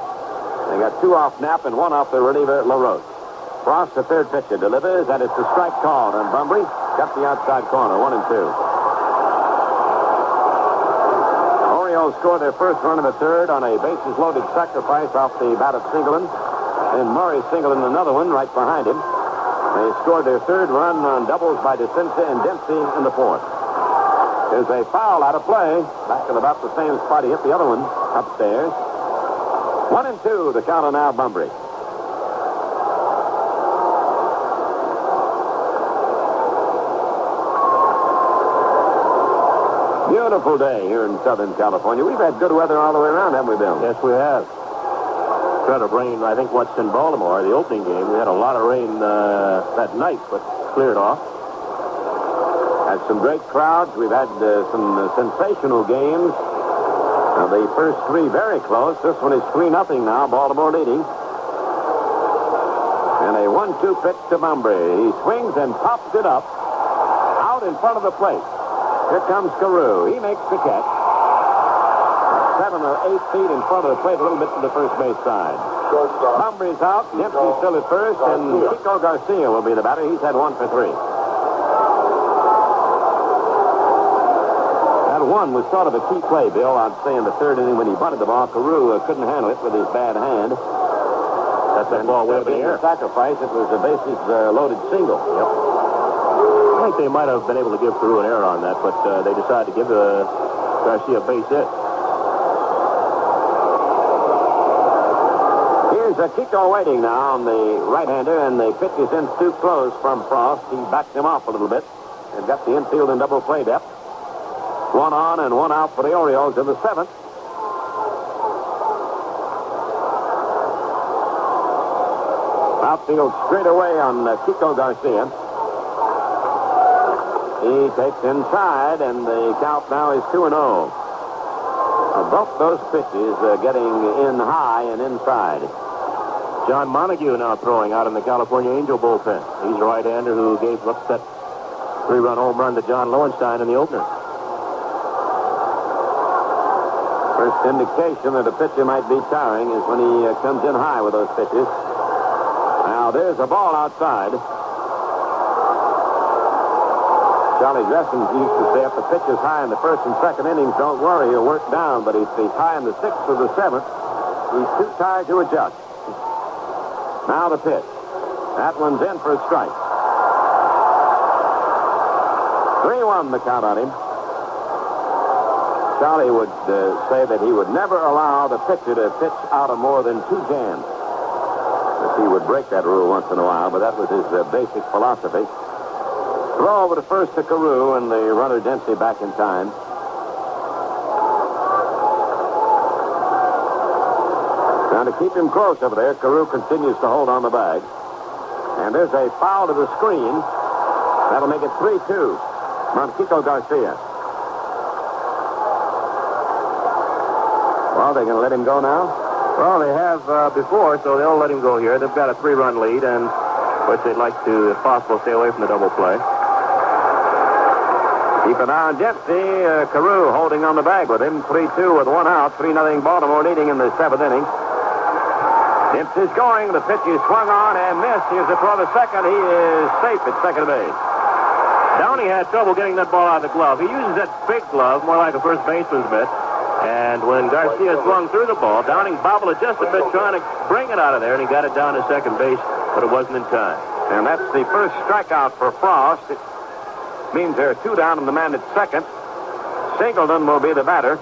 They got 2 off Knapp and 1 off the reliever, LaRoche. Frost, the 3rd pitcher, delivers, and it's a strike called on Bunbury. Got the outside corner, 1-2. Orioles scored their first run in the 3rd on a bases-loaded sacrifice off the bat of Singleton. And Murray singled in another one right behind him. They scored their 3rd run on doubles by DeCinca and Dempsey in the 4th. There's a foul out of play. Back at about the same spot he hit the other one upstairs. 1-2, the count on now, Bunbury. Beautiful day here in Southern California. We've had good weather all the way around, haven't we, Bill? Yes, we have. Threat of rain, I think, what's in Baltimore, the opening game. We had a lot of rain that night, but cleared off. Had some great crowds. We've had some sensational games. The first 3 very close. This one is 3-0 now. Baltimore leading. And a 1-2 pitch to Bunbury. He swings and pops it up out in front of the plate. Here comes Carew. He makes the catch. 7 or 8 feet in front of the plate, a little bit to the first base side. Bunbury's out. Dempsey's still at first, and Chico Garcia will be the batter. He's had 1 for 3. That one was sort of a key play, Bill. I'd say in the 3rd inning when he bunted the ball, Carew couldn't handle it with his bad hand. That's that ball way up in the air. Sacrifice. It was a bases-loaded single. Yep. I think they might have been able to give Carew an error on that, but they decided to give Garcia a base hit. Here's Kiko waiting now on the right-hander, and the pitch is in too close from Frost. He backed him off a little bit and got the infield in double play depth. 1 on and 1 out for the Orioles in the 7th. Outfield straight away on Kiko Garcia. He takes inside, and the count now is 2-0. Both those pitches getting in high and inside. John Montague now throwing out in the California Angel bullpen. He's a right-hander who gave up that 3-run home run to John Lowenstein in the opener. First indication that a pitcher might be tiring is when he comes in high with those pitches. Now there's a ball outside. Charlie Gresson used to say if the pitch is high in the 1st and 2nd innings, don't worry, he'll work down. But if he's high in the 6th or the 7th, he's too tired to adjust. Now the pitch. That one's in for a strike. 3-1 the count on him. Charlie would say that he would never allow the pitcher to pitch out of more than 2 jams. He would break that rule once in a while, but that was his basic philosophy. Throw over to first to Carew, and the runner Dempsey back in time. Now to keep him close over there, Carew continues to hold on the bag. And there's a foul to the screen. That'll make it 3-2. Kiko Garcia. Well, they're going to let him go now? Well, they have before, so they'll let him go here. They've got a 3-run lead, and but they'd like to, if possible, stay away from the double play. Keep an eye on Dempsey. Carew holding on the bag with him. 3-2 with 1 out. 3-0 Baltimore leading in the 7th inning. Dempsey's going. The pitch is swung on and missed. Here's the throw to second. He is safe at second base. Downey had trouble getting that ball out of the glove. He uses that big glove, more like a first baseman's mitt. And when Garcia swung through the ball, Downing bobbled it just a bit, trying to bring it out of there, and he got it down to second base, but it wasn't in time. And that's the first strikeout for Frost. It means there are 2 down and the man at second. Singleton will be the batter.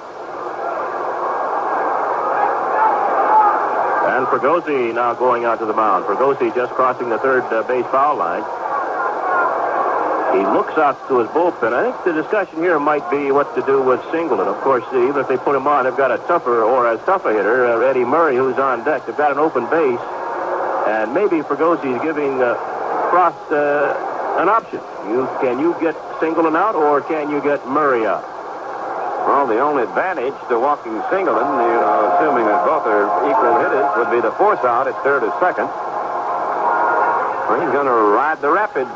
And Fregosi now going out to the mound. Fregosi just crossing the third base foul line. He looks out to his bullpen. I think the discussion here might be what to do with Singleton. Of course, even if they put him on, they've got a tougher or as tough a hitter, Eddie Murray, who's on deck. They've got an open base, and maybe Fergosi's giving Frost an option. Can you get Singleton out, or can you get Murray out? Well, the only advantage to walking Singleton, assuming that both are equal hitters, would be the force out at third or second. Well, he's going to ride the Rapids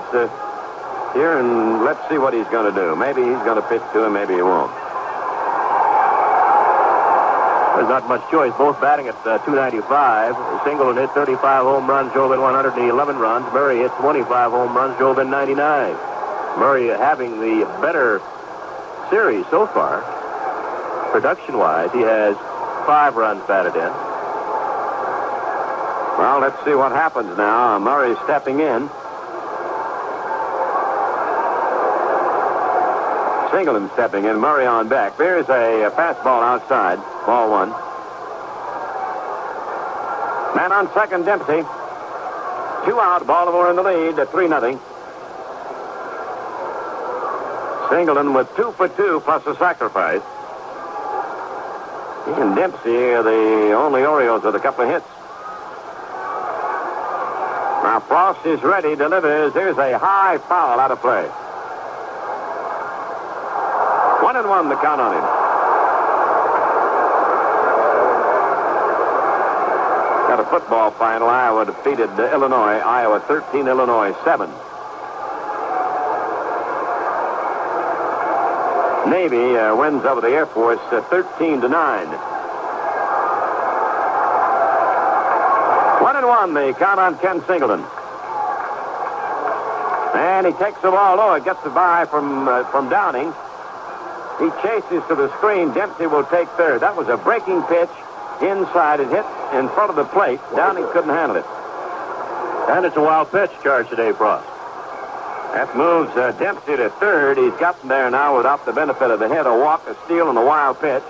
here, and let's see what he's going to do. Maybe he's going to pitch to him, maybe he won't. There's not much choice. Both batting at .295. Singleton hit 35 home runs, drove in 111 runs. Murray hit 25 home runs, drove in 99. Murray having the better series so far. Production-wise, he has 5 runs batted in. Well, let's see what happens now. Murray stepping in. Singleton stepping in. Murray on deck. There's a fastball outside. Ball 1. Man on second, Dempsey. 2 out. Baltimore in the lead at 3-0. Singleton with 2 for 2 plus a sacrifice. He and Dempsey are the only Orioles with a couple of hits. Now Frost is ready, delivers. There's a high foul out of play. 1-1 the count on him. Got a football final. Iowa defeated Illinois. Iowa 13, Illinois 7. Navy wins over the Air Force 13-9. 1-1 the count on Ken Singleton. And he takes the ball low. It gets the by from Downing. He chases to the screen. Dempsey will take third. That was a breaking pitch inside. It hit in front of the plate. Downing couldn't handle it. And it's a wild pitch charged to Dave Frost. That moves Dempsey to third. He's gotten there now without the benefit of the hit, a walk, a steal, and a wild pitch.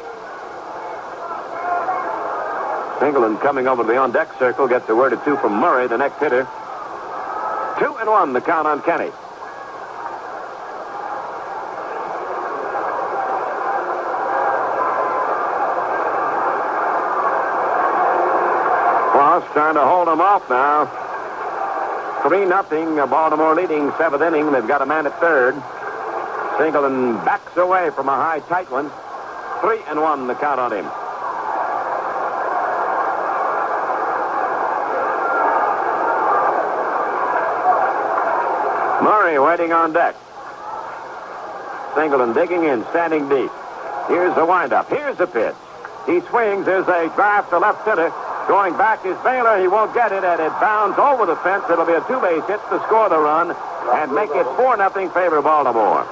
Singleton coming over to the on-deck circle, gets a word or two from Murray, the next hitter. 2-1 the count on Kenny. Frost trying to hold him off now. 3-0, Baltimore leading 7th inning. They've got a man at third. Singleton backs away from a high, tight one. 3-1 the count on him. Murray waiting on deck. Singleton digging in, standing deep. Here's the windup. Here's the pitch. He swings. There's a drive to left center. Going back is Baylor. He won't get it, and it bounds over the fence. It'll be a 2-base hit to score the run and make it 4-0 favor Baltimore.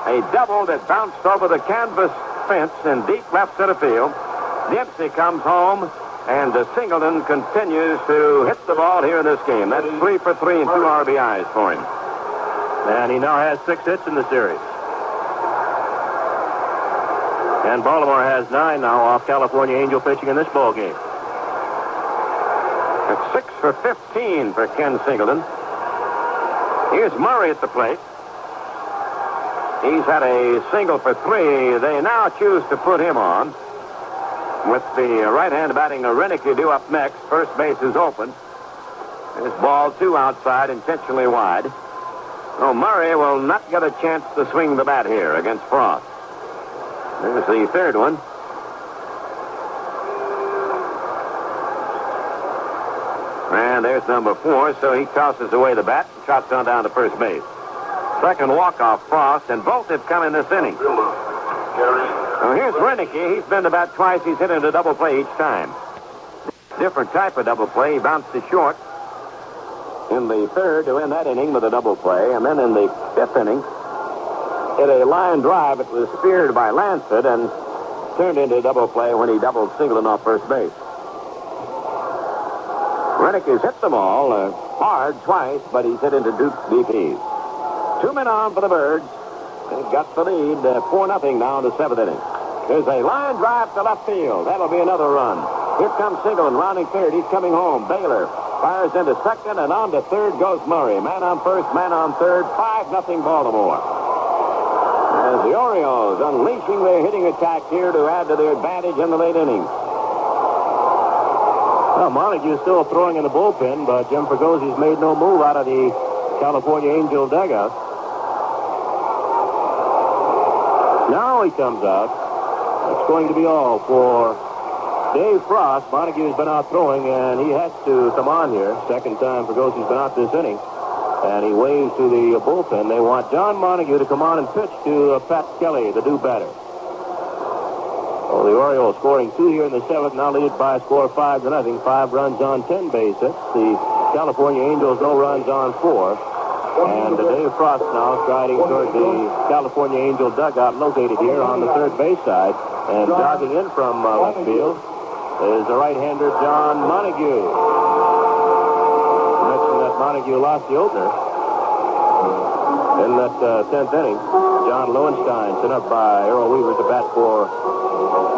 A double that bounced over the canvas fence in deep left center field. Dempsey comes home, and Singleton continues to hit the ball here in this game. That's 3 for 3 and 2 RBIs for him. And he now has 6 hits in the series. And Baltimore has 9 now off California Angel pitching in this ball game. It's 6 for 15 for Ken Singleton. Here's Murray at the plate. He's had a single for 3. They now choose to put him on. With the right hand batting Renicky due up next. First base is open. There's ball 2 outside, intentionally wide. So Murray will not get a chance to swing the bat here against Frost. There's the third one. And there's number 4, so he tosses away the bat and trots on down to first base. Second walk-off Frost, and both have come in this inning. Now here's Renicky. He's been to bat twice. He's hit into double play each time. Different type of double play. He bounced to short in the third to end that inning with a double play. And then in the 5th inning, hit a line drive. It was speared by Lancet and turned into a double play when he doubled Singleton off first base. Renicky's hit them all hard twice, but he's hit into Duke's DPs. 2 men on for the Birds. They've got the lead, 4-0 now in the 7th inning. There's a line drive to left field. That'll be another run. Here comes Singleton rounding third. He's coming home. Baylor Fires into second, and on to third goes Murray. Man on first, man on third. 5-0 Baltimore. As the Orioles unleashing their hitting attack here to add to their advantage in the late innings. Well, Montague's still throwing in the bullpen, but Jim Fragosi's made no move out of the California Angel dugout. Now he comes out. It's going to be all for Dave Frost. Montague's been out throwing, and he has to come on here. Second time Fragosi's been out this inning. And he waves to the bullpen. They want John Montague to come on and pitch to Pat Kelly, the new batter. Well, the Orioles scoring 2 here in the 7th, now lead by a score of 5-0. 5 runs on 10 base hits. The California Angels, no runs on 4. And Dave Frost now striding toward the California Angel dugout located here on the third base side. And jogging in from left field is the right-hander John Montague. Montague lost the opener in that 10th inning. John Lowenstein sent up by Earl Weaver to bat for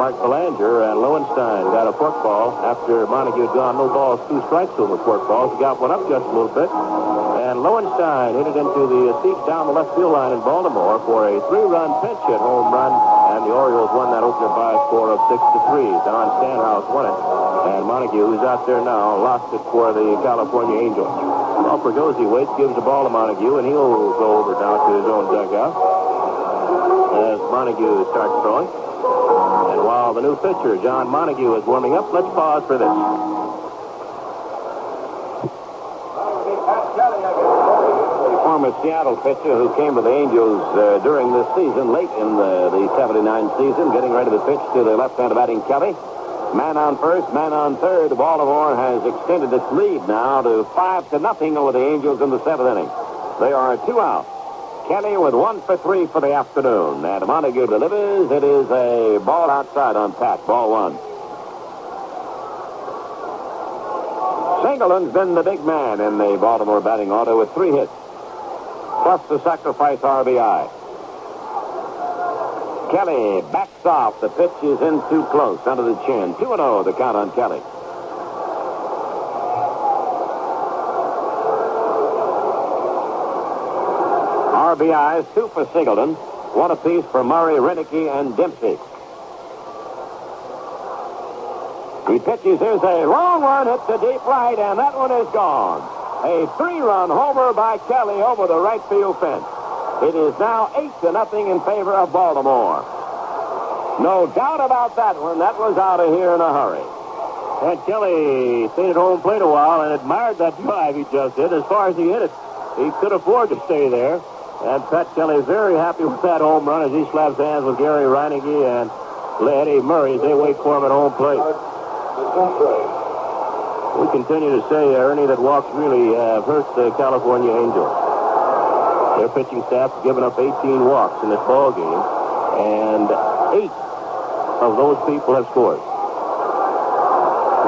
Mark Belanger, and Lowenstein got a fork ball after Montague had gone no balls, 2 strikes to him with fork balls. He got one up just a little bit, and Lowenstein hit it into the seats down the left field line in Baltimore for a 3-run pinch hit home run, and the Orioles won that opener by a score of 6-3. Don Stanhouse won it, and Montague, who's out there now, lost it for the California Angels. Well, Fragosi waits, gives the ball to Montague, and he'll go over now to his own dugout as Montague starts throwing. And while the new pitcher, John Montague, is warming up, let's pause for this. The former Seattle pitcher who came to the Angels during this season, late in the 79 season, getting ready to pitch to the left-hander batting Kelly. Man on first, man on third. Baltimore has extended its lead now to 5-0 over the Angels in the 7th inning. They are 2 out. Kelly with 1 for 3 for the afternoon. And Montague delivers. It is a ball outside on Pat. Ball 1. Singleton's been the big man in the Baltimore batting order with 3 hits, plus the sacrifice RBI. Kelly backs off. The pitch is in too close, under the chin. 2-0 the count on Kelly. RBIs, 2 for Singleton, 1 apiece for Murray, Renicky, and Dempsey. He pitches. Here's a long one. Hits to deep right, and that one is gone. A 3-run homer by Kelly over the right field fence. It is now 8-0 in favor of Baltimore. No doubt about that one. That was out of here in a hurry. And Kelly stayed at home plate a while and admired that drive he just did. As far as he hit it, he could afford to stay there. And Pat Kelly very happy with that home run as he slaps hands with Gary Reineke and Eddie Murray as they wait for him at home plate. We continue to say, Ernie, that walks really have hurt the California Angels. Their pitching staff has given up 18 walks in this ball game, and 8 of those people have scored.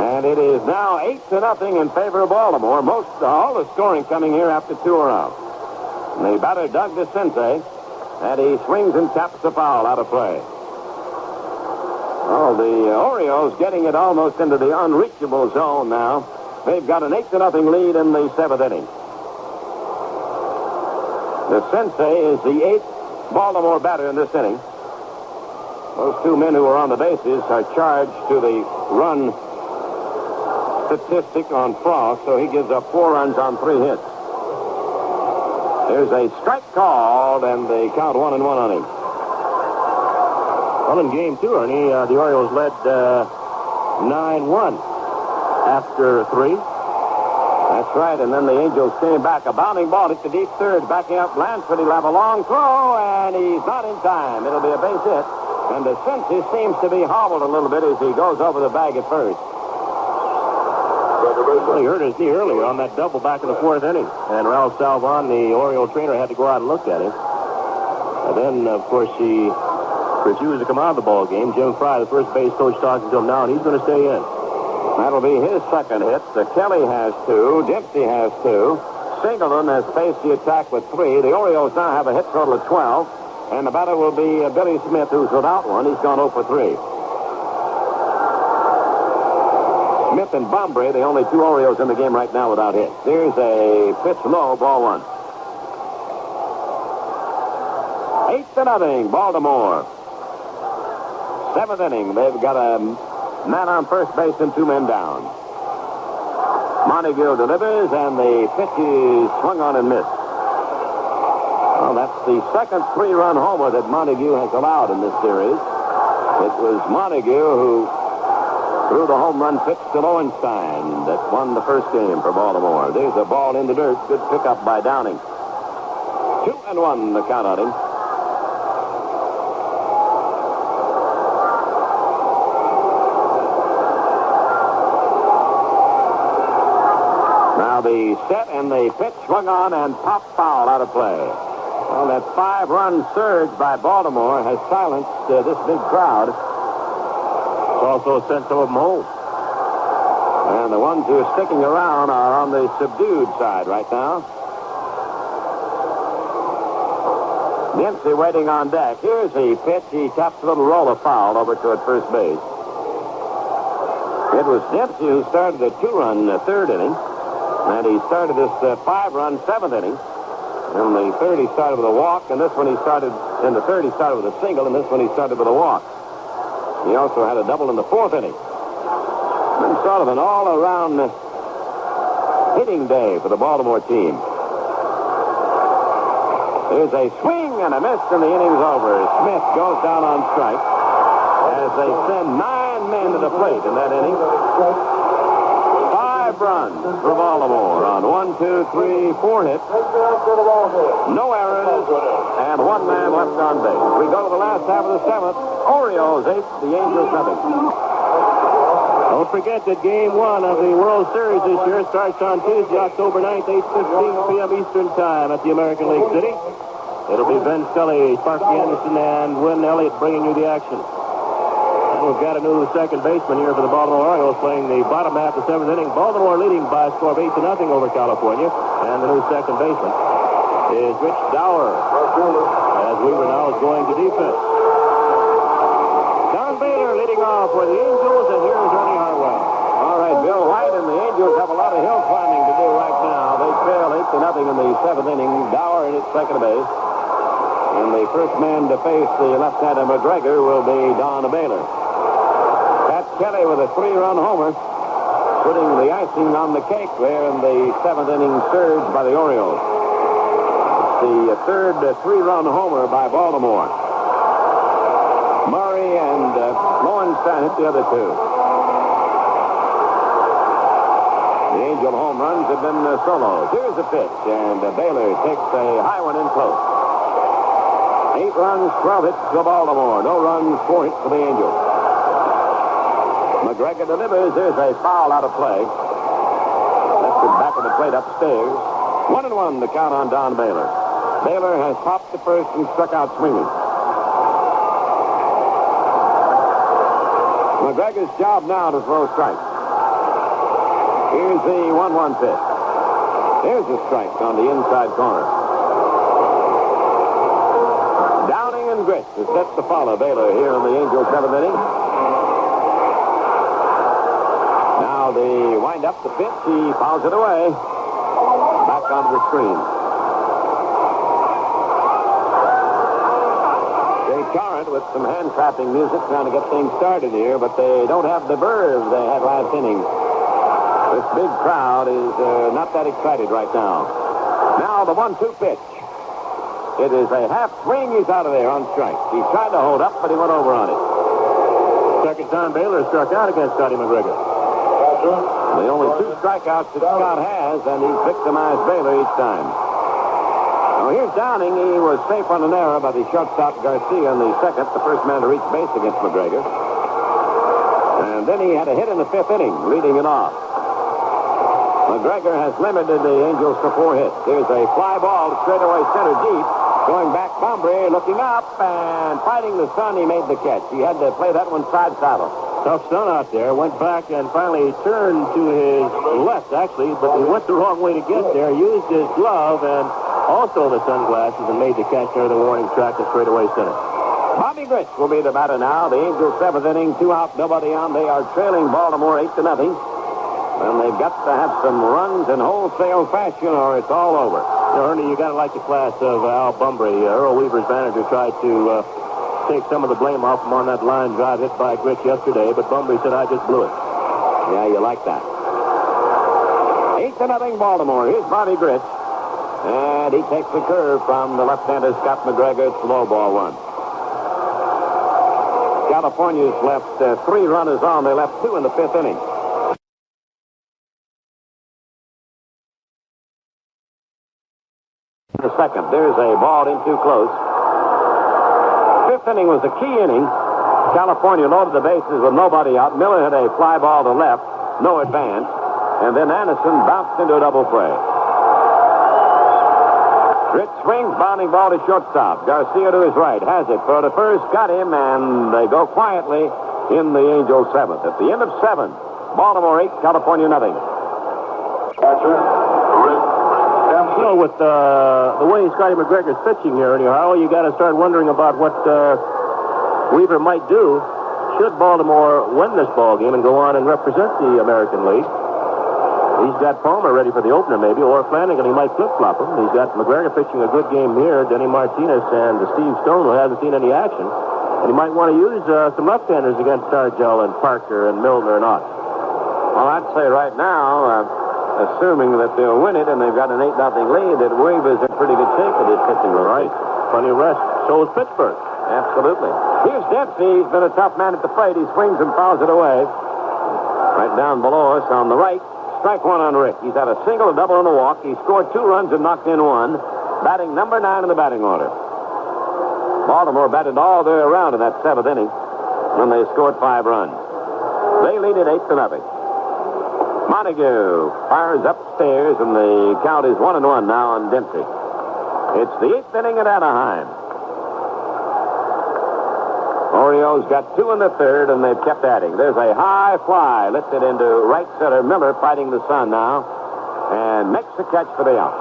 And it is now 8-0 in favor of Baltimore. All the scoring coming here after 2 are out. And the batter, Doug DeCince, and he swings and taps the foul out of play. Oh, the Orioles getting it almost into the unreachable zone now. They've got an 8-0 lead in the 7th inning. DeCince is the 8th Baltimore batter in this inning. Those 2 men who are on the bases are charged to the run statistic on Frost, so he gives up 4 runs on 3 hits. There's a strike called, and they count 1-1 on him. Well, in game 2, Ernie, the Orioles led 9-1 after 3. That's right, and then the Angels came back. A bounding ball hit the deep third, backing up Lansford. He'll have a long throw, and he's not in time. It'll be a base hit. And DeCince seems to be hobbled a little bit as he goes over the bag at first. Well, he hurt his knee earlier on that double back in the 4th inning. And Ralph Salvon, the Oriole trainer, had to go out and look at him. And then, of course, he refused to come out of the ball game. Jim Fry, the first base coach, talking to him now, and he's going to stay in. That'll be his second hit. Kelly has 2. Dempsey has 2. Singleton has faced the attack with 3. The Orioles now have a hit total of 12. And the batter will be Billy Smith, who's without one. He's gone 0 for 3. Smith and Bombre, the only two Orioles in the game right now without hits. Here's a pitch low, ball one. 8-0, Baltimore. 7th inning. They've got a man on first base and 2 men down. Montague delivers, and the pitch is swung on and missed. Well, that's the second 3-run homer that Montague has allowed in this series. It was Montague who threw the home run pitch to Lowenstein that won the first game for Baltimore. There's a ball in the dirt. Good pickup by Downing. 2-1, the count on him. Now the set and the pitch swung on and popped foul out of play. Well, that 5-run surge by Baltimore has silenced this big crowd. It's also sent some of them home. And the ones who are sticking around are on the subdued side right now. Dempsey waiting on deck. Here's the pitch. He taps a little roller foul over toward first base. It was Dempsey who started the 2-run 3rd inning. And he started this 5-run 7th inning. In the 3rd, he started with a walk, and this one he started, in the 3rd, he started with a single, and this one he started with a walk. He also had a double in the 4th inning. Been sort of an all-around hitting day for the Baltimore team. There's a swing and a miss, and the inning's over. Smith goes down on strike as they send 9 men to the plate in that inning. 5 runs for Baltimore on 1, 2, 3, 4 hits. No errors, and 1 man left on base. We go to the last half of the 7th. Orioles 8, the Angels nothing. Don't forget that Game 1 of the World Series this year starts on Tuesday, October 9th, 8:15 p.m. Eastern Time at the American League City. It'll be Ben Scully, Sparky Anderson, and Wynn Elliott bringing you the action. We've got a new second baseman here for the Baltimore Orioles playing the bottom half of the 7th inning. Baltimore leading by a score of 8-0 over California. And the new second baseman is Rich Dower, as Weaver now is going to defense. Don Baylor leading off for the Angels, and here's Ernie Harwell. All right, Bill White and the Angels have a lot of hill climbing to do right now. They trail 8-0 in the 7th inning. Dower at second base. And the first man to face the left-hander McGregor will be Don Baylor. Kelly with a 3-run homer, putting the icing on the cake there in the 7th inning surge by the Orioles. It's the 3rd 3-run homer by Baltimore. Murray and Lowenstein hit the other 2. The Angel home runs have been solos. Here's the pitch, and Baylor takes a high one in close. 8 runs, 12 hits to Baltimore. No runs, 4 hits for the Angels. McGregor delivers. There's a foul out of play. Left it back of the plate upstairs. 1-1 the count on Don Baylor. Baylor has popped the first and struck out swinging. McGregor's job now to throw strikes. Here's the 1-1 pitch. There's a strike on the inside corner. Downing and Gritz is set to follow Baylor here in the Angels 7th inning. Now they wind up the pitch. He fouls it away. Back onto the screen. Jay Torrent with some hand-clapping music trying to get things started here, but they don't have the verve they had last inning. This big crowd is not that excited right now. Now the 1-2 pitch. It is a half swing. He's out of there on strike. He tried to hold up, but he went over on it. Second time Baylor struck out against Scotty McGregor. The only 2 strikeouts that Scott has, and he's victimized Baylor each time. Now here's Downing. He was safe on an error by the shortstop Garcia in the 2nd, the first man to reach base against McGregor. And then he had a hit in the 5th inning, leading it off. McGregor has limited the Angels to 4 hits. There's a fly ball straight away center deep. Going back, Bombre looking up and fighting the sun. He made the catch. He had to play that one side saddle. Tough sun out there. Went back and finally turned to his left, actually, but he went the wrong way to get there. Used his glove and also the sunglasses and made the catch near the warning track and straightaway center. Bobby Gritz will be the batter now. The Angels 7th inning, 2 out, nobody on. They are trailing Baltimore 8-0. And they've got to have some runs in wholesale fashion or it's all over. You know, Ernie, you got to like the class of Al Bumbry. Earl Weaver's manager tried to take some of the blame off him on that line drive hit by Gritch yesterday, but Bumbry said, I just blew it. Yeah, you like that. 8-0 Baltimore. Here's Bobby Gritch. And he takes the curve from the left-hander Scott McGregor. It's low ball one. California's left 3 runners on. They left 2 in the 5th inning. The second. There's a ball in too close. 5th inning was a key inning. California loaded the bases with nobody out. Miller hit a fly ball to left. No advance. And then Anderson bounced into a double play. Gritch swings, bounding ball to shortstop. Garcia to his right, has it for the first, got him, and they go quietly in the Angels' 7th. At the end of 7, Baltimore 8, California nothing. You know, with the way Scotty McGregor's pitching here, anyhow, you got to start wondering about what Weaver might do should Baltimore win this ball game and go on and represent the American League. He's got Palmer ready for the opener, maybe, or Flanagan. He might flip-flop him. He's got McGregor pitching a good game here, Denny Martinez and Steve Stone, who hasn't seen any action. And he might want to use some left-handers against Stargell and Parker and Milner and Ott. Well, I'd say right now, assuming that they'll win it and they've got an 8-0 lead, that Weaver's in pretty good shape with his pitching. Right. Plenty of rest. So is Pittsburgh. Absolutely. Here's Dempsey. He's been a tough man at the plate. He swings and fouls it away. Right down below us on the right. Strike one on Rick. He's had a single, a double, and a walk. He scored 2 runs and knocked in 1. Batting number 9 in the batting order. Baltimore batted all the way around in that 7th inning when they scored 5 runs. They lead it 8-0. Montague fires upstairs, and the count is 1-1 now on Dempsey. It's the 8th inning at Anaheim. Orioles got 2 in the 3rd, and they've kept adding. There's a high fly lifted into right center. Miller fighting the sun now, and makes the catch for the out.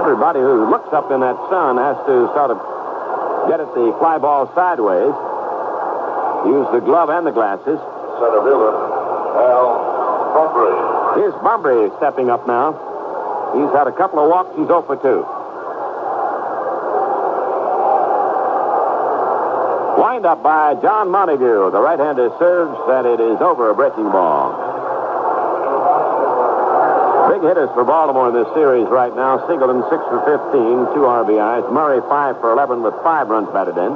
Everybody who looks up in that sun has to sort of get at the fly ball sideways. Use the glove and the glasses. Center fielder, Al Bumbry. Here's Bumbry stepping up now. He's had a couple of walks. He's 0 for 2. Wind up by John Montague. The right-hander serves, and it is over a breaking ball. Big hitters for Baltimore in this series right now. Singleton 6 for 15, 2 RBIs. Murray 5 for 11 with 5 runs batted in.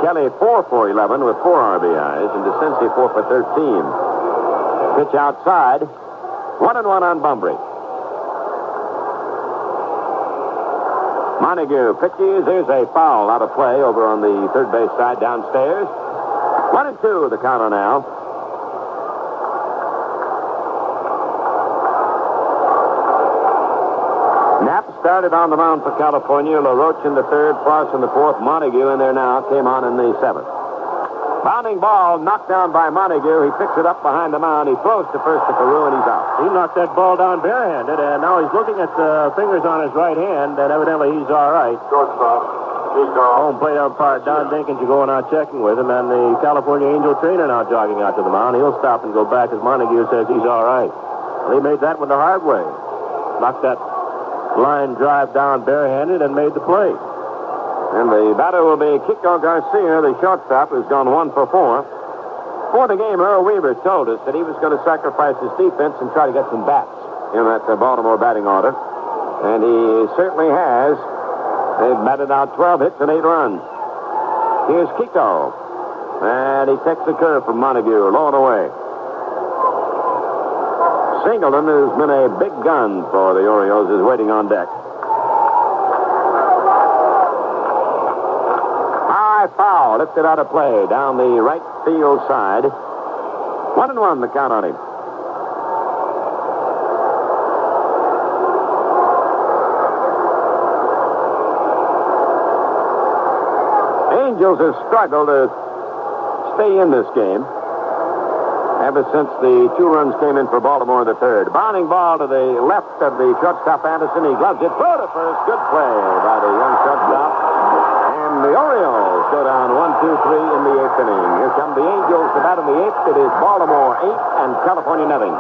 Kelly 4 for 11 with 4 RBIs, and DeCincy 4 for 13. Pitch outside. 1-1 on Bumbry. Montague pitches. There's a foul out of play over on the third base side downstairs. 1-2 the count on Al. Knapp started on the mound for California. LaRoche in the 3rd, Foss in the 4th. Montague in there now. Came on in the 7th. Bounding ball knocked down by Montague. He picks it up behind the mound. He throws to first to Carew, and he's out. He knocked that ball down barehanded, and now he's looking at the fingers on his right hand, and evidently he's all right. Shortstop, Chico. Home plate umpire Don Dinkins, you're going out checking with him, and the California Angel trainer now jogging out to the mound. He'll stop and go back as Montague says he's all right. Well, he made that one the hard way. Knocked that line drive down barehanded and made the play. And the batter will be Kiko Garcia, the shortstop, who's gone 1 for 4. Before the game, Earl Weaver told us that he was going to sacrifice his defense and try to get some bats in that Baltimore batting order. And he certainly has. They've batted out 12 hits and 8 runs. Here's Kiko. And he takes the curve from Montague, low and away. Singleton, who's been a big gun for the Orioles, is waiting on deck. Foul, lifted out of play down the right field side. 1-1 the count on him. Angels have struggled to stay in this game ever since the 2 runs came in for Baltimore in the 3rd. Bounding ball to the left of the shortstop Anderson. He gloves it. Throw to first. Good play by the young shortstop. and the Orioles go down 1-2-3 in the 8th inning. Here come the Angels to bat in the 8th. It is Baltimore 8 and California nothing.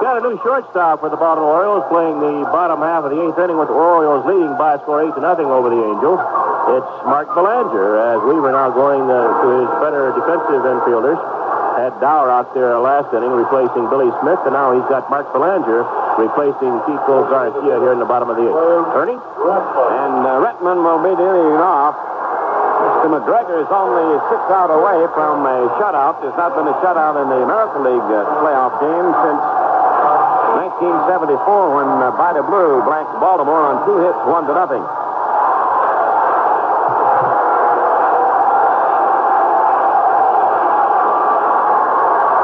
Got a new shortstop for the Baltimore Orioles, playing the bottom half of the 8th inning with the Orioles leading by a score 8-0 over the Angels. It's Mark Belanger, as Weaver now going to his better defensive infielders. Had Dower out there last inning replacing Billy Smith, and now he's got Mark Belanger replacing Kiko Garcia here in the bottom of the 8th. Ernie? And Retman will be leading off. Mr. McGregor is only 6 out away from a shutout. There's not been a shutout in the American League playoff game since 1974 when Vida Blue blanked Baltimore on 2 hits, 1-0.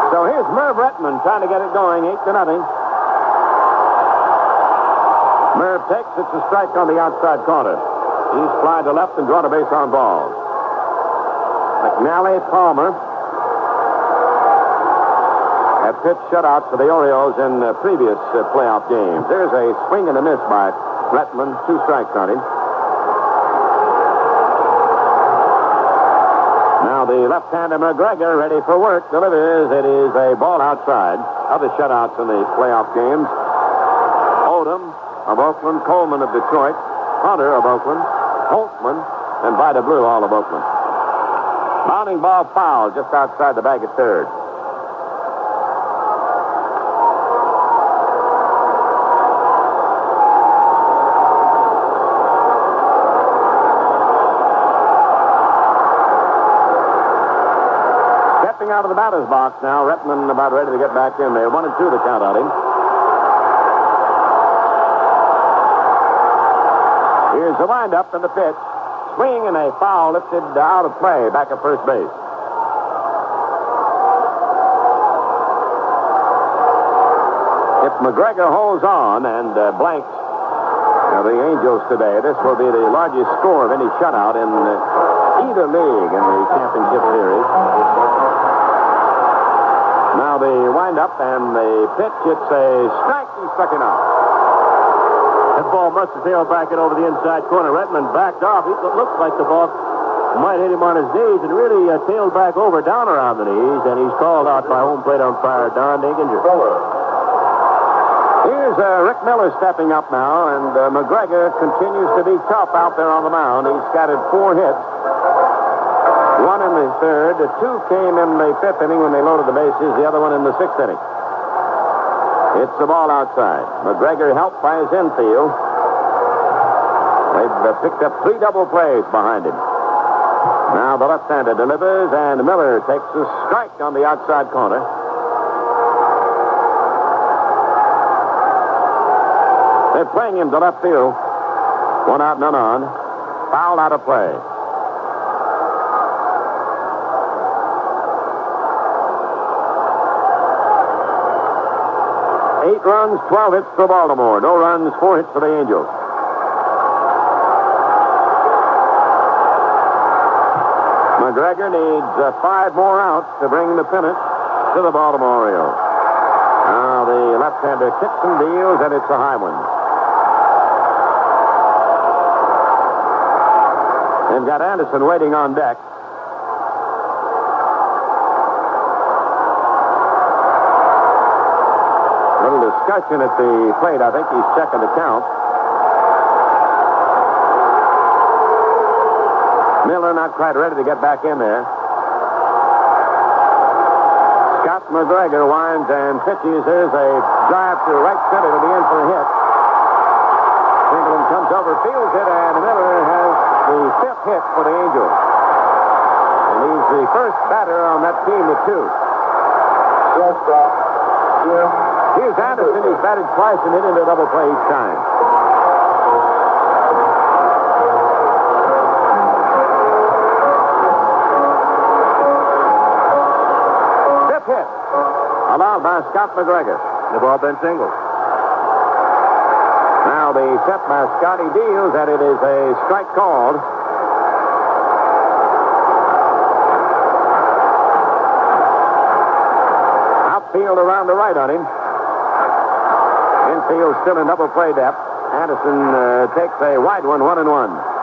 So here's Merv Retman trying to get it going, 8-0. Merv takes, it's a strike on the outside corner. He's fly to left and drawn a base on balls. McNally, Palmer have pitched shutouts for the Orioles in previous playoff games. There's a swing and a miss by Retman. 2 strikes on him. Now the left-hander McGregor ready for work. Delivers. It is a ball outside. Other shutouts in the playoff games. Odom of Oakland, Coleman of Detroit, Hunter of Oakland, Holtman, and Vida Blue, all of Oakland. Mounting ball foul just outside the bag at third. Stepping out of the batter's box now, Retman about ready to get back in there. 1-2 to count on him. Here's the windup and the pitch. Swing and a foul lifted out of play back at first base. If McGregor holds on and blanks the Angels today, this will be the largest score of any shutout in either league in the championship series. Now the windup and the pitch. It's a strike. He struck him out. That ball must have tailed back in over the inside corner. Redmond backed off. It looked like the ball might hit him on his knees and really tailed back over down around the knees, and he's called out by home plate umpire Don Dinginger. Here's Rick Miller stepping up now, and McGregor continues to be tough out there on the mound. He's scattered 4 hits. 1 in the 3rd. 2 came in the 5th inning when they loaded the bases. The other one in the 6th inning. It's the ball outside. McGregor helped by his infield. They've picked up 3 double plays behind him. Now the left-hander delivers, and Miller takes a strike on the outside corner. They're playing him to left field. 1 out, none on. Foul out of play. Eight runs, 12 hits for Baltimore. No runs, 4 hits for the Angels. McGregor needs 5 more outs to bring the pennant to the Baltimore Orioles. Now the left-hander kicks and deals, and it's a high one. They've got Anderson waiting on deck. A little discussion at the plate. I think he's checking the count. Miller not quite ready to get back in there. Scott McGregor winds and pitches. There's a drive to right center to be in for a hit. Singleton comes over, fields it, and Miller has the 5th hit for the Angels. And he's the first batter on that team with 2. Shortstop, Jim. Here's Anderson. He's batted twice and hit into a double play each time. Hit allowed by Scott McGregor. The ball been singled. Now the set by Scotty deals, and it is a strike called. Outfield around the right on him. Infield still in double play depth. Anderson takes a wide one, 1-1.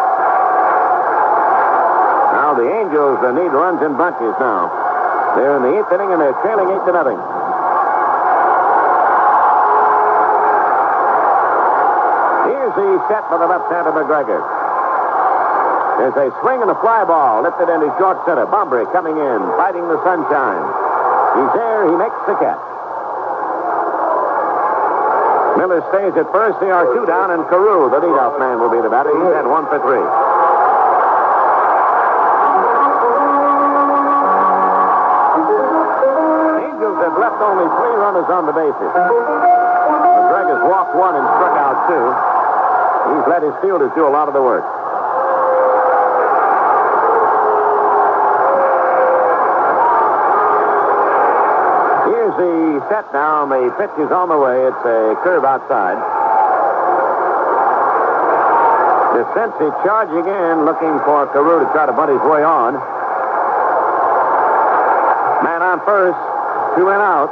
The Angels need runs in bunches now. They're in the 8th inning, and they're trailing 8-0. Here's the set by the left-hander McGregor. There's a swing and a fly ball lifted into short center. Bombery coming in, fighting the sunshine. He's there. He makes the catch. Miller stays at first. There are 2 down, and Carew, the leadoff man, will be the batter. He's at 1 for 3. Angels have left only 3 runners on the bases. McGregor's walked 1 and struck out 2. He's let his fielders do a lot of the work. Here's the set now. The pitch is on the way. It's a curve outside. Decency charging in, looking for Carew to try to bunt his way on. Man on first. 2 and out.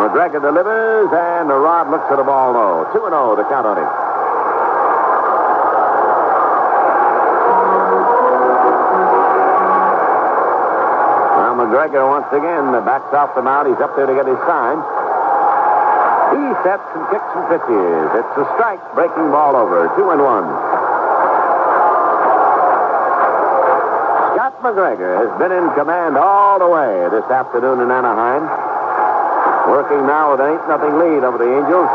McGregor delivers, and the rod looks at the ball low. 2-0 to count on him. McGregor once again backs off the mound. He's up there to get his sign. He sets and kicks and pitches. It's a strike, breaking ball over. 2-1. Scott McGregor has been in command all the way this afternoon in Anaheim. Working now with an 8-0 lead over the Angels.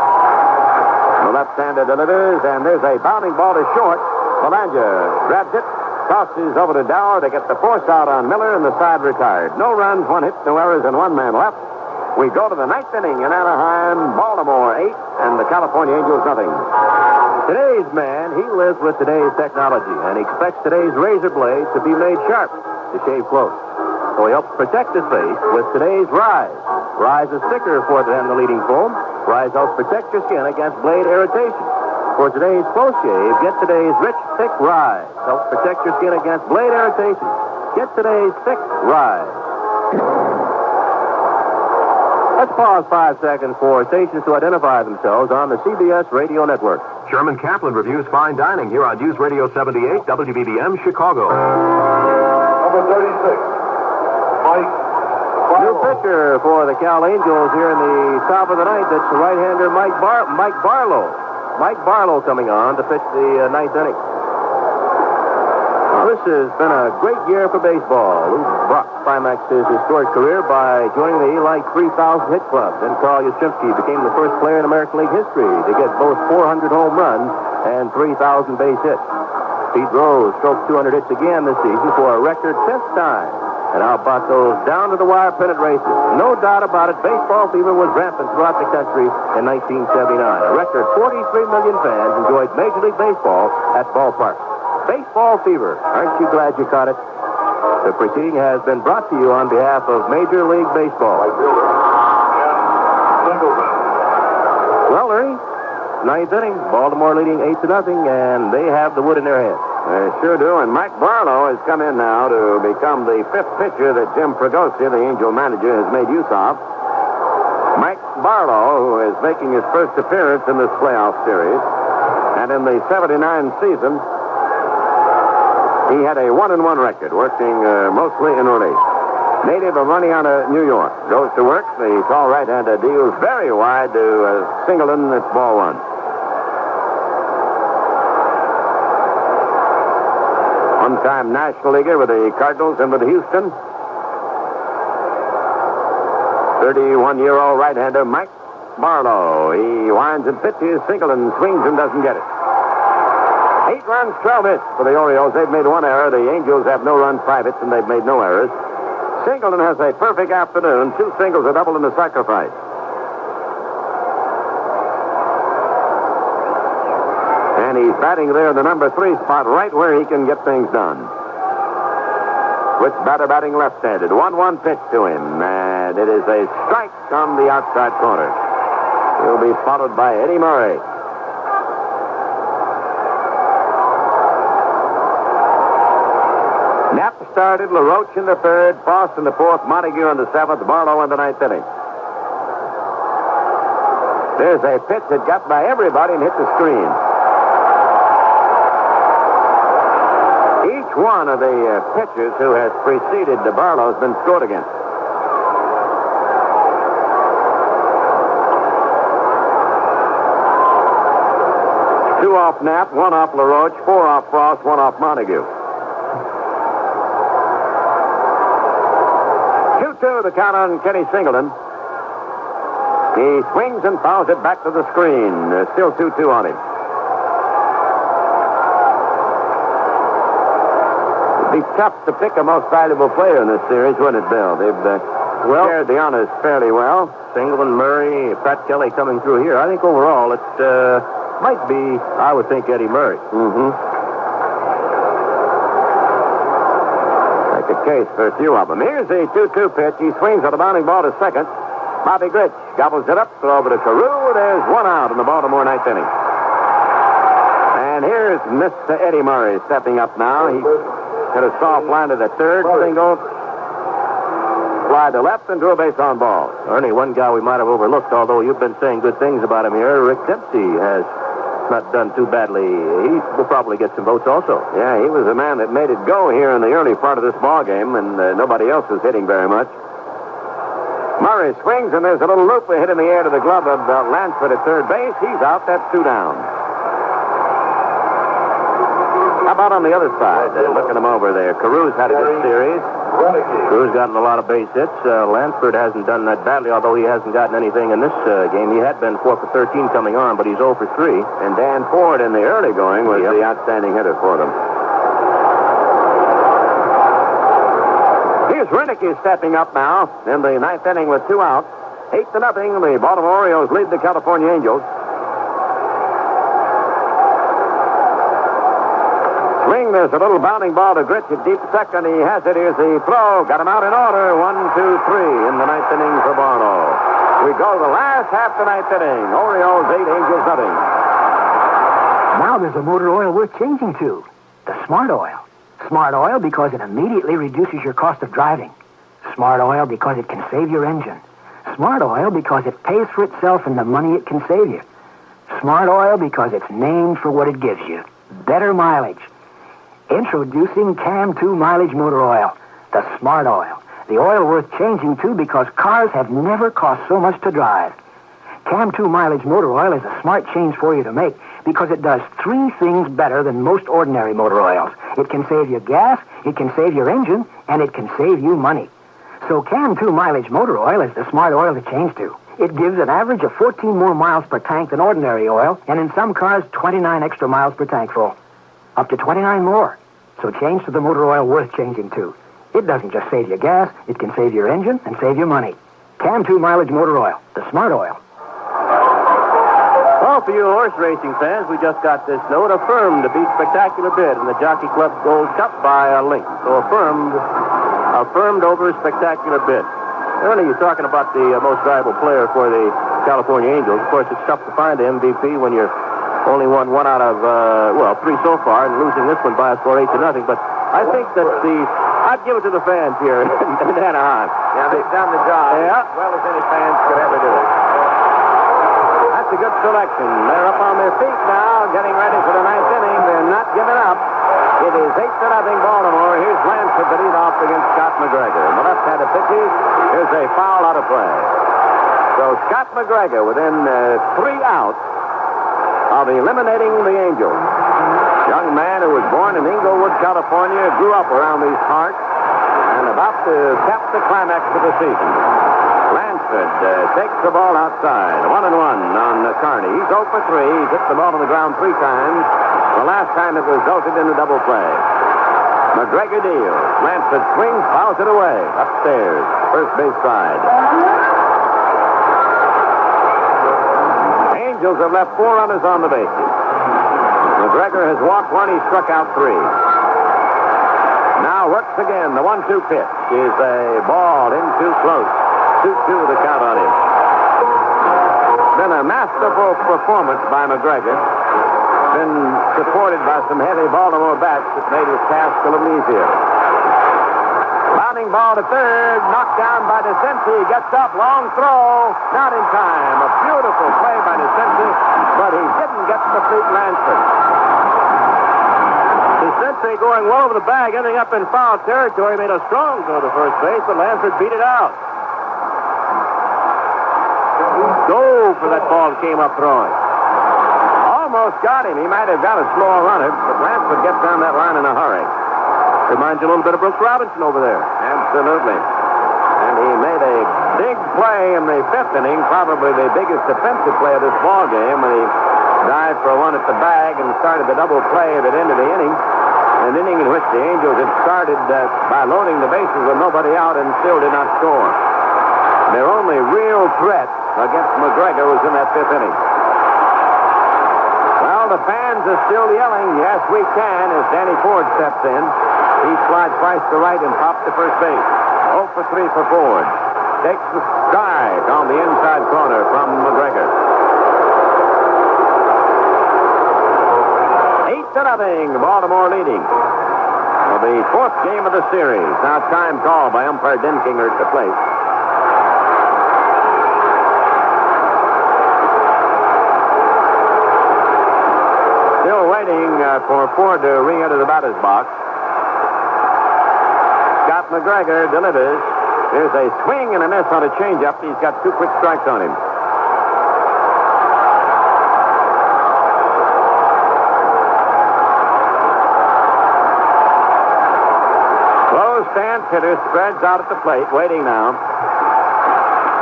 The left-hander delivers, and there's a bounding ball to short. Belanger grabs it. Tosses over to Dower to get the force out on Miller, and the side retired. No runs, 1 hit, no errors, and 1 man left. We go to the 9th inning in Anaheim. Baltimore 8, and the California Angels nothing. Today's man, he lives with today's technology and expects today's razor blade to be made sharp to shave close. So he helps protect his face with today's Rise. Rise is thicker for than the leading foam. Rise helps protect your skin against blade irritation. For today's close shave, get today's rich, thick Rise. Helps protect your skin against blade irritation. Get today's thick Rise. Let's pause 5 seconds for stations to identify themselves on the CBS radio network. Sherman Kaplan reviews fine dining here on News Radio 78, WBBM, Chicago. Number 36, Mike New Barlow. pitcher for the Cal Angels here in the top of the 9th. It's the right-hander Mike Barlow. Mike Barlow coming on to pitch the 9th inning. This has been a great year for baseball. Lou Brock climaxed his historic career by joining the Elite 3,000 hit club. Then Carl Yastrzemski became the first player in American League history to get both 400 home runs and 3,000 base hits. Pete Rose stroked 200 hits again this season for a record 10th time. And how about those down-to-the-wire pennant races? No doubt about it, baseball fever was rampant throughout the country in 1979. A record 43 million fans enjoyed Major League Baseball at ballparks. Baseball fever. Aren't you glad you caught it? The proceeding has been brought to you on behalf of Major League Baseball. Well, Ernie, 9th inning, Baltimore leading 8-0, and they have the wood in their hands. They sure do, and Mike Barlow has come in now to become the 5th pitcher that Jim Fregosia, the Angel manager, has made use of. Mike Barlow, who is making his first appearance in this playoff series, and in the 79 season, he had a 1-1 record, working mostly in relief. Native of Runniana, New York, goes to work. The tall right-hander deals very wide to Singleton. It's ball 1. One-time National Leaguer with the Cardinals and with Houston. 31-year-old right-hander Mike Barlow. He winds and pitches. Singleton swings and doesn't get it. 8 runs, 12 hits for the Orioles. They've made 1 error. The Angels have no runs, 5 hits, and they've made no errors. Singleton has a perfect afternoon. 2 singles, a double, and a sacrifice. And he's batting there in the number 3 spot, right where he can get things done. Switch batter batting left-handed. 1-1 pitch to him, and it is a strike on the outside corner. He'll be followed by Eddie Murray. Knapp started, LaRoche in the 3rd, Foss in the 4th, Montague in the 7th, Barlow in the 9th inning. There's a pitch that got by everybody and hit the screen. He each one of the pitchers who has preceded Barlow has been scored against. Two off Knapp, one off LaRoche, four off Frost, one off Montague. 2-2 the count on Kenny Singleton. He swings and fouls it back to the screen. Still 2-2 on him. It'd be tough to pick a most valuable player in this series, wouldn't it, Bill? They've shared the honors fairly well. Singleton, Murray, Pat Kelly coming through here. I think overall it might be, I would think, Eddie Murray. Mm-hmm. Make a case for a few of them. Here's the 2-2 pitch. He swings at a bounding ball to second. Bobby Gritch gobbles it up, throw over to Carew. There's one out in the Baltimore ninth inning. And here's Mr. Eddie Murray stepping up now. He hit a soft line to the third, single, fly to left, and drew a base on ball. Ernie, one guy we might have overlooked, although you've been saying good things about him here, Rick Dempsey has not done too badly. He will probably get some votes also. Yeah, he was the man that made it go here in the early part of this ball game, and nobody else was hitting very much. Murray swings, and there's a little loop hit in the air to the glove of Lansford at third base. He's out. That's 2 down. How about on the other side? Looking him over there. Carew's had a good series. Carew's gotten a lot of base hits. Lansford hasn't done that badly, although he hasn't gotten anything in this game. He had been 4 for 13 coming on, but he's 0 for 3. And Dan Ford in the early going was the outstanding hitter for them. Here's Renicky stepping up now in the ninth inning with 2 outs. 8-0. The Baltimore Orioles lead the California Angels. Swing, there's a little bounding ball to Gritch at deep second. He has it. Here's the throw. Got him out in order. 1, 2, 3 in the ninth inning for Barlow. We go to the last half of the ninth inning. Orioles 8, Angels nothing. Now there's a motor oil worth changing to. The Smart Oil. Smart Oil because it immediately reduces your cost of driving. Smart Oil because it can save your engine. Smart Oil because it pays for itself and the money it can save you. Smart Oil because it's named for what it gives you. Better mileage. Introducing Cam 2 mileage motor oil, the Smart Oil. The oil worth changing to because cars have never cost so much to drive. Cam 2 mileage motor oil is a smart change for you to make because it does 3 things better than most ordinary motor oils. It can save you gas, it can save your engine, and it can save you money. So Cam 2 mileage motor oil is the smart oil to change to. It gives an average of 14 more miles per tank than ordinary oil, and in some cars, 29 extra miles per tank full. Up to 29 more. So change to the motor oil worth changing to. It doesn't just save you gas, it can save your engine and save you money. Cam 2 mileage motor oil, the Smart Oil. Well, for you horse racing fans, we just got this note. Affirmed to beat Spectacular Bid in the Jockey Club Gold Cup by a length. So affirmed over Spectacular Bid. Earlier, you're talking about the most valuable player for the California Angels. Of course, it's tough to find the MVP when you're only won 1 out of, 3 so far, and losing this one by a score 8-0. But I think that I'd give it to the fans here in Anaheim. Yeah, they've done the job as well as any fans could ever do it. That's a good selection. They're up on their feet now, getting ready for the ninth inning. They're not giving up. It is 8-0 Baltimore. Here's Lansford to lead off against Scott McGregor. In the left-handed pitches, here's a foul out of play. So Scott McGregor within 3 outs of eliminating the Angels. Young man who was born in Inglewood, California, grew up around these parts, and about to cap the climax of the season. Lansford takes the ball outside. 1-1 on Carney. He's 0 for 3. He's hit the ball on the ground 3 times. The last time it resulted in a double play. McGregor deals. Lansford swings, fouls it away. Upstairs, first base side. Angels have left 4 runners on the bases. McGregor has walked 1. He struck out 3. Now works again. The 1-2 pitch is a ball in too close. 2-2 the count on him. Been a masterful performance by McGregor. Been supported by some heavy Baltimore bats that made his task a little easier. Bounding ball to third, knocked down by DeCinci. Gets up, long throw, not in time. A beautiful play by DeCinci, but he didn't get to Fleet Lansford. Sensei going well over the bag, ending up in foul territory, made a strong throw to first base, but Lansford beat it out. Go for that ball that came up throwing. Almost got him. He might have got a slower runner, but Lansford gets down that line in a hurry. Reminds you a little bit of Brooks Robinson over there. Absolutely. And he made a big play in the fifth inning, probably the biggest defensive play of this ball game, when he dived for one at the bag and started the double play at the end of the inning. An inning in which the Angels had started by loading the bases with nobody out and still did not score. Their only real threat against McGregor was in that fifth inning. Well, the fans are still yelling, yes, we can, as Danny Ford steps in. He slides twice to right and pops to first base. 0 for 3 for Ford. Takes the strike on the inside corner from McGregor. 8-0, Baltimore leading. For the fourth game of the series. Now time called by umpire Denkinger at the plate. Still waiting for Ford to re-enter the batter's box. Scott McGregor delivers. There's a swing and a miss on a changeup. He's got 2 quick strikes on him. Close stance hitter spreads out at the plate, waiting now.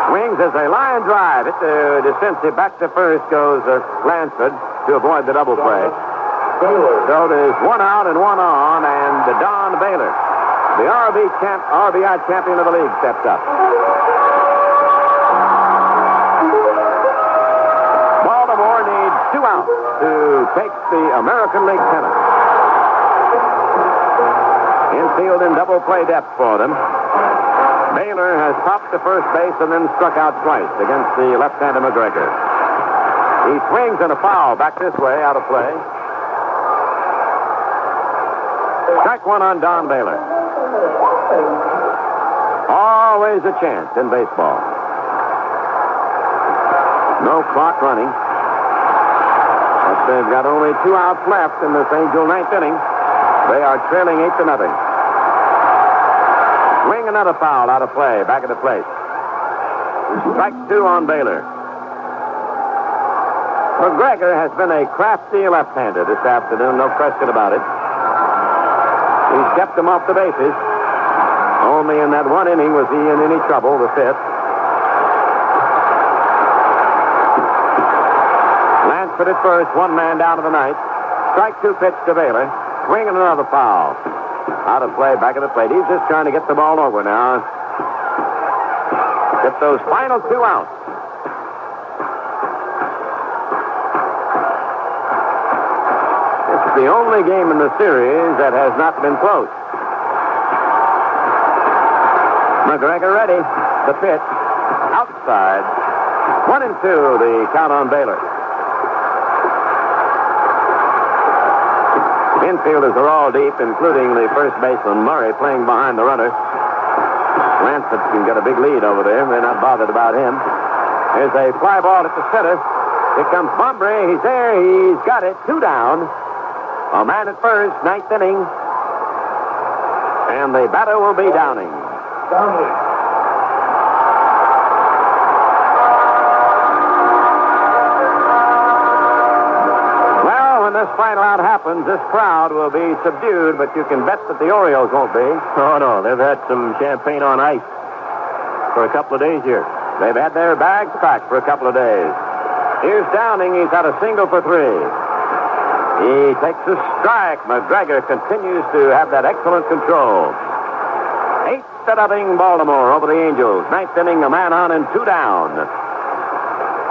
Swings as a line drive. It's a defensive. Back to first goes Lansford to avoid the double play. So there's 1 out and 1 on, and Don Baylor, the RBI champion of the league, steps up. Baltimore needs 2 outs to take the American League pennant. Infield in double play depth for them. Baylor has popped to first base and then struck out twice against the left-hander McGregor. He swings in a foul back this way, out of play. Strike 1 on Don Baylor. Always a chance in baseball. No clock running. But they've got only 2 outs left in this Angel ninth inning. They are trailing 8-0. Swing another foul out of play, back at the plate. Strike 2 on Baylor. McGregor has been a crafty left-hander this afternoon, no question about it. He's kept him off the bases. Only in that 1 inning was he in any trouble, the 5th. Lansford at first, 1 man down to the 9th. Strike 2 pitch to Baylor. Swing and another foul. Out of play, back at the plate. He's just trying to get the ball over now. Get those final 2 outs. It's the only game in the series that has not been close. McGregor ready. The pitch. Outside. 1-2, the count on Baylor. Infielders are all deep, including the first baseman, Murray, playing behind the runner. Lansford can get a big lead over there. They're not bothered about him. There's a fly ball at the center. Here comes Bunbury. He's there. He's got it. 2 down. A man at first, 9th inning. And the batter will be Downing. Well, when this final out happens, this crowd will be subdued, but you can bet that the Orioles won't be. Oh, no. They've had some champagne on ice for a couple of days here. They've had their bags packed for a couple of days. Here's Downing. He's had a single for 3. He takes a strike. McGregor continues to have that excellent control. 8-0 Baltimore over the Angels. 9th inning, a man on and 2 down.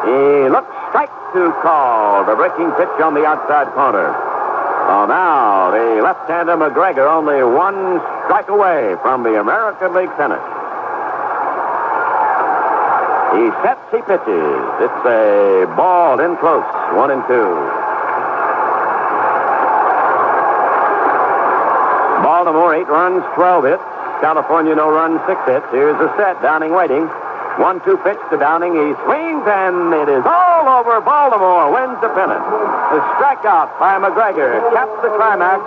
He looks strike to call. The breaking pitch on the outside corner. Oh, now the left-hander McGregor only 1 strike away from the American League pennant. He sets, he pitches. It's a ball in close. 1-2. Baltimore, 8 runs, 12 hits. California, no runs, 6 hits. Here's the set. Downing waiting. 1-2 pitch to Downing. He swings, and it is all over. Baltimore wins the pennant. The strikeout by McGregor caps the climax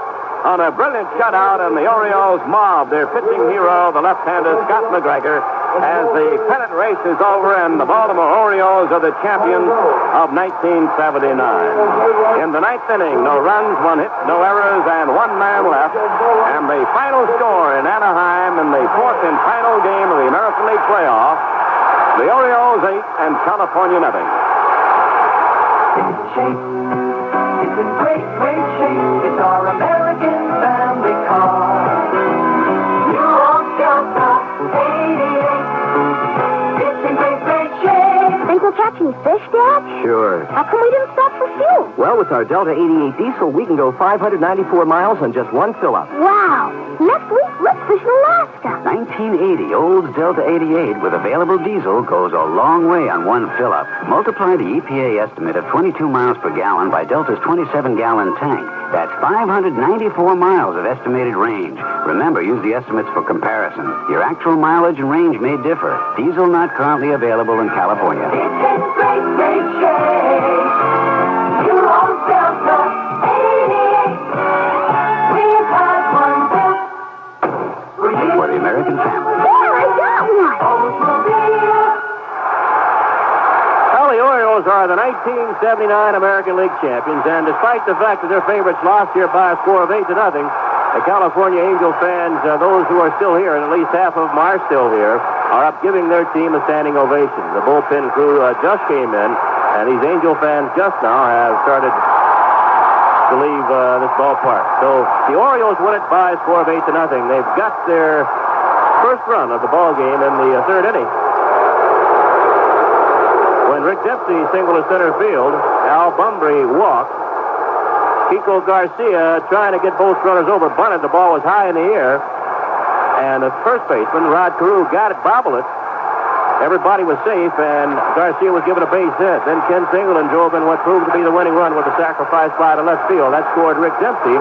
on a brilliant shutout, and the Orioles mob their pitching hero, the left-hander Scott McGregor, as the pennant race is over, and the Baltimore Orioles are the champions of 1979. In the ninth inning, no runs, one hit, no errors, and one man left. And the final score in Anaheim in the fourth and final game of the American League playoff, the Orioles 8 and California nothing. It's in great, great shape. It's our American family car. You won't Delta 88. It's in great, great shape. Think we'll catch any fish, Dad? Sure. How come we didn't stop for fuel? Well, with our Delta 88 diesel, we can go 594 miles on just one fill-up. Wow. Next week, let's fish in Alaska. 1980 Olds Delta 88 with available diesel goes a long way on one fill-up. Multiply the EPA estimate of 22 miles per gallon by Delta's 27-gallon tank. That's 594 miles of estimated range. Remember, use the estimates for comparison. Your actual mileage and range may differ. Diesel not currently available in California. It's in great, great shape. You won't Delta 88. We've had one built for you. For the American family. There, I got one. Oldsmobile. Well, the Orioles are the 1979 American League champions, and despite the fact that their favorites lost here by a score of 8-0, the California Angel fans, those who are still here, and at least half of them are still here, are up giving their team a standing ovation. The bullpen crew just came in, and these Angel fans just now have started to leave this ballpark. So the Orioles win it by a score of 8-0. They've got their first run of the ball game in the third inning. When Rick Dempsey singled to center field, Al Bumbry walked. Kiko Garcia, trying to get both runners over, bunted. The ball was high in the air. And the first baseman, Rod Carew, got it, bobbled it. Everybody was safe, and Garcia was given a base hit. Then Ken Singleton drove in what proved to be the winning run with a sacrifice fly to left field. That scored Rick Dempsey,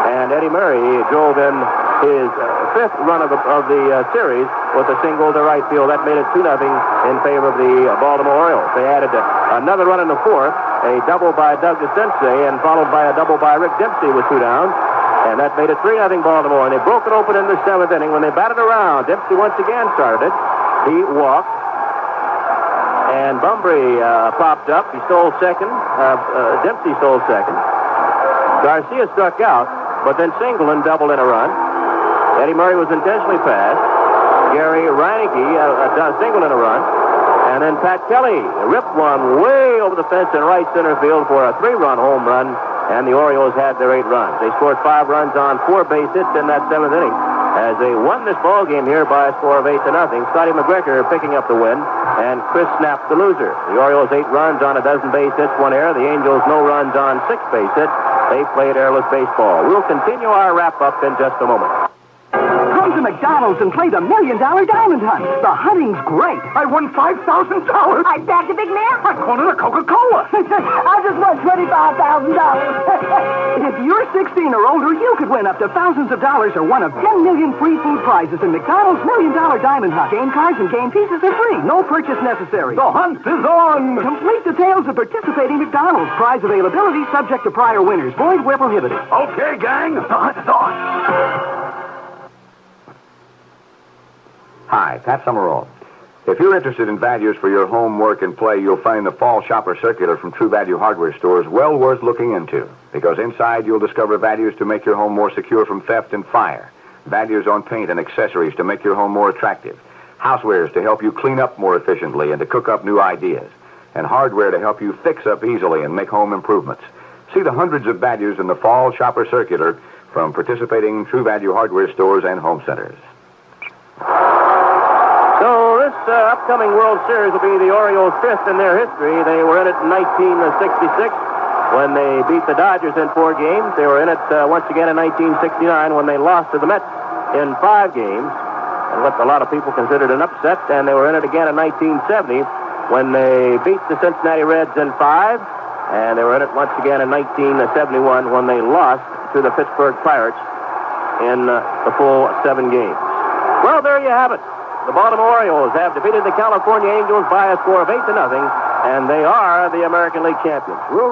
and Eddie Murray drove in his fifth run of the series with a single to right field. That made it 2-0 in favor of the Baltimore Orioles. They added another run in the fourth, a double by Doug DeCinces, and followed by a double by Rick Dempsey with 2 down. And that made it 3-0 Baltimore. And they broke it open in the seventh inning. When they batted around, Dempsey once again started it. He walked. And Bumbry popped up. He stole second. Dempsey stole second. Garcia struck out, but then Singleton doubled in a run. Eddie Murray was intentionally passed. Gary Reineke singled in a run. And then Pat Kelly ripped one way over the fence in right center field for a 3-run home run. And the Orioles had their 8 runs. They scored 5 runs on 4 base hits in that 7th inning as they won this ball game here by a score of 8-0. Scotty McGregor picking up the win, and Chris Knapp the loser. The Orioles 8 runs on a dozen base hits, 1 error. The Angels no runs on 6 base hits. They played airless baseball. We'll continue our wrap-up in just a moment. Come to McDonald's and play the $1 Million Diamond Hunt. The hunting's great. I won $5,000. I bagged a big man. I called it a Coca-Cola. I just won $25,000. If you're 16 or older, you could win up to thousands of dollars or one of 10 million free food prizes in McDonald's $1 Million Diamond Hunt. Game cards and game pieces are free. No purchase necessary. The hunt is on. Complete details of participating McDonald's. Prize availability subject to prior winners. Void where prohibited. Okay, gang. The hunt is on. Hi, Pat Summerall. If you're interested in values for your home, work, and play, you'll find the Fall Shopper Circular from True Value Hardware Stores well worth looking into. Because inside you'll discover values to make your home more secure from theft and fire. Values on paint and accessories to make your home more attractive. Housewares to help you clean up more efficiently and to cook up new ideas. And hardware to help you fix up easily and make home improvements. See the hundreds of values in the Fall Shopper Circular from participating True Value Hardware Stores and home centers. So this upcoming World Series will be the Orioles' 5th in their history. They were in it in 1966 when they beat the Dodgers in 4 games. They were in it once again in 1969 when they lost to the Mets in 5 games, and what a lot of people considered an upset. And they were in it again in 1970 when they beat the Cincinnati Reds in 5, and they were in it once again in 1971 when they lost to the Pittsburgh Pirates in the full 7 games. Well, there you have it. The Baltimore Orioles have defeated the California Angels by a score of 8-0, and they are the American League champions. We'll